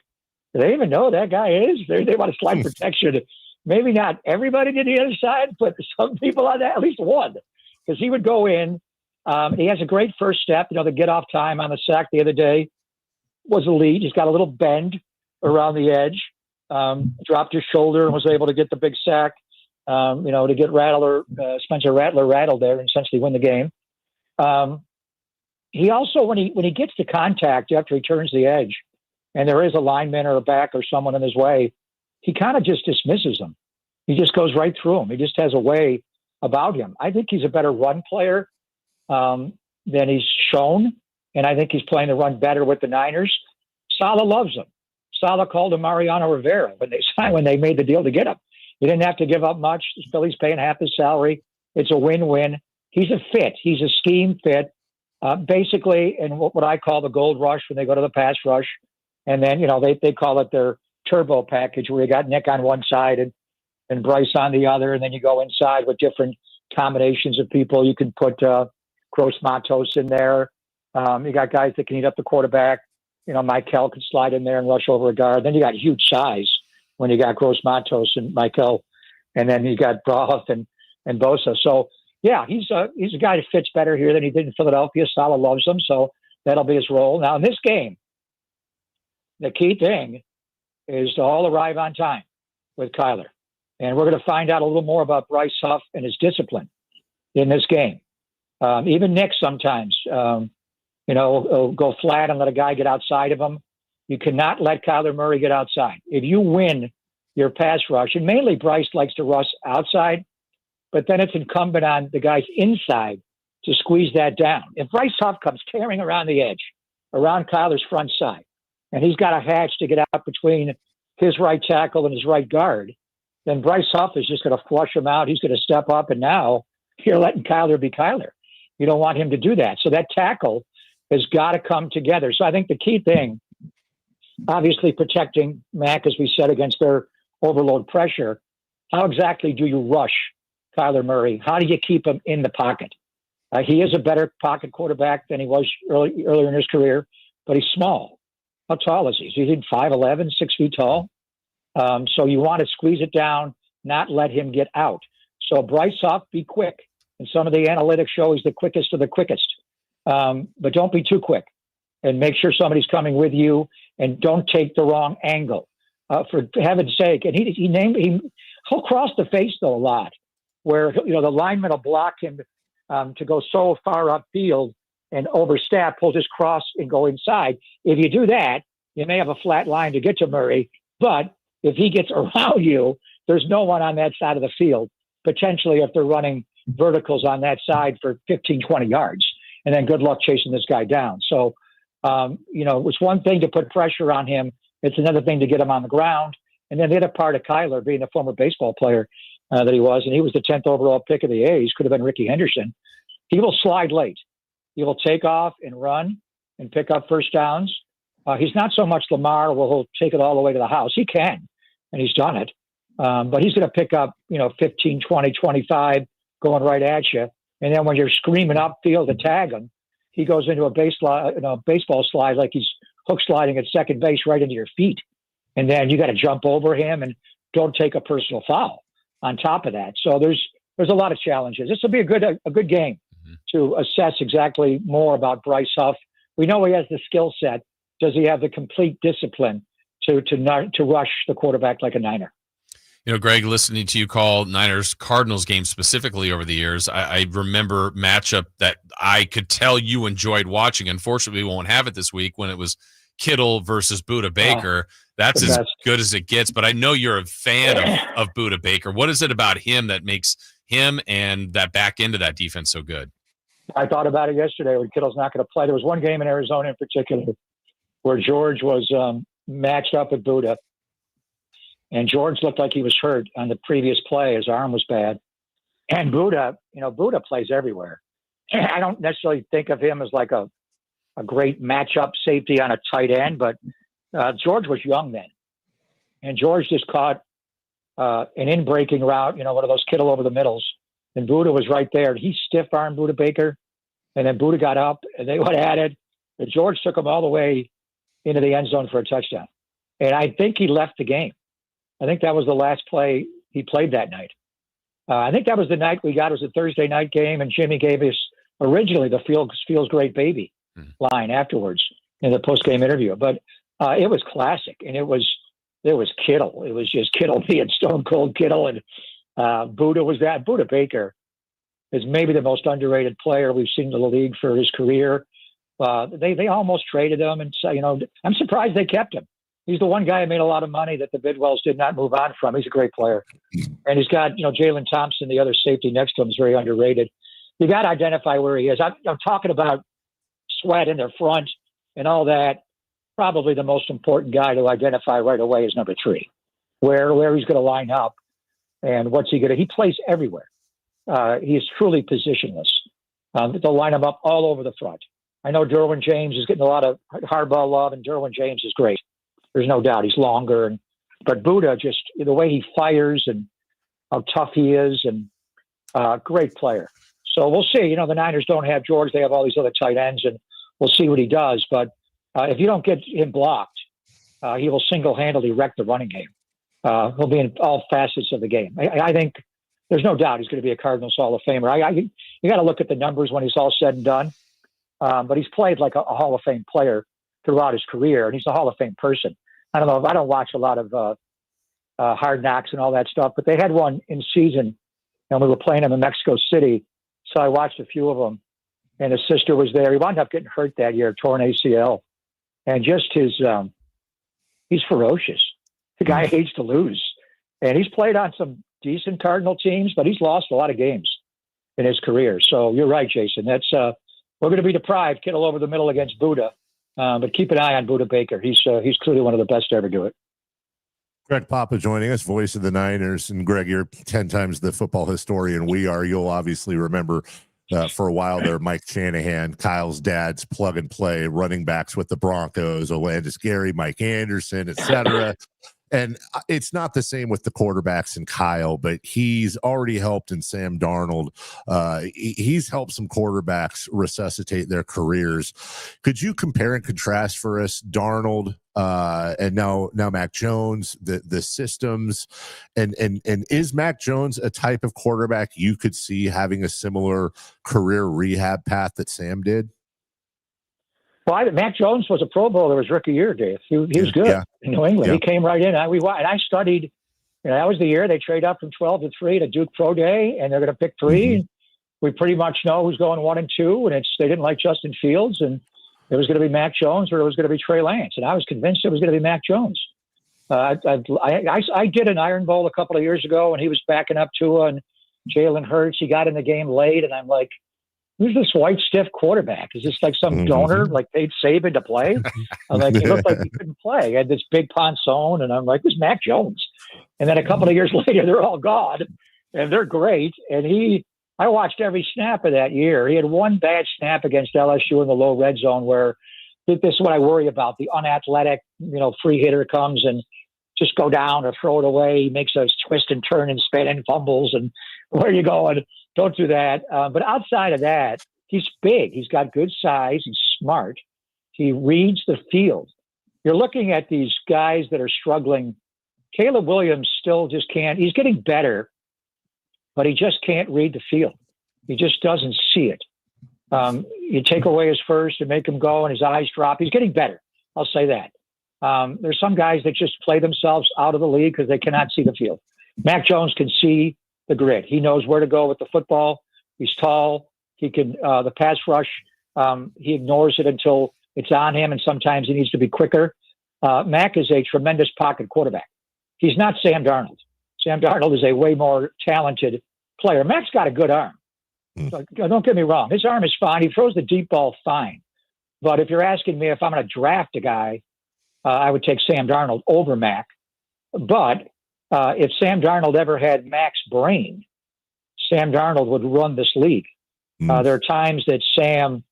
do they even know who that guy is? They want to slide protection. Maybe not everybody to the other side, but some people on that, at least one, because he would go in. He has a great first step. The get off time on the sack the other day was elite. He's got a little bend around the edge, dropped his shoulder and was able to get the big sack. To get Spencer Rattler rattled there and essentially win the game. He also, when he gets to contact after he turns the edge, and there is a lineman or a back or someone in his way, he kind of just dismisses them. He just goes right through him. He just has a way about him. I think he's a better run player than he's shown, and I think he's playing the run better with the Niners. Saleh loves him. Saleh called him Mariano Rivera when they made the deal to get him. He didn't have to give up much. Philly's paying half his salary. It's a win-win. He's a fit. He's a scheme fit, basically, in what I call the gold rush when they go to the pass rush. And then, they call it their turbo package, where you got Nick on one side and Bryce on the other, and then you go inside with different combinations of people. You can put Gross Matos in there. You got guys that can eat up the quarterback. Michael could slide in there and rush over a guard. Then you got huge size when you got Gross Matos and Michael, and then you got Broth and Bosa. So, yeah, he's a guy that fits better here than he did in Philadelphia. Saleh loves him, so that'll be his role. Now, in this game, the key thing is to all arrive on time with Kyler. And we're going to find out a little more about Bryce Huff and his discipline in this game. Even Nick sometimes, will go flat and let a guy get outside of him. You cannot let Kyler Murray get outside. If you win your pass rush, and mainly Bryce likes to rush outside, but then it's incumbent on the guys inside to squeeze that down. If Bryce Huff comes tearing around the edge around Kyler's front side. And he's got a hatch to get out between his right tackle and his right guard. Then Bryce Huff is just going to flush him out. He's going to step up, and now you're letting Kyler be Kyler. You don't want him to do that. So that tackle has got to come together. So I think the key thing, obviously protecting Mac, as we said, against their overload pressure. How exactly do you rush Kyler Murray? How do you keep him in the pocket? He is a better pocket quarterback than he was earlier in his career, but he's small. How tall is he? He's 5'11", 6 feet tall. So you want to squeeze it down, not let him get out. So Bryce Huff, be quick. And some of the analytics show he's the quickest of the quickest. But don't be too quick. And make sure somebody's coming with and don't take the wrong angle. For heaven's sake. And he'll cross the face, though, a lot, where the lineman will block him to go so far upfield and overstep. He'll just cross and go inside. If you do that, you may have a flat line to get to Murray. But if he gets around you, there's no one on that side of the field, potentially if they're running verticals on that side for 15, 20 yards. And then good luck chasing this guy down. So, it's one thing to put pressure on him. It's another thing to get him on the ground. And then the other part of Kyler, being a former baseball player that he was, and he was the 10th overall pick of the A's, could have been Ricky Henderson. He will slide late. He will take off and run and pick up first downs. He's not so much Lamar where he'll take it all the way to the house. He can, and he's done it. But he's going to pick up, 15, 20, 25 going right at you. And then when you're screaming upfield to tag him, he goes into a baseball slide like he's hook sliding at second base right into your feet. And then you got to jump over him and don't take a personal foul on top of that. So there's a lot of challenges. This will be a good game to assess exactly more about Bryce Huff. We know he has the skill set. Does he have the complete discipline to rush the quarterback like a Niner? Greg, listening to you call Niners Cardinals games specifically over the years, I remember matchup that I could tell you enjoyed watching. Unfortunately, we won't have it this week when it was Kittle versus Budda Baker. That's as good as it gets. But I know you're a fan of Budda Baker. What is it about him that makes him and that back end of that defense so good? I thought about it yesterday when Kittle's not going to play. There was one game in Arizona in particular where George was matched up with Budda. And George looked like he was hurt on the previous play. His arm was bad. And Budda plays everywhere. I don't necessarily think of him as like a great matchup safety on a tight end, but George was young then. And George just caught an in-breaking route, one of those Kittle over the middles. And Budda was right there. And he stiff-armed Budda Baker. And then Budda got up, and they went at it. And George took him all the way into the end zone for a touchdown. And I think he left the game. I think that was the last play he played that night. I think that was the night we got. It was a Thursday night game, and Jimmy gave us originally the feels great baby line afterwards in the post-game interview. But it was classic, and it was Kittle. It was just Kittle being stone cold Kittle, and Budda was that. Budda Baker is maybe the most underrated player we've seen in the league for his career. They almost traded him, and I'm surprised they kept him. He's the one guy who made a lot of money that the Bidwells did not move on from. He's a great player. And he's got, Jalen Thompson, the other safety next to him, is very underrated. You got to identify where he is. I'm talking about Sweat in their front and all that. Probably the most important guy to identify right away is number 3, where he's going to line up and what's he going to. He plays everywhere. He is truly positionless. They'll line him up all over the front. I know Derwin James is getting a lot of hardball love, and Derwin James is great. There's no doubt he's longer, but Budda, just the way he fires and how tough he is, and great player. So we'll see. The Niners don't have George; they have all these other tight ends, and we'll see what he does. But if you don't get him blocked, he will single-handedly wreck the running game. He'll be in all facets of the game. I think there's no doubt he's going to be a Cardinals Hall of Famer. You got to look at the numbers when he's all said and done. But he's played like a Hall of Fame player throughout his career, and he's a Hall of Fame person. I don't watch a lot of Hard Knocks and all that stuff, but they had one in season, and we were playing him in Mexico City, so I watched a few of them, and his sister was there. He wound up getting hurt that year, torn ACL, and just he's ferocious. The guy hates to lose, and he's played on some decent Cardinal teams, but he's lost a lot of games in his career. So you're right, Jason. That's we're going to be deprived. Kittle over the middle against Budda. But keep an eye on Buda Baker. He's clearly one of the best to ever do it. Greg Papa joining us, voice of the Niners. And Greg, you're 10 times the football historian we are. You'll obviously remember for a while there, Mike Shanahan, Kyle's dad's plug and play running backs with the Broncos, Olandis Gary, Mike Anderson, etc. And it's not the same with the quarterbacks and Kyle, but he's already helped in Sam Darnold. He's helped some quarterbacks resuscitate their careers. Could you compare and contrast for us Darnold and now Mac Jones, the systems, and is Mac Jones a type of quarterback you could see having a similar career rehab path that Sam did? Well, Mac Jones was a Pro Bowler his rookie year, Dave. He was good in New England. He came right in. I studied. That was the year they trade up from 12 to 3 to Duke Pro Day, and they're going to pick 3. We pretty much know who's going 1 and 2, and they didn't like Justin Fields, and it was going to be Mac Jones or it was going to be Trey Lance, and I was convinced it was going to be Mac Jones. I did an Iron Bowl a couple of years ago, and he was backing up Tua and Jalen Hurts. He got in the game late, and I'm like, who's this white stiff quarterback? Is this like some donor like paid Saban to play? I'm like, he looked like he couldn't play. He had this big ponson, and I'm like, who's Mac Jones? And then a couple of years later, they're all gone, and they're great. And I watched every snap of that year. He had one bad snap against LSU in the low red zone where this is what I worry about. The unathletic, free hitter comes and just go down or throw it away. He makes us twist and turn and spin and fumbles. And where are you going? Don't do that. But outside of that, he's big. He's got good size. He's smart. He reads the field. You're looking at these guys that are struggling. Caleb Williams still just can't. He's getting better, but he just can't read the field. He just doesn't see it. You take away his first and make him go, and his eyes drop. He's getting better. I'll say that. There's some guys that just play themselves out of the league because they cannot see the field. Mac Jones can see the grid. He knows where to go with the football. He's tall. He can, the pass rush, he ignores it until it's on him, and sometimes he needs to be quicker. Mac is a tremendous pocket quarterback. He's not Sam Darnold. Sam Darnold is a way more talented player. Mac's got a good arm. So, don't get me wrong. His arm is fine. He throws the deep ball fine. But if you're asking me if I'm going to draft a guy, I would take Sam Darnold over Mac. But if Sam Darnold ever had Mac's brain, Sam Darnold would run this league. There are times that Sam,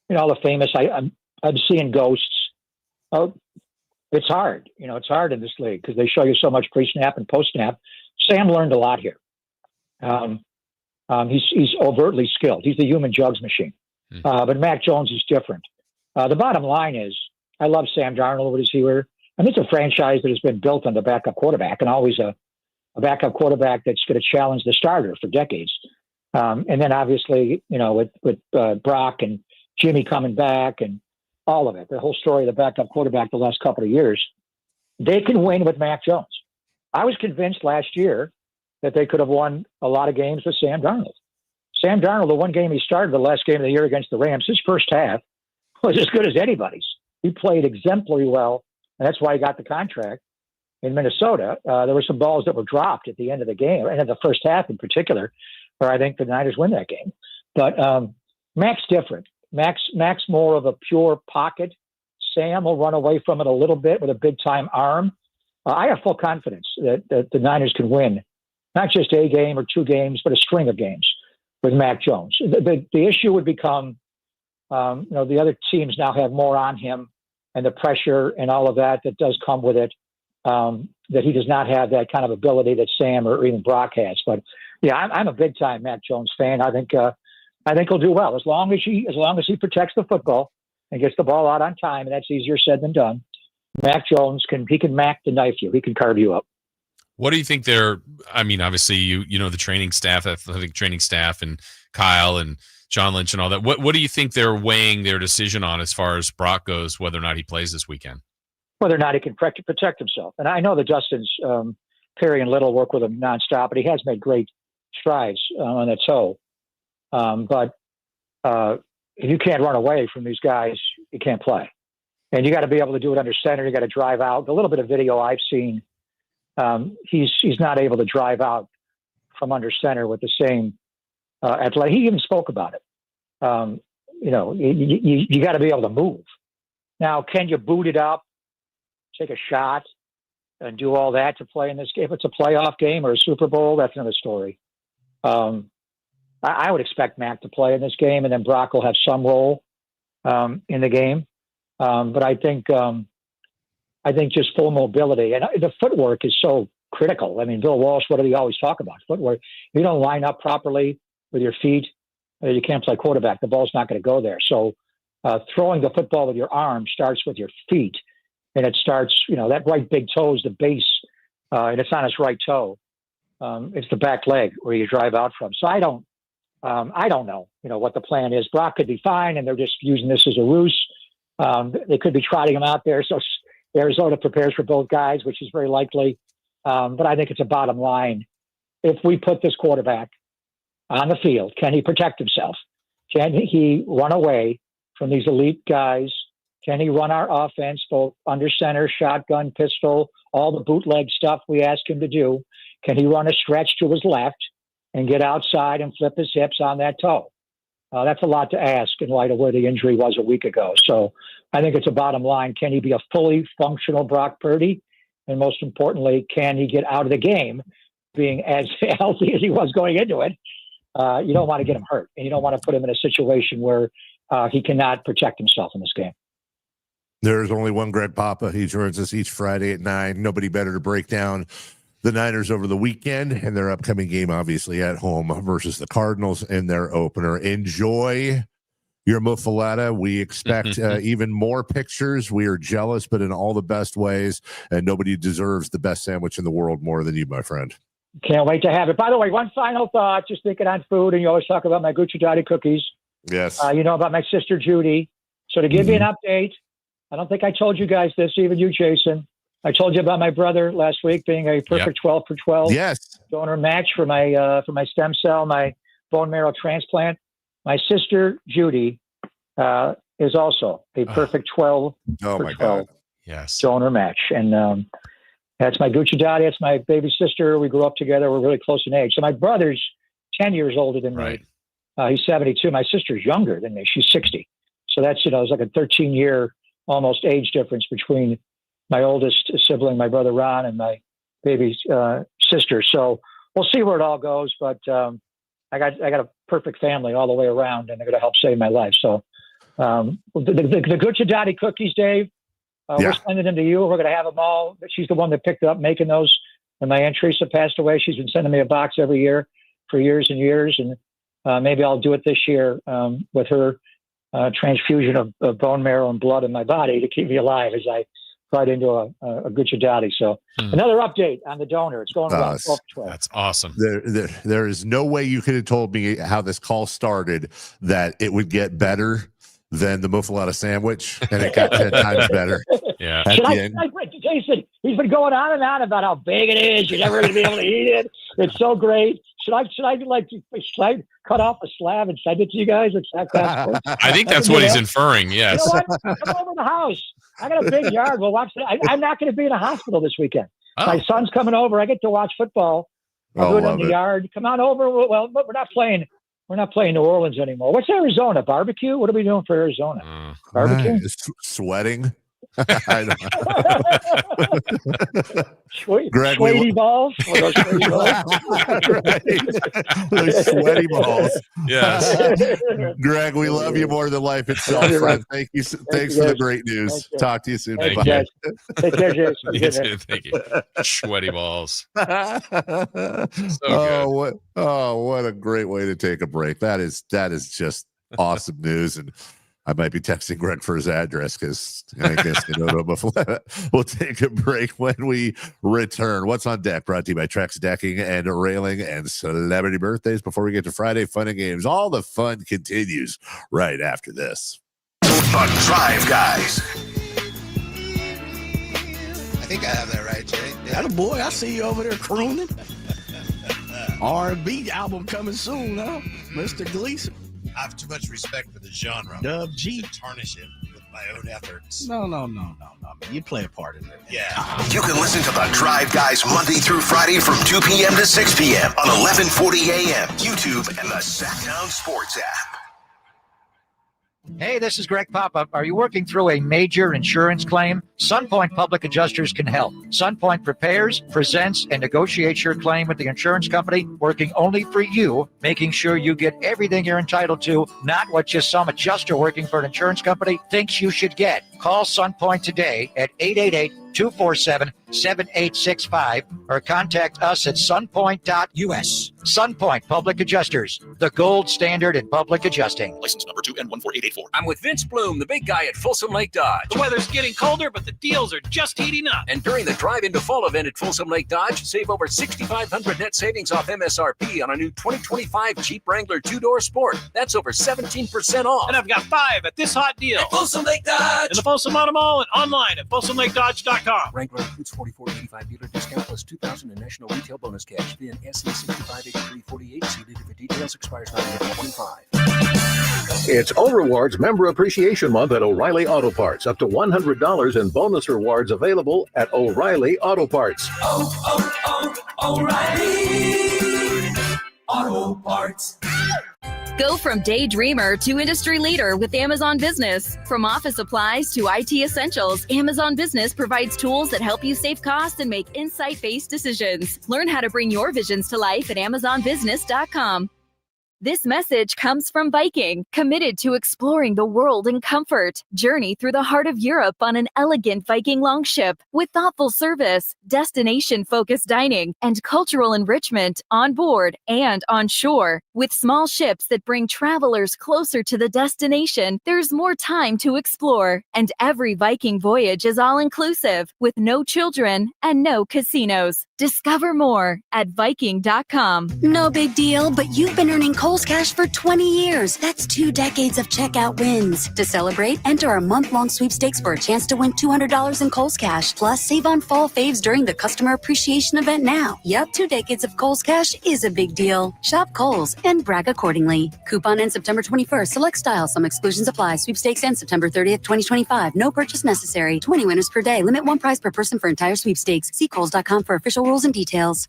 the famous, I'm seeing ghosts. It's hard. It's hard in this league because they show you so much pre-snap and post-snap. Sam learned a lot here. He's overtly skilled. He's the human jugs machine. But Mac Jones is different. The bottom line is, I love Sam Darnold, what is he here? And it's a franchise that has been built on the backup quarterback, and always a backup quarterback that's going to challenge the starter for decades. And then obviously, with Brock and Jimmy coming back and all of it, the whole story of the backup quarterback the last couple of years, they can win with Mac Jones. I was convinced last year that they could have won a lot of games with Sam Darnold. Sam Darnold, the one game he started, the last game of the year against the Rams, his first half was as good as anybody's. He played exemplary well, and that's why he got the contract in Minnesota. There were some balls that were dropped at the end of the game, and in the first half in particular, where I think the Niners win that game. But Mac's different. Mac's more of a pure pocket. Sam will run away from it a little bit with a big-time arm. I have full confidence that the Niners can win, not just a game or 2 games, but a string of games with Mac Jones. The issue would become, the other teams now have more on him, and the pressure and all of that does come with it, that he does not have that kind of ability that Sam or even Brock has. But yeah, I'm a big time Mac Jones fan. I think he'll do well as long as he protects the football and gets the ball out on time, and that's easier said than done. Mac Jones can Mac the knife you. He can carve you up. What do you think obviously you know the training staff, athletic training staff, and Kyle and John Lynch and all that. What do you think they're weighing their decision on as far as Brock goes, whether or not he plays this weekend? Whether or not he can protect himself. And I know that Justin's Perry and Little work with him nonstop, but he has made great strides on that toe. But if you can't run away from these guys, you can't play. And you got to be able to do it under center. You got to drive out. The little bit of video I've seen, he's not able to drive out from under center with the same athletic. He even spoke about it. You got to be able to move. Now, can you boot it up, take a shot, and do all that to play in this game? If it's a playoff game or a Super Bowl, that's another story. I would expect Mac to play in this game, and then Brock will have some role in the game. But I think just full mobility and the footwork is so critical. I mean, Bill Walsh, what do they always talk about? Footwork. If you don't line up properly with your feet, you can't play quarterback. The ball's not going to go there. So throwing the football with your arm starts with your feet, and it starts, that right big toe is the base, and it's on his right toe. It's the back leg where you drive out from. So I don't know, what the plan is. Brock could be fine, and they're just using this as a ruse. They could be trotting him out there. So Arizona prepares for both guys, which is very likely. But I think it's a bottom line. If we put this quarterback on the field, can he protect himself? Can he run away from these elite guys? Can he run our offense, both under center, shotgun, pistol, all the bootleg stuff we ask him to do? Can he run a stretch to his left and get outside and flip his hips on that toe? That's a lot to ask in light of where the injury was a week ago. So I think it's a bottom line. Can he be a fully functional Brock Purdy? And most importantly, can he get out of the game being as healthy as he was going into it? You don't want to get him hurt, and you don't want to put him in a situation where he cannot protect himself in this game. There's only one Greg Papa. He joins us each Friday at 9. Nobody better to break down the Niners over the weekend and their upcoming game, obviously, at home versus the Cardinals in their opener. Enjoy your muffaletta. We expect even more pictures. We are jealous, but in all the best ways, and nobody deserves the best sandwich in the world more than you, my friend. Can't wait to have it. By the way, one final thought, just thinking on food, and you always talk about my Gucci Daddy cookies. Yes. About my sister, Judy. So to give you an update, I don't think I told you guys this, even you, Jason. I told you about my brother last week being a perfect 12 for 12 donor match for my stem cell, my bone marrow transplant. My sister, Judy, is also a perfect 12 for 12 donor match. And that's my Gucci Daddy. It's my baby sister. We grew up together. We're really close in age. So my brother's 10 years older than me. He's 72. My sister's younger than me. She's 60. So that's, it's like a 13-year almost age difference between my oldest sibling, my brother Ron, and my baby sister. So we'll see where it all goes. But I got a perfect family all the way around, and they're going to help save my life. So the Gucci Daddy cookies, Dave, we're sending them to you. We're going to have them all. She's the one that picked up making those. And my Aunt Teresa passed away. She's been sending me a box every year for years and years. And maybe I'll do it this year with her transfusion of bone marrow and blood in my body to keep me alive as I fight into a Gucci Daddy. So another update on the donor. It's going well. 12. That's awesome. There is no way you could have told me how this call started that it would get better than the muffaletta sandwich, and it got 10 times better. Yeah. Jason, he's been going on and on about how big it is. You're never going to be able to eat it. It's so great. Should I cut off a slab and send it to you guys? I think that's what he's inferring. Yes. You know what? Come over to the house. I got a big yard. We'll watch it. I'm not going to be in a hospital this weekend. My son's coming over. I get to watch football. I'll do it in the yard. Come on over. Well, but we're not playing. We're not playing New Orleans anymore. What's Arizona? Barbecue? What are we doing for Arizona? Barbecue? Sweating. Sweaty balls? Those sweaty balls. Yes. Greg, we love you more than life itself, friend. Thank you. Thanks for the great news. Talk to you soon. Thank Bye. Take care, Jason. You too. Thank you. Sweaty balls. What a great way to take a break. That is just awesome news. And I might be texting Greg for his address because I guess we'll take a break when we return. What's on deck? Brought to you by Trex Decking and Railing and Celebrity Birthdays. Before we get to Friday Fun and Games, all the fun continues right after this. The Drive Guys. I think I have that right, Jay. That a boy. I see you over there crooning. R&B album coming soon, huh? Mr. Gleason. I have too much respect for the genre. Dub G. To tarnish it with my own efforts. No. You play a part in it. Yeah. You can listen to The Drive Guys Monday through Friday from 2 p.m. to 6 p.m. on 1140 a.m. YouTube and the Sacktown Sports app. Hey, this is Greg Papa. Are you working through a major insurance claim? SunPoint Public Adjusters can help. SunPoint prepares, presents, and negotiates your claim with the insurance company, working only for you, making sure you get everything you're entitled to, not what just some adjuster working for an insurance company thinks you should get. Call SunPoint today at 888-247-7865 or contact us at sunpoint.us. SunPoint Public Adjusters, the gold standard in public adjusting. License number 2N14884. I'm with Vince Bloom, the big guy at Folsom Lake Dodge. The weather's getting colder, but the deals are just heating up. And during the Drive Into Fall event at Folsom Lake Dodge, save over $6,500 net savings off MSRP on a new 2025 Jeep Wrangler 2-door Sport. That's over 17% off. And I've got 5 at this hot deal. At Folsom Lake Dodge. In the Folsom Auto Mall and online at FolsomLakeDodge.com. Wrangler includes $44.85 dealer discount plus $2,000 in national retail bonus cash. VIN SE 658348. See later for details. Expires 9/25. It's O-Rewards Member Appreciation Month at O'Reilly Auto Parts. Up to $100 in bonus rewards available at O'Reilly Auto Parts. O'Reilly Auto Parts. Go from daydreamer to industry leader with Amazon Business. From office supplies to IT essentials, Amazon Business provides tools that help you save costs and make insight-based decisions. Learn how to bring your visions to life at AmazonBusiness.com. This message comes from Viking, committed to exploring the world in comfort. Journey through the heart of Europe on an elegant Viking longship with thoughtful service, destination-focused dining, and cultural enrichment on board and on shore. With small ships that bring travelers closer to the destination, there's more time to explore. And every Viking voyage is all-inclusive, with no children and no casinos. Discover more at Viking.com. No big deal, but you've been earning Kohl's Cash for 20 years. That's 2 decades of checkout wins. To celebrate, enter our month-long sweepstakes for a chance to win $200 in Kohl's Cash. Plus, save on fall faves during the Customer Appreciation event now. Yep, 2 decades of Kohl's Cash is a big deal. Shop Kohl's and brag accordingly. Coupon ends September 21st. Select styles. Some exclusions apply. Sweepstakes ends September 30th, 2025. No purchase necessary. 20 winners per day. Limit 1 prize per person for entire sweepstakes. See Kohls.com for official rules and details.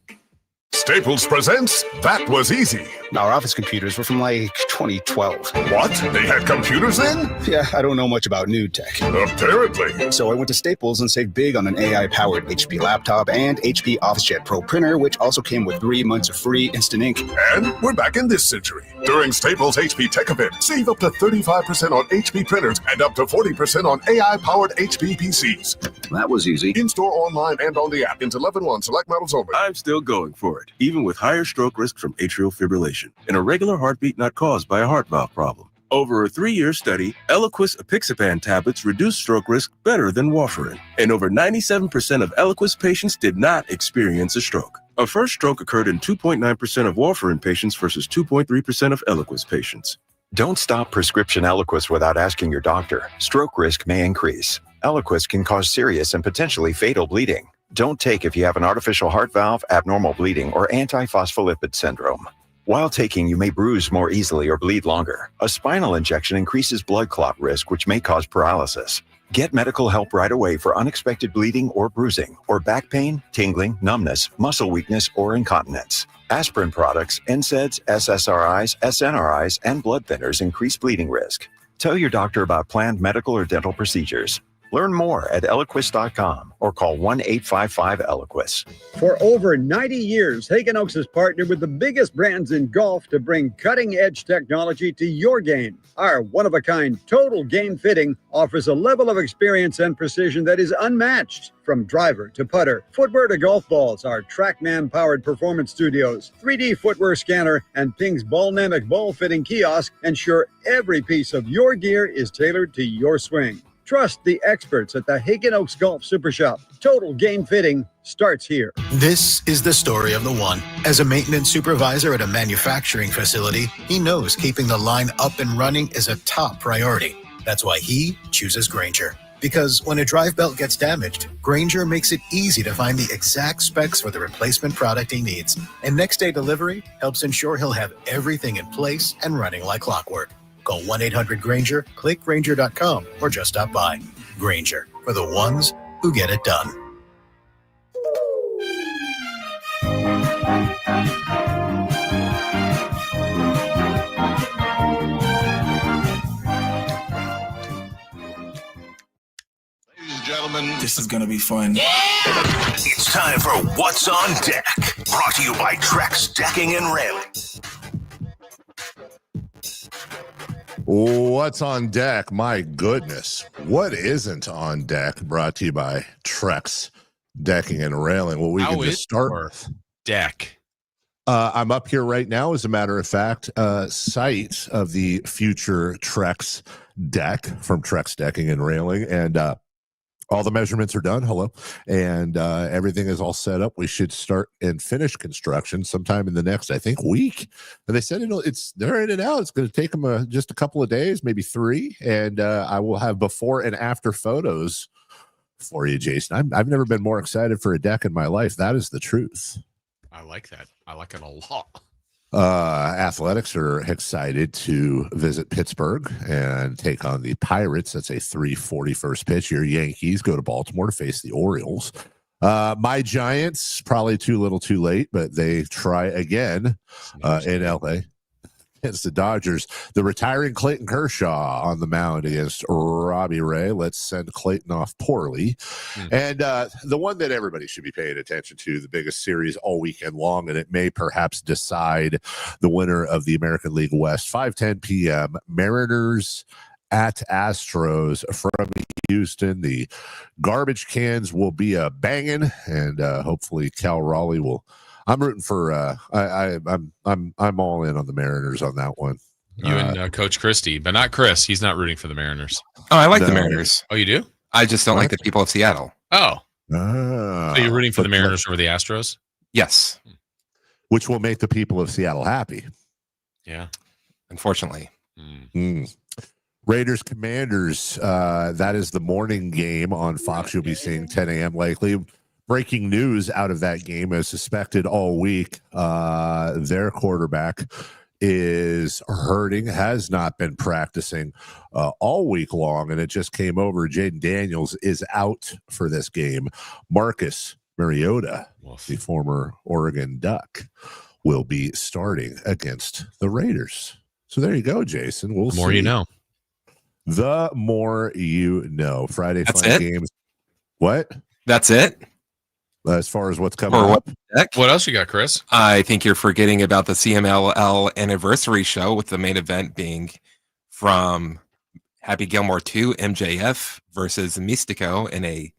Staples presents That Was Easy. Our office computers were from like 2012. What? They had computers then? Yeah, I don't know much about new tech. Apparently. So I went to Staples and saved big on an AI-powered HP laptop and HP OfficeJet Pro printer, which also came with 3 months of free instant ink. And we're back in this century. During Staples HP Tech Event, save up to 35% on HP printers and up to 40% on AI-powered HP PCs. That was easy. In-store, online, and on the app. Into 11/1 select models only. I'm still going for it, even with higher stroke risk from atrial fibrillation, an irregular heartbeat not caused by a heart valve problem. Over a 3-year study, Eliquis apixaban tablets reduced stroke risk better than warfarin, and over 97% of Eliquis patients did not experience a stroke. A first stroke occurred in 2.9% of warfarin patients versus 2.3% of Eliquis patients. Don't stop prescription Eliquis without asking your doctor. Stroke risk may increase. Eliquis can cause serious and potentially fatal bleeding. Don't take if you have an artificial heart valve, abnormal bleeding, or antiphospholipid syndrome. While taking, you may bruise more easily or bleed longer. A spinal injection increases blood clot risk, which may cause paralysis. Get medical help right away for unexpected bleeding or bruising, or back pain, tingling, numbness, muscle weakness, or incontinence. Aspirin products, NSAIDs, SSRIs, SNRIs, and blood thinners increase bleeding risk. Tell your doctor about planned medical or dental procedures. Learn more at Eliquis.com or call 1-855-ELIQUIS. For over 90 years, Hagen Oaks has partnered with the biggest brands in golf to bring cutting-edge technology to your game. Our one-of-a-kind total game fitting offers a level of experience and precision that is unmatched. From driver to putter, footwear to golf balls, our TrackMan-powered performance studios, 3D footwear scanner, and Ping's Ballnamic ball fitting kiosk ensure every piece of your gear is tailored to your swing. Trust the experts at the Hagen Oaks Golf Super Shop. Total game fitting starts here. This is the story of the one. As a maintenance supervisor at a manufacturing facility, he knows keeping the line up and running is a top priority. That's why he chooses Grainger. Because when a drive belt gets damaged, Grainger makes it easy to find the exact specs for the replacement product he needs. And next day delivery helps ensure he'll have everything in place and running like clockwork. Call 1-800-GRAINGER, click Grainger.com, or just stop by. Grainger, for the ones who get it done. gentlemen, this is going to be fun. It's time for What's on Deck, brought to you by Trex Decking and Railing. What's on deck? My goodness. What isn't on deck? Brought to you by Trex Decking and Railing. Well, we can just start with deck. I'm up here right now, as a matter of fact, site of the future Trex deck from Trex Decking and Railing. And all the measurements are done. Hello. And everything is all set up. We should start and finish construction sometime in the next, I think, week. And they said they're in and out. It's going to take them just a couple of days, maybe 3. And I will have before and after photos for you, Jason. I've never been more excited for a deck in my life. That is the truth. I like that. I like it a lot. Athletics are excited to visit Pittsburgh and take on the Pirates. That's a 3:40 first pitch. Your Yankees go to Baltimore to face the Orioles. My Giants, probably too little too late, but they try again in LA against the Dodgers. The retiring Clayton Kershaw on the mound against Robbie Ray. Let's send Clayton off poorly. And the one that everybody should be paying attention to, the biggest series all weekend long, and it may perhaps decide the winner of the American League West, 5:10 p.m. Mariners at Astros from Houston. The garbage cans will be banging, and hopefully Cal Raleigh will. I'm rooting for. I'm all in on the Mariners on that one. You and Coach Christie, but not Chris. He's not rooting for the Mariners. Oh, I like the Mariners. Oh, you do? I just don't like the people of Seattle. Oh, so you're rooting for the Mariners over the Astros? Yes, which will make the people of Seattle happy. Yeah, unfortunately. Raiders Commanders. That is the morning game on Fox. You'll be seeing 10 a.m. likely. Breaking news out of that game, as suspected all week, their quarterback is hurting, has not been practicing all week long, and it just came over. Jaden Daniels is out for this game. Marcus Mariota, the former Oregon Duck, will be starting against the Raiders. So there you go, Jason. We'll see. The more you know. The more you know. Friday That's fun it? games. What? That's it? As far as what's coming up. What else you got, Chris? I think you're forgetting about the CMLL anniversary show, with the main event being from Happy Gilmore 2, MJF versus Mystico in a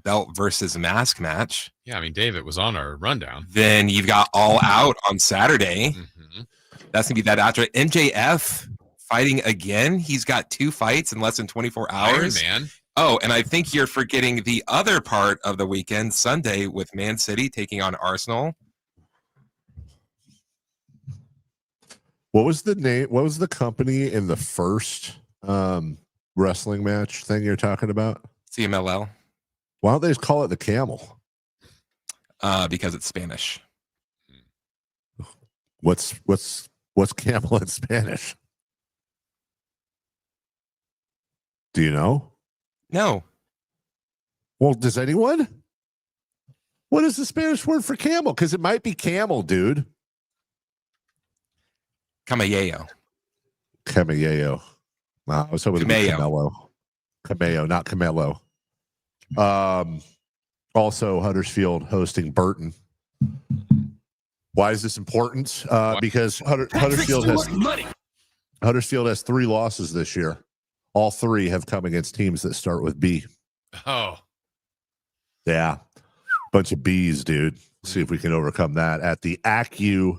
belt versus mask match. Yeah, I mean, David was on our rundown. Then you've got All Out on Saturday. That's going to be that after. MJF fighting again. He's got 2 fights in less than 24 hours. Iron Man. Oh, and I think you're forgetting the other part of the weekend, Sunday, with Man City taking on Arsenal. What was the name? What was the company in the first wrestling match thing you're talking about? CMLL. Why don't they just call it the Camel? Because it's Spanish. What's camel in Spanish? Do you know? No. Well, does anyone? What is the Spanish word for camel? Because it might be camel, dude. Camelleo. Wow, I was hoping to be Camelo. Cameo, not Camelo. Also, Huddersfield hosting Burton. Why is this important? Because Huddersfield has 3 losses this year. All 3 have come against teams that start with B. Oh. Yeah. Bunch of B's, dude. See if we can overcome that at the ACU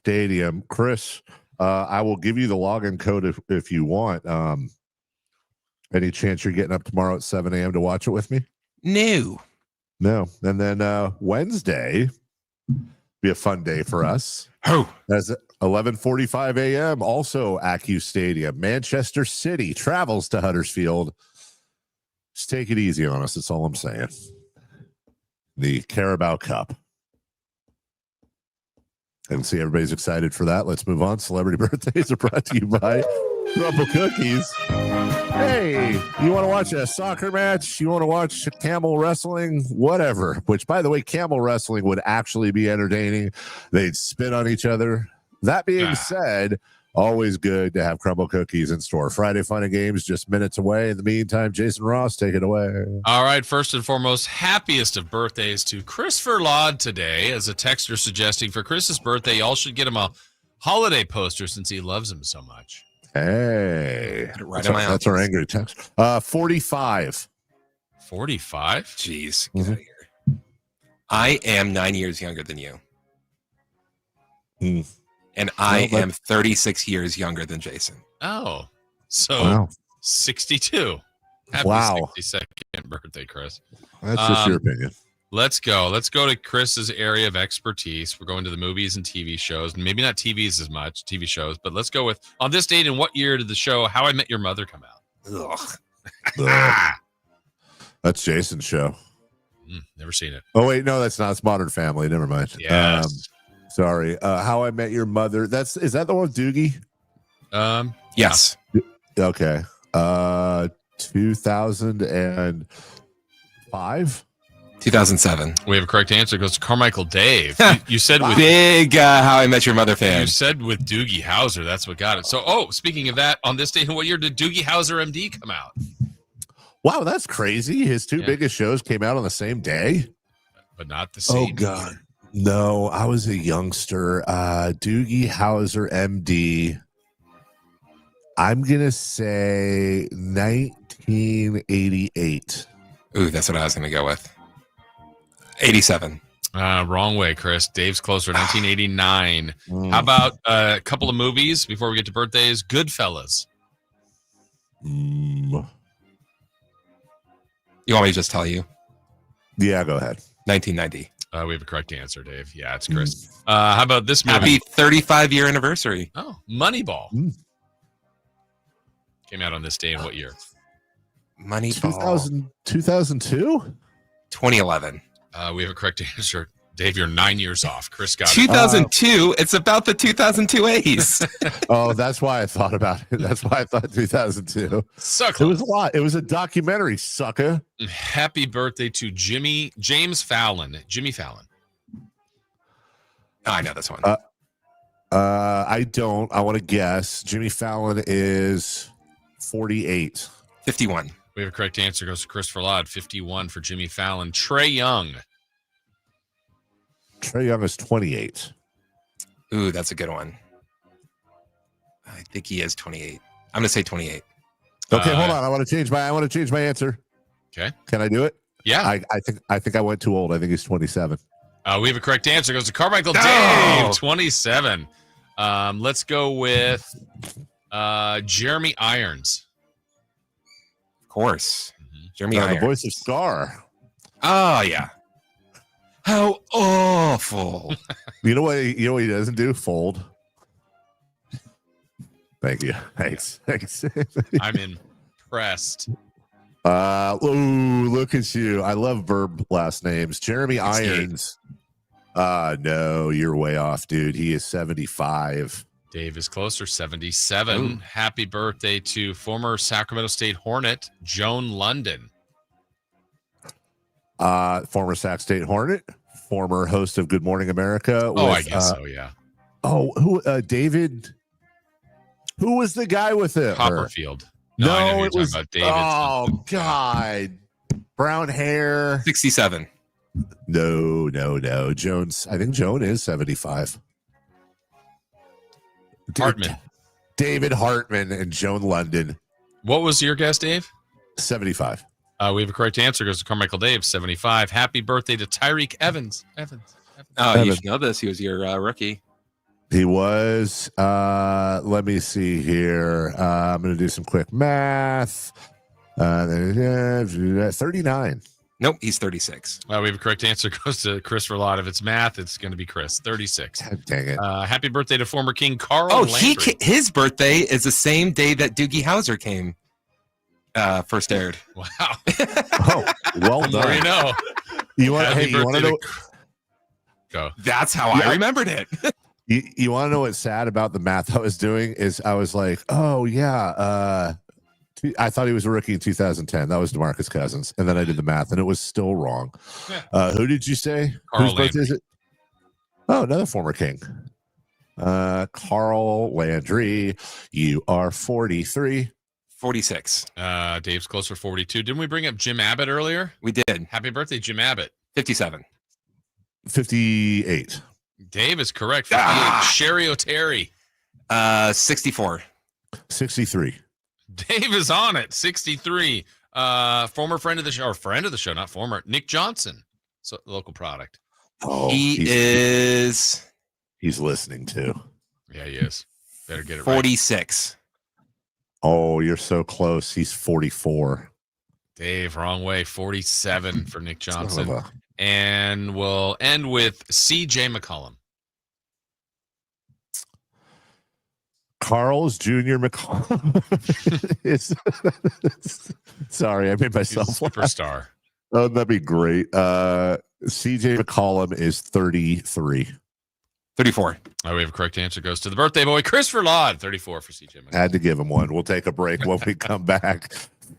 Stadium. Chris, I will give you the login code if you want. Any chance you're getting up tomorrow at 7 a.m. to watch it with me? No. And then Wednesday be a fun day for us. Oh. As 11:45 a.m. also ACU Stadium. Manchester City travels to Huddersfield. Just take it easy on us. That's all I'm saying. The Carabao Cup. And see, everybody's excited for that. Let's move on. Celebrity birthdays are brought to you by Rumble Cookies. Hey, you want to watch a soccer match? You want to watch camel wrestling? Whatever. Which, by the way, camel wrestling would actually be entertaining. They'd spit on each other. That being said, Always good to have crumble cookies in store. Friday Fun and Games just minutes away. In the meantime, Jason Ross, take it away. All right, first and foremost, happiest of birthdays to Christopher Laud today. As a texter suggesting for Chris's birthday, y'all should get him a holiday poster since he loves him so much. Hey, that's our angry text. 45. 45? Jeez, get out of here. I am 9 years younger than you. And I am 36 years younger than Jason. Oh, so 62. Happy 62nd birthday, Chris. That's just your opinion. Let's go. Let's go to Chris's area of expertise. We're going to the movies and TV shows. Maybe not TVs as much, TV shows, but let's go with on this date and what year did the show How I Met Your Mother come out? Ugh. That's Jason's show. Never seen it. Oh, wait, no, that's not. It's Modern Family. Never mind. Yes. Sorry. How I Met Your Mother. Is that the one with Doogie? Yes. Okay. 2005? 2007. We have a correct answer. It goes to Carmichael Dave. You said with big How I Met Your Mother fan. You said with Doogie Howser. That's what got it. So, speaking of that, on this day, what year did Doogie Howser MD come out? Wow, that's crazy. His two biggest shows came out on the same day, but not the same. Oh God, no! I was a youngster. Doogie Howser MD. I'm gonna say 1988. Ooh, that's what I was gonna go with. 87. Wrong way, Chris. Dave's closer. 1989. How about a couple of movies before we get to birthdays? Goodfellas. You want me to just tell you? Yeah, go ahead. 1990. We have a correct answer, Dave. Yeah, it's Chris. How about this movie? Happy 35-year anniversary. Oh, Moneyball. Came out on this day in what year? Moneyball. 2002? 2011. We have a correct answer. Dave, you're 9 years off. Chris got 2002. It's about the 2002 A's. Oh, that's why I thought about it. That's why I thought 2002. Sucker. It was a lot. It was a documentary, sucker. Happy birthday to James Fallon. Jimmy Fallon. Oh, I know this one. I don't. I want to guess. Jimmy Fallon is 48. 51. We have a correct answer. Goes to Christopher Laud. 51 for Jimmy Fallon. Trey Young. Trey Young is 28. Ooh, that's a good one. I think he is 28. I'm gonna say 28. Okay, hold on. I want to change my answer. Okay. Can I do it? Yeah. I think I went too old. I think he's 27. We have a correct answer. Goes to Carmichael Dave. 27. Let's go with Jeremy Irons. Of course. Jeremy The Irons. voice of Scar. Oh yeah. How awful. You know what he doesn't do? Fold. Thank you. Thanks. I'm impressed. Ooh, look at you. I love verb last names. Jeremy Irons. No, you're way off, dude. He is 75. Dave is closer, 77. Ooh. Happy birthday to former Sacramento State Hornet, Joan London. Former Sac State Hornet, former host of Good Morning America. I guess so, yeah. Who David? Who was the guy with it? Copperfield. No, it was about David. Oh God, brown hair. 67. No. Jones. I think Joan is 75. Hartman. David Hartman and Joan London. What was your guess, Dave? 75. We have a correct answer. Goes to Carmichael Dave, 75. Happy birthday to Tyreek Evans. Oh, you should know this. He was your rookie. He was. Let me see here. I'm going to do some quick math. 39. Nope, he's 36. We have a correct answer. Goes to Chris Laud. If it's math, it's going to be Chris. 36. Dang it. Happy birthday to former King Carl. Oh, Landry. his birthday is the same day that Doogie Howser came. First aired. Wow. Oh, well done. There you know. You want to know? Go. That's how I remembered it. You want to know what's sad about the math I was doing is I was like, oh yeah, I thought he was a rookie in 2010. That was DeMarcus Cousins, and then I did the math, and it was still wrong. Who did you say? Carl Whose birthday is it? Oh, another former King. Carl Landry, you are 43. 46. Dave's closer, 42. Didn't we bring up Jim Abbott earlier? We did. Happy birthday, Jim Abbott. 57. 58. Dave is correct. 58. Sherry O'Terry. 64. 63. Dave is on it. 63. Former friend of the show, or friend of the show, not former, Nick Johnson. So local product. Oh, he's listening too. Yeah, he is. Better get it 46. Oh, you're so close. He's 44. Dave, wrong way. 47 for Nick Johnson. And we'll end with CJ McCollum. Carl's Jr. McCollum. Sorry, I made myself superstar. Oh, that'd be great. CJ McCollum is 33. 34. We have a correct answer. Goes to the birthday boy, Christopher Laud. 34 for CJ McCollum. Had to give him one. We'll take a break when we come back.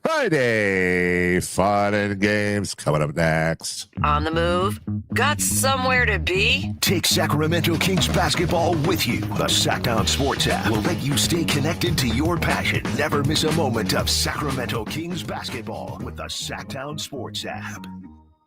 Friday fun and games coming up next. On the move? Got somewhere to be? Take Sacramento Kings basketball with you. The Sacktown Sports app will let you stay connected to your passion. Never miss a moment of Sacramento Kings basketball with the Sacktown Sports app.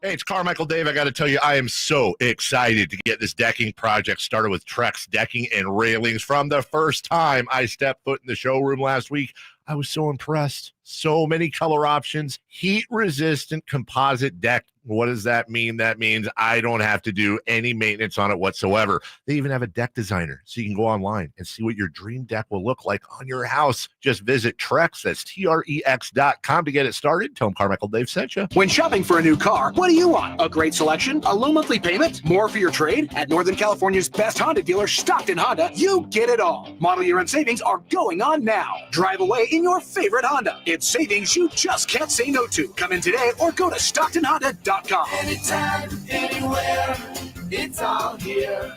Hey, it's Carmichael Dave. I got to tell you, I am so excited to get this decking project started with Trex Decking and Railings. From the first time I stepped foot in the showroom last week, I was so impressed. So many color options, heat-resistant composite deck. What does that mean? That means I don't have to do any maintenance on it whatsoever. They even have a deck designer, so you can go online and see what your dream deck will look like on your house. Just visit Trex, that's Trex.com to get it started. Tell them Carmichael Dave sent you. When shopping for a new car, what do you want? A great selection? A low monthly payment? More for your trade? At Northern California's best Honda dealer, Stockton Honda, you get it all. Model year-end savings are going on now. Drive away in your favorite Honda. It's savings you just can't say no to. Come in today or go to StocktonHonda.com. Anytime, anywhere, it's all here.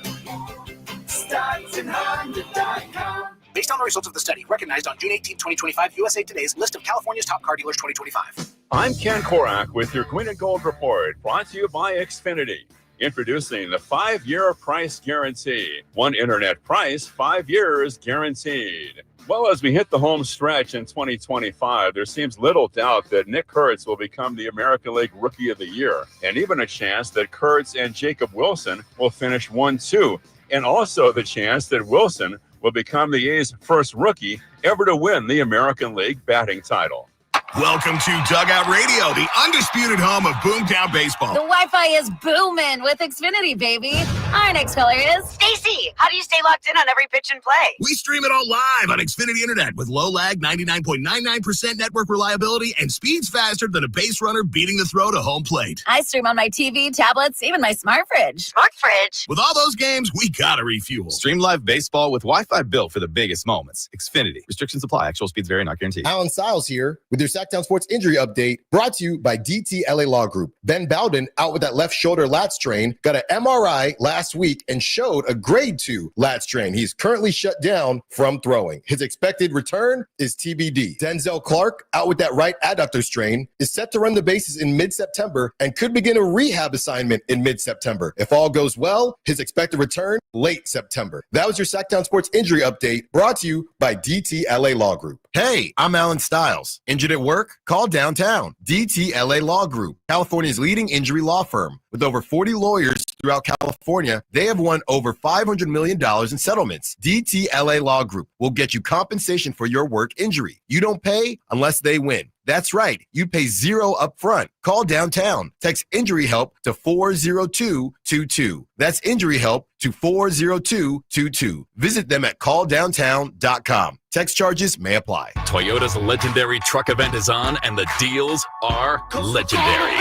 StocktonHonda.com. Based on the results of the study, recognized on June 18, 2025, USA Today's list of California's top car dealers 2025. I'm Ken Korak with your Green and Gold Report, brought to you by Xfinity. Introducing the 5-year price guarantee. One internet price, 5 years guaranteed. Well, as we hit the home stretch in 2025, there seems little doubt that Nick Kurtz will become the American League Rookie of the Year, and even a chance that Kurtz and Jacob Wilson will finish 1-2, and also the chance that Wilson will become the A's first rookie ever to win the American League batting title. Welcome to Dugout Radio, the undisputed home of Boomtown Baseball. The Wi-Fi is booming with Xfinity, baby. Our next caller is Stacy. How do you stay locked in on every pitch and play? We stream it all live on Xfinity Internet with low lag, 99.99% network reliability, and speeds faster than a base runner beating the throw to home plate. I stream on my TV, tablets, even my smart fridge. Smart fridge? With all those games, we gotta refuel. Stream live baseball with Wi-Fi built for the biggest moments. Xfinity. Restrictions apply. Actual speeds vary, not guaranteed. Alan Stiles here with your Sacktown Sports injury update, brought to you by DTLA Law Group. Ben Bowden, out with that left shoulder lat strain, got an MRI last week and showed a grade 2 lat strain. He's currently shut down from throwing. His expected return is TBD. Denzel Clark, out with that right adductor strain, is set to run the bases in mid-September and could begin a rehab assignment in mid-September. If all goes well, his expected return late September. That was your Sacktown Sports injury update, brought to you by DTLA Law Group. Hey, I'm Alan Stiles. Injured at work? Call downtown. DTLA Law Group, California's leading injury law firm. With over 40 lawyers throughout California, they have won over $500 million in settlements. DTLA Law Group will get you compensation for your work injury. You don't pay unless they win. That's right. You pay zero up front. Call downtown. Text injury help to 40222. That's injury help to 40222. Visit them at calldowntown.com. Text charges may apply. Toyota's legendary truck event is on, and the deals are legendary.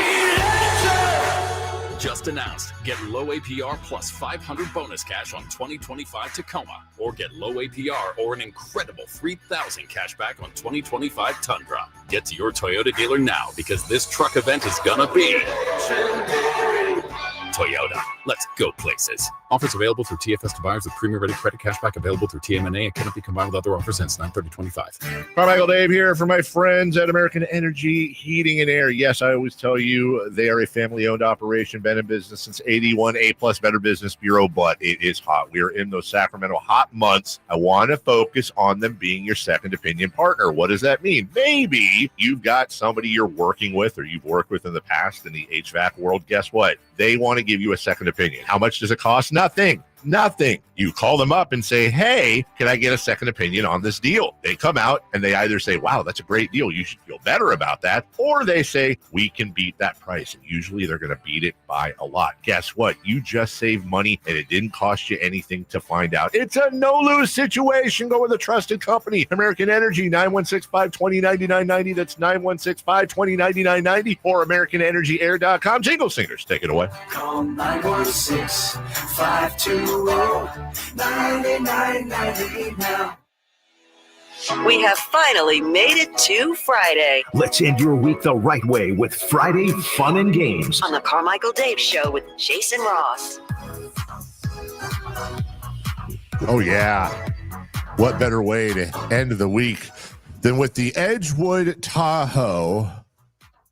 Just announced. Get low APR plus 500 bonus cash on 2025 Tacoma, or get low APR or an incredible 3,000 cash back on 2025 Tundra. Get to your Toyota dealer now, because this truck event is gonna be Toyota. Let's go places. Offers available through TFS to buyers with premium ready credit cashback available through TMNA and cannot be combined with other offers since 9/30/25. Carmichael Dave here for my friends at American Energy Heating and Air. Yes, I always tell you they are a family-owned operation, been in business since 81, A+ Better Business Bureau, but it is hot. We are in those Sacramento hot months. I want to focus on them being your second opinion partner. What does that mean? Maybe you've got somebody you're working with or you've worked with in the past in the HVAC world. Guess what? They want to give you a second opinion. How much does it cost? Nothing. You call them up and say, hey, can I get a second opinion on this deal? They come out and they either say, wow, that's a great deal. You should feel better about that. Or they say, we can beat that price. And usually they're going to beat it by a lot. Guess what? You just saved money and it didn't cost you anything to find out. It's a no-lose situation. Go with a trusted company. American Energy, 916-520-9990. That's 916-520-9990 or AmericanEnergyAir.com. Jingle Singers, take it away. Call 916-520-9990 now. We have finally made it to Friday Let's end your week the right way with Friday Fun and Games. on the Carmichael Dave Show with Jason Ross. Oh, yeah. What better way to end the week than with the Edgewood Tahoe,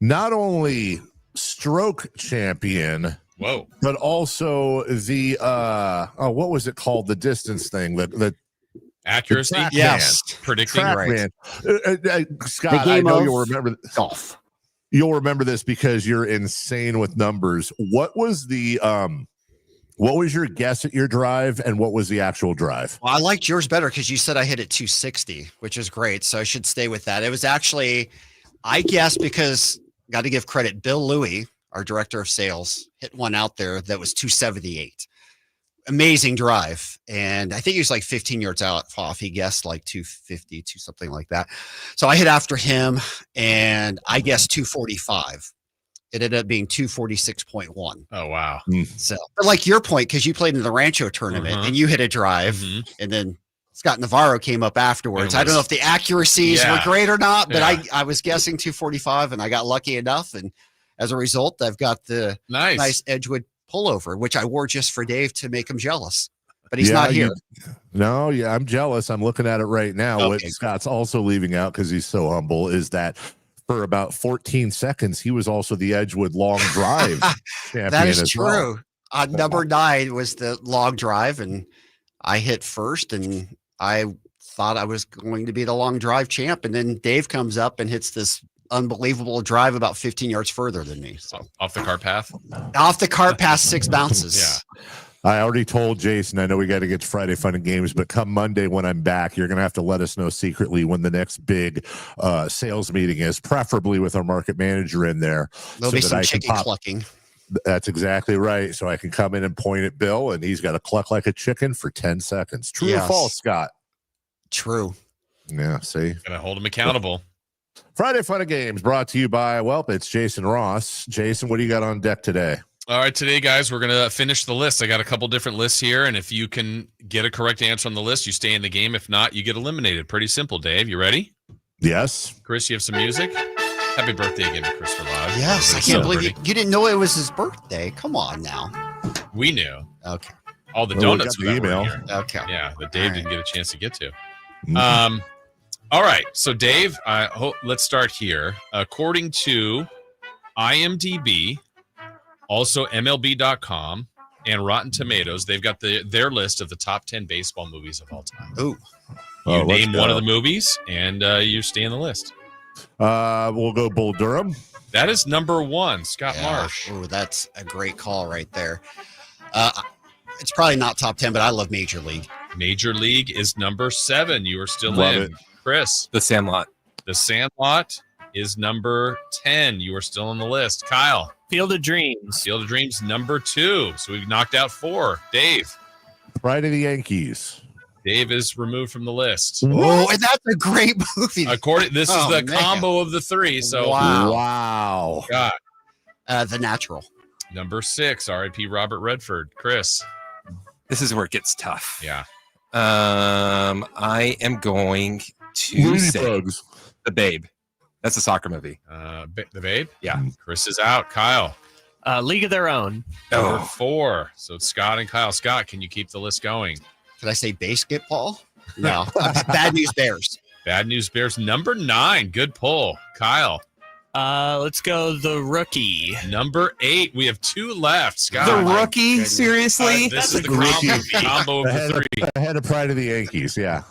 not only stroke champion, but also the, what was it called? The distance thing, the accuracy. Yes. Predicting. Right. Scott, I know you'll remember golf. You'll remember this because you're insane with numbers. What was the, what was your guess at your drive and what was the actual drive? Well, I liked yours better because you said I hit it 260, which is great. So I should stay with that. It was actually, I guess, because got to give credit, Bill Louie, our director of sales, hit one out there that was 278. Amazing drive. And I think he was like 15 yards out off. He guessed like 250, something like that. So I hit after him and I guessed 245. It ended up being 246.1. Oh, wow. So, but like your point, because you played in the Rancho tournament and you hit a drive and then Scott Navarro came up afterwards. I don't know if the accuracies were great or not, but I was guessing 245 and I got lucky enough. And as a result, I've got the nice Edgewood pullover, which I wore just for Dave to make him jealous. But he's not here. I'm jealous. I'm looking at it right now. Okay, what Scott's also leaving out because he's so humble is that for about 14 seconds, he was also the Edgewood long drive champion. That is as true. Well. Number 9 was the long drive, and I hit first, and I thought I was going to be the long drive champ. And then Dave comes up and hits this unbelievable drive about 15 yards further than me. So off the cart path? Off the cart path, 6 bounces. Yeah. I already told Jason, I know we got to get to Friday Fun and Games, but come Monday when I'm back, you're going to have to let us know secretly when the next big sales meeting is, preferably with our market manager in there. There'll be some chicken clucking. That's exactly right. So I can come in and point at Bill, and he's got to cluck like a chicken for 10 seconds. True or false, Scott? True. Yeah, see? Gonna hold him accountable. Friday Fun and Games brought to you by, it's Jason Ross. Jason, what do you got on deck today? All right, today, guys, we're going to finish the list. I got a couple different lists here, and if you can get a correct answer on the list, you stay in the game. If not, you get eliminated. Pretty simple, Dave. You ready? Yes. Chris, you have some music? Happy birthday again to Chris Live. Yes, I can't believe you didn't know it was his birthday. Come on now. We knew. Okay. All the donuts we got the email. Here. Okay. Yeah, that Dave didn't get a chance to get to. All right, so Dave, let's start here. According to IMDb, also MLB.com and Rotten Tomatoes, they've got their list of the top 10 baseball movies of all time. Ooh. You name one of the movies, and you stay on the list. We'll go Bull Durham. That is number 1, Scott Marsh. Oh, that's a great call right there. It's probably not top 10, but I love Major League. Major League is number 7. You are still Love in. it. Chris. The Sandlot. The Sandlot is number 10. You are still on the list. Kyle. Field of Dreams. Field of Dreams, number 2. So we've knocked out 4. Dave. Pride of the Yankees. Dave is removed from the list. Oh, and that's a great movie. This is the combo of the 3. So wow. God. The Natural. Number 6, R.I.P. Robert Redford. Chris. This is where it gets tough. Yeah. I am going to say The Babe. That's a soccer movie. The Babe? Yeah. Chris is out. Kyle. League of Their Own. Number 4. So it's Scott and Kyle. Scott, can you keep the list going? Could I say basketball? No. Bad News Bears. Bad News Bears. Number 9. Good pull. Kyle. Let's go The Rookie. Number 8. We have 2 left. Scott. The Rookie? Seriously? This is the combo of the 3. Ahead of Pride of the Yankees, yeah.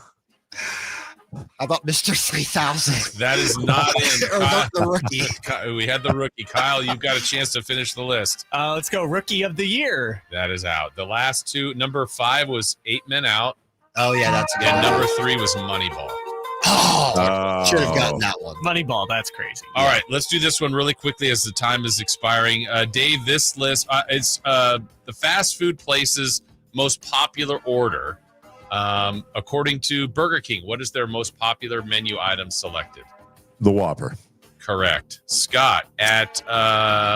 How about Mr. 3000? That is not in. Or the Rookie. We had the Rookie. Kyle, you've got a chance to finish the list. Let's go Rookie of the Year. That is out. The last 2. Number 5 was 8 Men Out. Oh, yeah, that's good. And number 3 was Moneyball. Oh, should have gotten that one. Moneyball, that's crazy. All right, let's do this one really quickly as the time is expiring. Dave, this list, it's the fast food places' most popular order. According to Burger King, what is their most popular menu item selected? The Whopper. Correct. Scott, at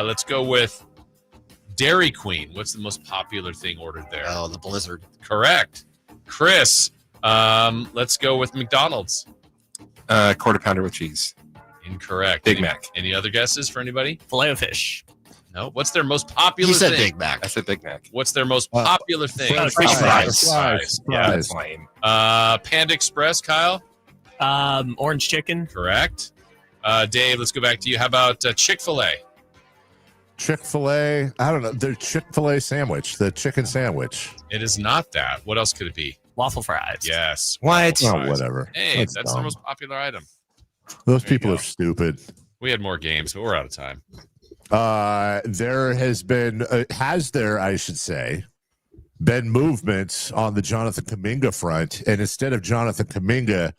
let's go with Dairy Queen. What's the most popular thing ordered there? Oh, the Blizzard. Correct. Chris, let's go with McDonald's. Quarter pounder with cheese. Incorrect. Big Mac. Any other guesses for anybody? Filet-O-Fish. No. What's their most popular He said thing? Big Mac. I said Big Mac. What's their most popular thing? French fries. Yeah, That's lame. Panda Express, Kyle. Orange chicken. Correct. Dave, let's go back to you. How about Chick-fil-A? Chick-fil-A, I don't know. The Chick-fil-A sandwich, the chicken sandwich. It is not that. What else could it be? Waffle fries. Yes. What? Oh, whatever. Hey, that's dumb. their most popular item. Those There you people go. are stupid. We had more games, but we're out of time. There has been, I should say, been movements on the Jonathan Kuminga front. And instead of Jonathan Kuminga,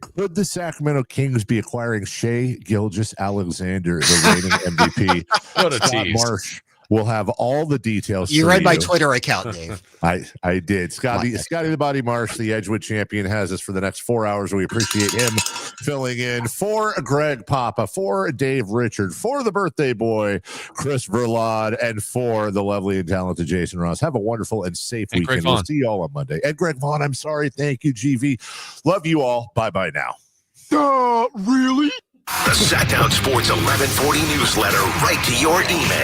could the Sacramento Kings be acquiring Shai Gilgeous-Alexander, the reigning MVP? What a Scott tease. Marsh will have all the details. You for read my Twitter account, Dave. I did. Scotty the Body Marsh, the Edgewood champion, has us for the next 4 hours. We appreciate him filling in for Greg Papa, for Dave Richard, for the birthday boy, Chris Verlad, and for the lovely and talented Jason Ross. Have a wonderful and safe And Greg weekend. We'll Vaughn. see you all on Monday. And Greg Vaughn, I'm sorry. Thank you, GV. Love you all. Bye-bye now. Really? The Sacktown Sports 1140 newsletter right to your email.